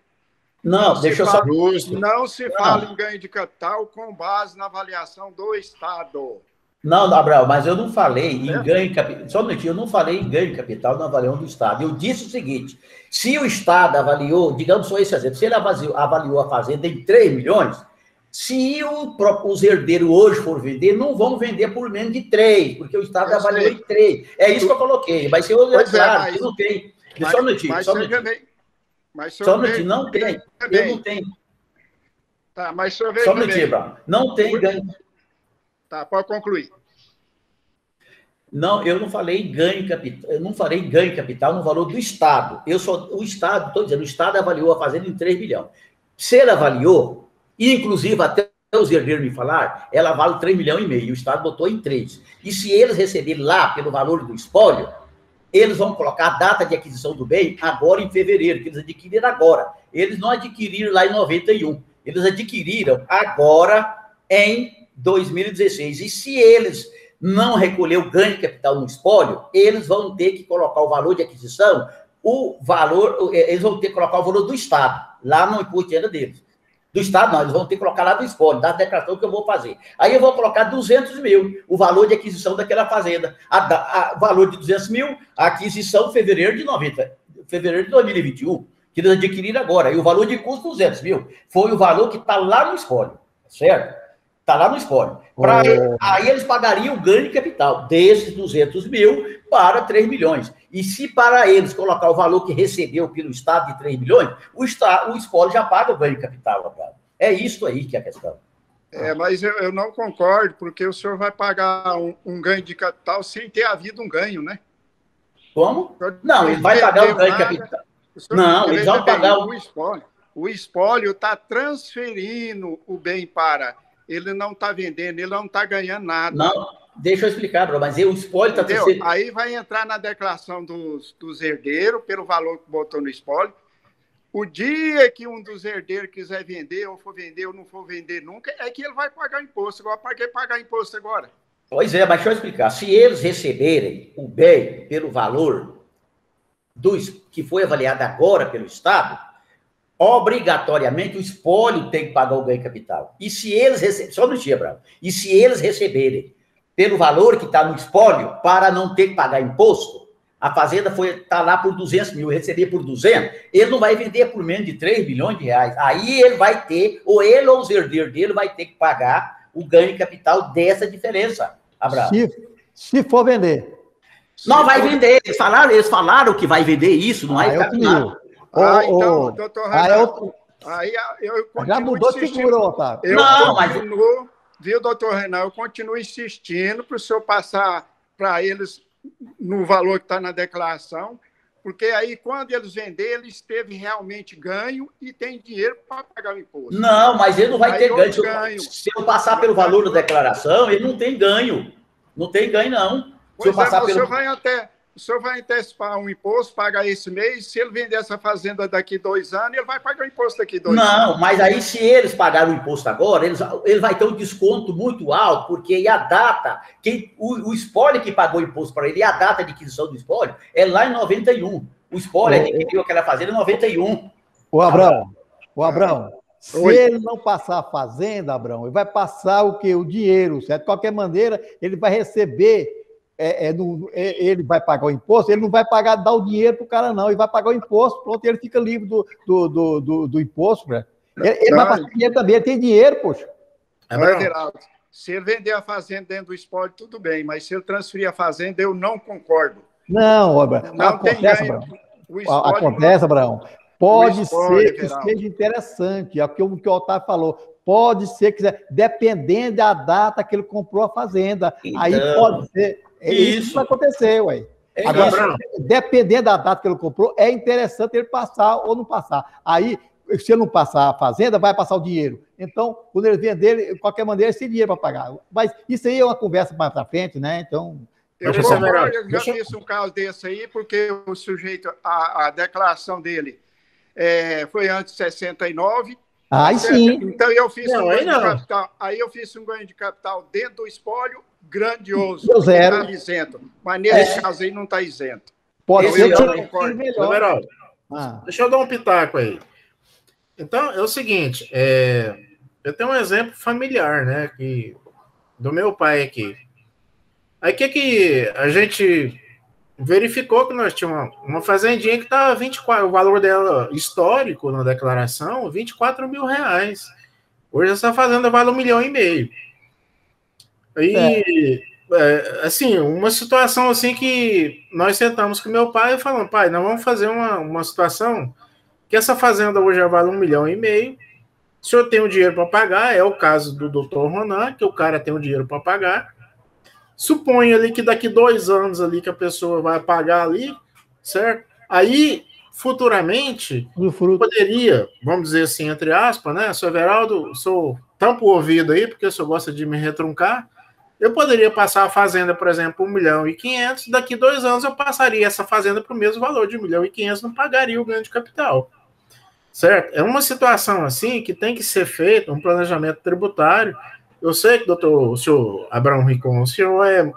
Não deixa eu só... Não se fala em ganho de capital com base na avaliação do Estado. Não, Abraão, mas eu não falei em ganho de capital. Só um minutinho, eu não falei em ganho de capital na avaliação do Estado. Eu disse o seguinte: se o Estado avaliou, digamos só esse exemplo, se ele avaliou a fazenda em 3 milhões, se os herdeiros hoje for vender, não vão vender por menos de 3, porque o Estado avaliou em 3. É isso que eu coloquei. Mas se eu claro, que não tem. Só um minutinho, só um minutinho. Só um minutinho, não tem. Eu não tenho. Tá, mas só um minutinho, Abraão. Não tem ganho. Tá, pode concluir. Não, eu não falei em ganho de capital, eu não falei em ganho de capital no valor do Estado. O Estado, estou dizendo, o Estado avaliou a fazenda em 3 milhões. Se ele avaliou, inclusive até os herdeiros me falaram, ela vale 3,5 milhões, o Estado botou em 3. E se eles receberem lá pelo valor do espólio, eles vão colocar a data de aquisição do bem agora em fevereiro, que eles adquiriram agora. Eles não adquiriram lá em 91, eles adquiriram agora em 2016. E se eles não recolher o ganho de capital no espólio, eles vão ter que colocar o valor de aquisição, eles vão ter que colocar o valor do Estado, lá no imposto de renda deles. Do Estado, não, eles vão ter que colocar lá do espólio, da declaração que eu vou fazer. Aí eu vou colocar 200 mil, o valor de aquisição daquela fazenda. O valor de 200 mil, a aquisição fevereiro de 2021, que eles adquiriram agora. E o valor de custo, 200 mil, foi o valor que está lá no espólio, certo? Está lá no espólio. Aí eles pagariam o ganho de capital desses 200 mil para 3 milhões. E se para eles colocar o valor que recebeu pelo Estado de 3 milhões, o espólio já paga o ganho de capital. É isso aí que é a questão. Mas eu não concordo, porque o senhor vai pagar um ganho de capital sem ter havido um ganho, né? Como? Não, ele vai pagar o ganho de capital. Não, eles vão pagar o espólio. O espólio está transferindo o bem para... Ele não está vendendo, ele não está ganhando nada. Não, deixa eu explicar, bro, mas o espólio está... Aí vai entrar na declaração dos herdeiros, pelo valor que botou no espólio. O dia que um dos herdeiros quiser vender, ou for vender, ou não for vender nunca, é que ele vai pagar imposto. Agora, para que pagar imposto agora? Pois é, mas deixa eu explicar. Se eles receberem o bem pelo valor que foi avaliado agora pelo Estado, obrigatoriamente o espólio tem que pagar o ganho de capital. E se eles receberem, só no dia, Bravo, e se eles receberem pelo valor que está no espólio, para não ter que pagar imposto, a fazenda está lá por 200 mil, receber por 200, ele não vai vender por menos de 3 milhões de reais. Aí ele vai ter, ou ele ou os herdeiros dele vai ter que pagar o ganho de capital dessa diferença, Abraão. Se for vender. Não vai vender, eles falaram que vai vender isso, não vai ficar nada. Então, doutor Renan, aí eu continuo já mudou de figura, Otávio. Viu, doutor Renan, eu continuo insistindo para o senhor passar para eles, no valor que está na declaração, Porque aí, quando eles venderem, eles teve realmente ganho e tem dinheiro para pagar o imposto. Não, mas ele não vai Aí ter ganho. ganho. Se eu passar pelo valor da declaração, ele não tem ganho. Não tem ganho, não. Se eu passar pelo... O senhor vai antecipar um imposto, pagar esse mês, se ele vender essa fazenda daqui 2 anos, ele vai pagar o imposto daqui 2 anos. Não, mas aí se eles pagarem o imposto agora, ele vai ter um desconto muito alto, porque a data, o espólio que pagou o imposto para ele, e a data de aquisição do espólio, é lá em 91. O espólio que criou aquela fazenda em 91. Ô, Abrão, se ele não passar a fazenda, Abrão, ele vai passar o quê? O dinheiro, certo? De qualquer maneira, ele vai receber... ele vai pagar o imposto, ele não vai dar o dinheiro para o cara, não, ele vai pagar o imposto, pronto, ele fica livre do imposto, né? Ele vai passar dinheiro também, ele tem dinheiro, poxa. Geraldo, se ele vender a fazenda dentro do espólio, tudo bem, mas se ele transferir a fazenda, eu não concordo. Não, Abrão, acontece, Abrão. Pode ser que seja interessante, é o que o Otávio falou. Pode ser que, dependendo da data que ele comprou a fazenda, então, aí pode ser. Isso vai acontecer, ué. Agora, dependendo da data que ele comprou, é interessante ele passar ou não passar. Aí, se ele não passar a fazenda, vai passar o dinheiro. Então, quando ele vender, de qualquer maneira, ele tem dinheiro para pagar. Mas isso aí é uma conversa mais para frente, né? Então. Eu já fiz um caso desse aí, porque o sujeito, a declaração dele foi antes de 69. Sim. Então eu fiz um ganho de capital. Aí eu fiz um ganho de capital dentro do espólio grandioso. Deu zero. Está isento. Mas nesse caso aí não está isento. Pode ser melhor. Deixa eu dar um pitaco aí. Então, é o seguinte, eu tenho um exemplo familiar, né, do meu pai aqui. Aí que a gente verificou que nós tínhamos uma fazendinha que estava 24, o valor dela histórico na declaração, R$24 mil. Hoje essa fazenda vale R$1,5 milhão. E, assim, uma situação assim que nós sentamos com meu pai e falamos, pai, nós vamos fazer uma situação que essa fazenda hoje já vale R$1,5 milhão. O senhor tem o dinheiro para pagar, é o caso do Dr. Ronan, que o cara tem o dinheiro para pagar. Suponha ali que daqui 2 anos ali que a pessoa vai pagar ali, certo? Aí, futuramente, poderia, vamos dizer assim, entre aspas, né? Seu Everaldo, tampa o ouvido aí, porque o senhor gosta de me retruncar. Eu poderia passar a fazenda, por exemplo, R$1,5 milhão, daqui 2 anos eu passaria essa fazenda para o mesmo valor de R$1,5 milhão, não pagaria o ganho de capital. Certo? É uma situação assim que tem que ser feito um planejamento tributário. Eu sei que, o senhor Abrão Rincon, o senhor é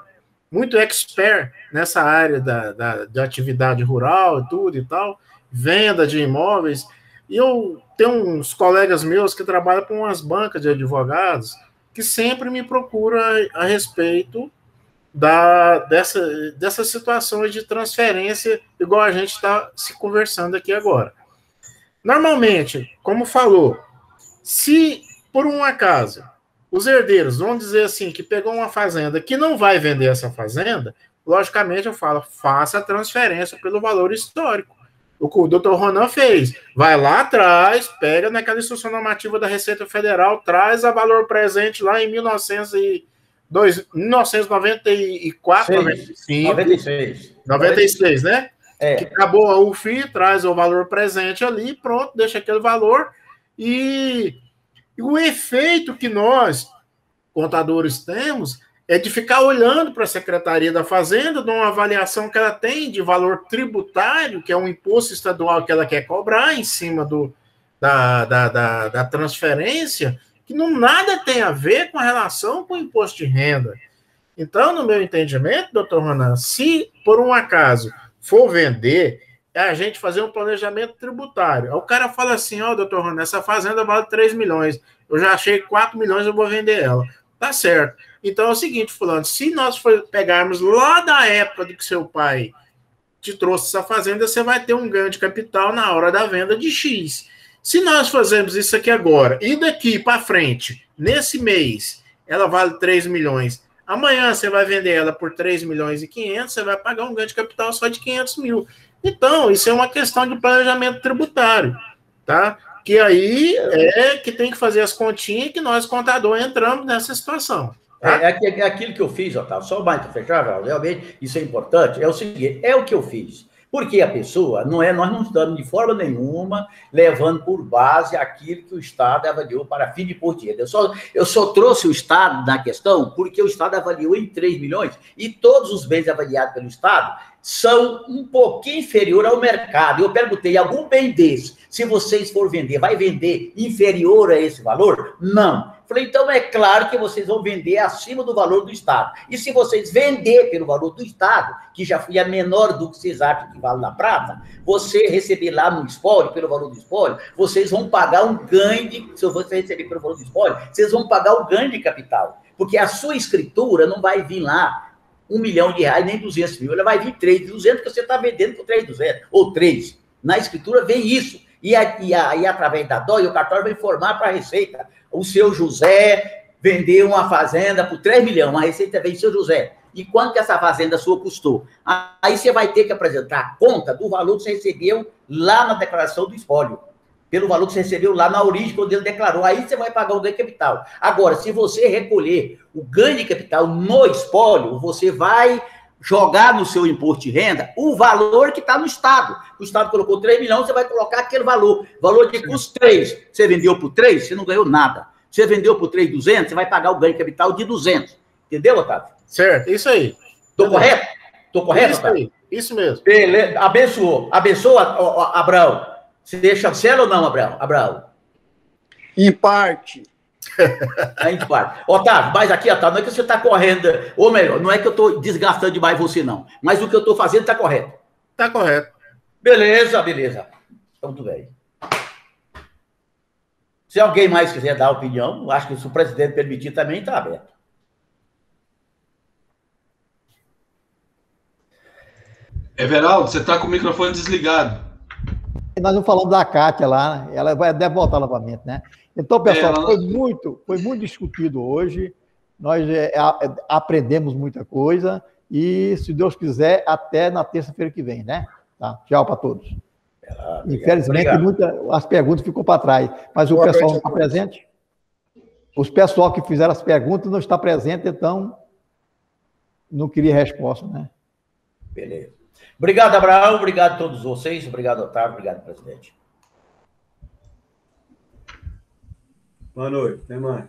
muito expert nessa área da atividade rural e tudo e tal, venda de imóveis, e eu tenho uns colegas meus que trabalham com umas bancas de advogados que sempre me procuram a respeito dessas situações de transferência, igual a gente está se conversando aqui agora. Normalmente, como falou, se por um acaso os herdeiros, vamos dizer assim, que pegou uma fazenda que não vai vender essa fazenda, logicamente eu falo, faça a transferência pelo valor histórico. O que o doutor Ronan fez, vai lá atrás, pega naquela instrução normativa da Receita Federal, traz a valor presente lá em 1994, 96, né? Que acabou a UFI, traz o valor presente ali, pronto, deixa aquele valor e o efeito que nós, contadores, temos é de ficar olhando para a Secretaria da Fazenda, de uma avaliação que ela tem de valor tributário, que é um imposto estadual que ela quer cobrar em cima da transferência, que não nada tem a ver com a relação com o imposto de renda. Então, no meu entendimento, doutor Ronan, se por um acaso for vender, é a gente fazer um planejamento tributário. Aí o cara fala assim, doutor Ronan, essa fazenda vale 3 milhões, eu já achei 4 milhões, eu vou vender ela. Tá certo. Então é o seguinte, fulano, se nós pegarmos lá da época do que seu pai te trouxe essa fazenda, você vai ter um ganho de capital na hora da venda de X. Se nós fazermos isso aqui agora, e daqui para frente, nesse mês, ela vale 3 milhões, amanhã você vai vender ela por 3 milhões e 500, você vai pagar um ganho de capital só de 500 mil. Então, isso é uma questão de planejamento tributário, tá? Que aí é que tem que fazer as continhas que nós, contador, entramos nessa situação. Tá? É aquilo que eu fiz, Otávio, só mais para fechar, realmente, isso é importante, é o seguinte, é o que eu fiz. Porque a pessoa, nós não estamos de forma nenhuma levando por base aquilo que o Estado avaliou para fim de imposto de renda. Eu só trouxe o Estado na questão porque o Estado avaliou em 3 milhões e todos os bens avaliados pelo Estado são um pouquinho inferior ao mercado. Eu perguntei, algum bem desse, se vocês for vender, vai vender inferior a esse valor? Não. Falei, então é claro que vocês vão vender acima do valor do Estado. E se vocês vender pelo valor do Estado, que já foi a menor do que vocês acham que vale na prata, você receber lá no espólio, pelo valor do espólio, vocês vão pagar um ganho, se você receber pelo valor do espólio, vocês vão pagar o ganho de capital. Porque a sua escritura não vai vir lá R$1 milhão, nem 200 mil, ela vai vir 3.200, que você está vendendo por 3.200, ou 3. Na escritura vem isso. E através da DOI, o cartório vai informar para a Receita. O seu José vendeu uma fazenda por 3 milhões, a Receita vem, seu José, e quanto que essa fazenda sua custou? Aí você vai ter que apresentar a conta do valor que você recebeu lá na declaração do espólio, pelo valor que você recebeu lá na origem, quando ele declarou. Aí você vai pagar o ganho de capital. Agora, se você recolher o ganho de capital no espólio, você vai jogar no seu imposto de renda o valor que está no Estado. O Estado colocou 3 milhões, você vai colocar aquele valor. Valor de custo 3. Você vendeu por 3, você não ganhou nada. Você vendeu por 3.200, você vai pagar o ganho de capital de 200. Entendeu, Otávio? Certo, isso aí. Estou correto? Estou correto, isso Otávio? aí, isso mesmo. Beleza, abençoou. Abençoa, Abraão. Você chancela ou não, Abraão? Em parte. Em parte. Otávio, mas aqui, Otávio, não é que você está correndo, ou melhor, não é que eu estou desgastando demais você, não. Mas o que eu estou fazendo está correto. Está correto. Beleza. Então, tudo bem. Se alguém mais quiser dar opinião, acho que se o presidente permitir também, está aberto. Everaldo, você está com o microfone desligado. Nós não falamos da Kátia lá, né? Ela deve voltar novamente, né? Então, pessoal, foi muito discutido hoje, nós aprendemos muita coisa e, se Deus quiser, até na terça-feira que vem, né? Tá? Tchau para todos. Infelizmente, as perguntas ficou para trás, mas o pessoal não está presente. Os pessoal que fizeram as perguntas não está presente, então não queria resposta, né? Beleza. Obrigado, Abraão, obrigado a todos vocês, obrigado, Otávio, obrigado, presidente. Boa noite, até mais.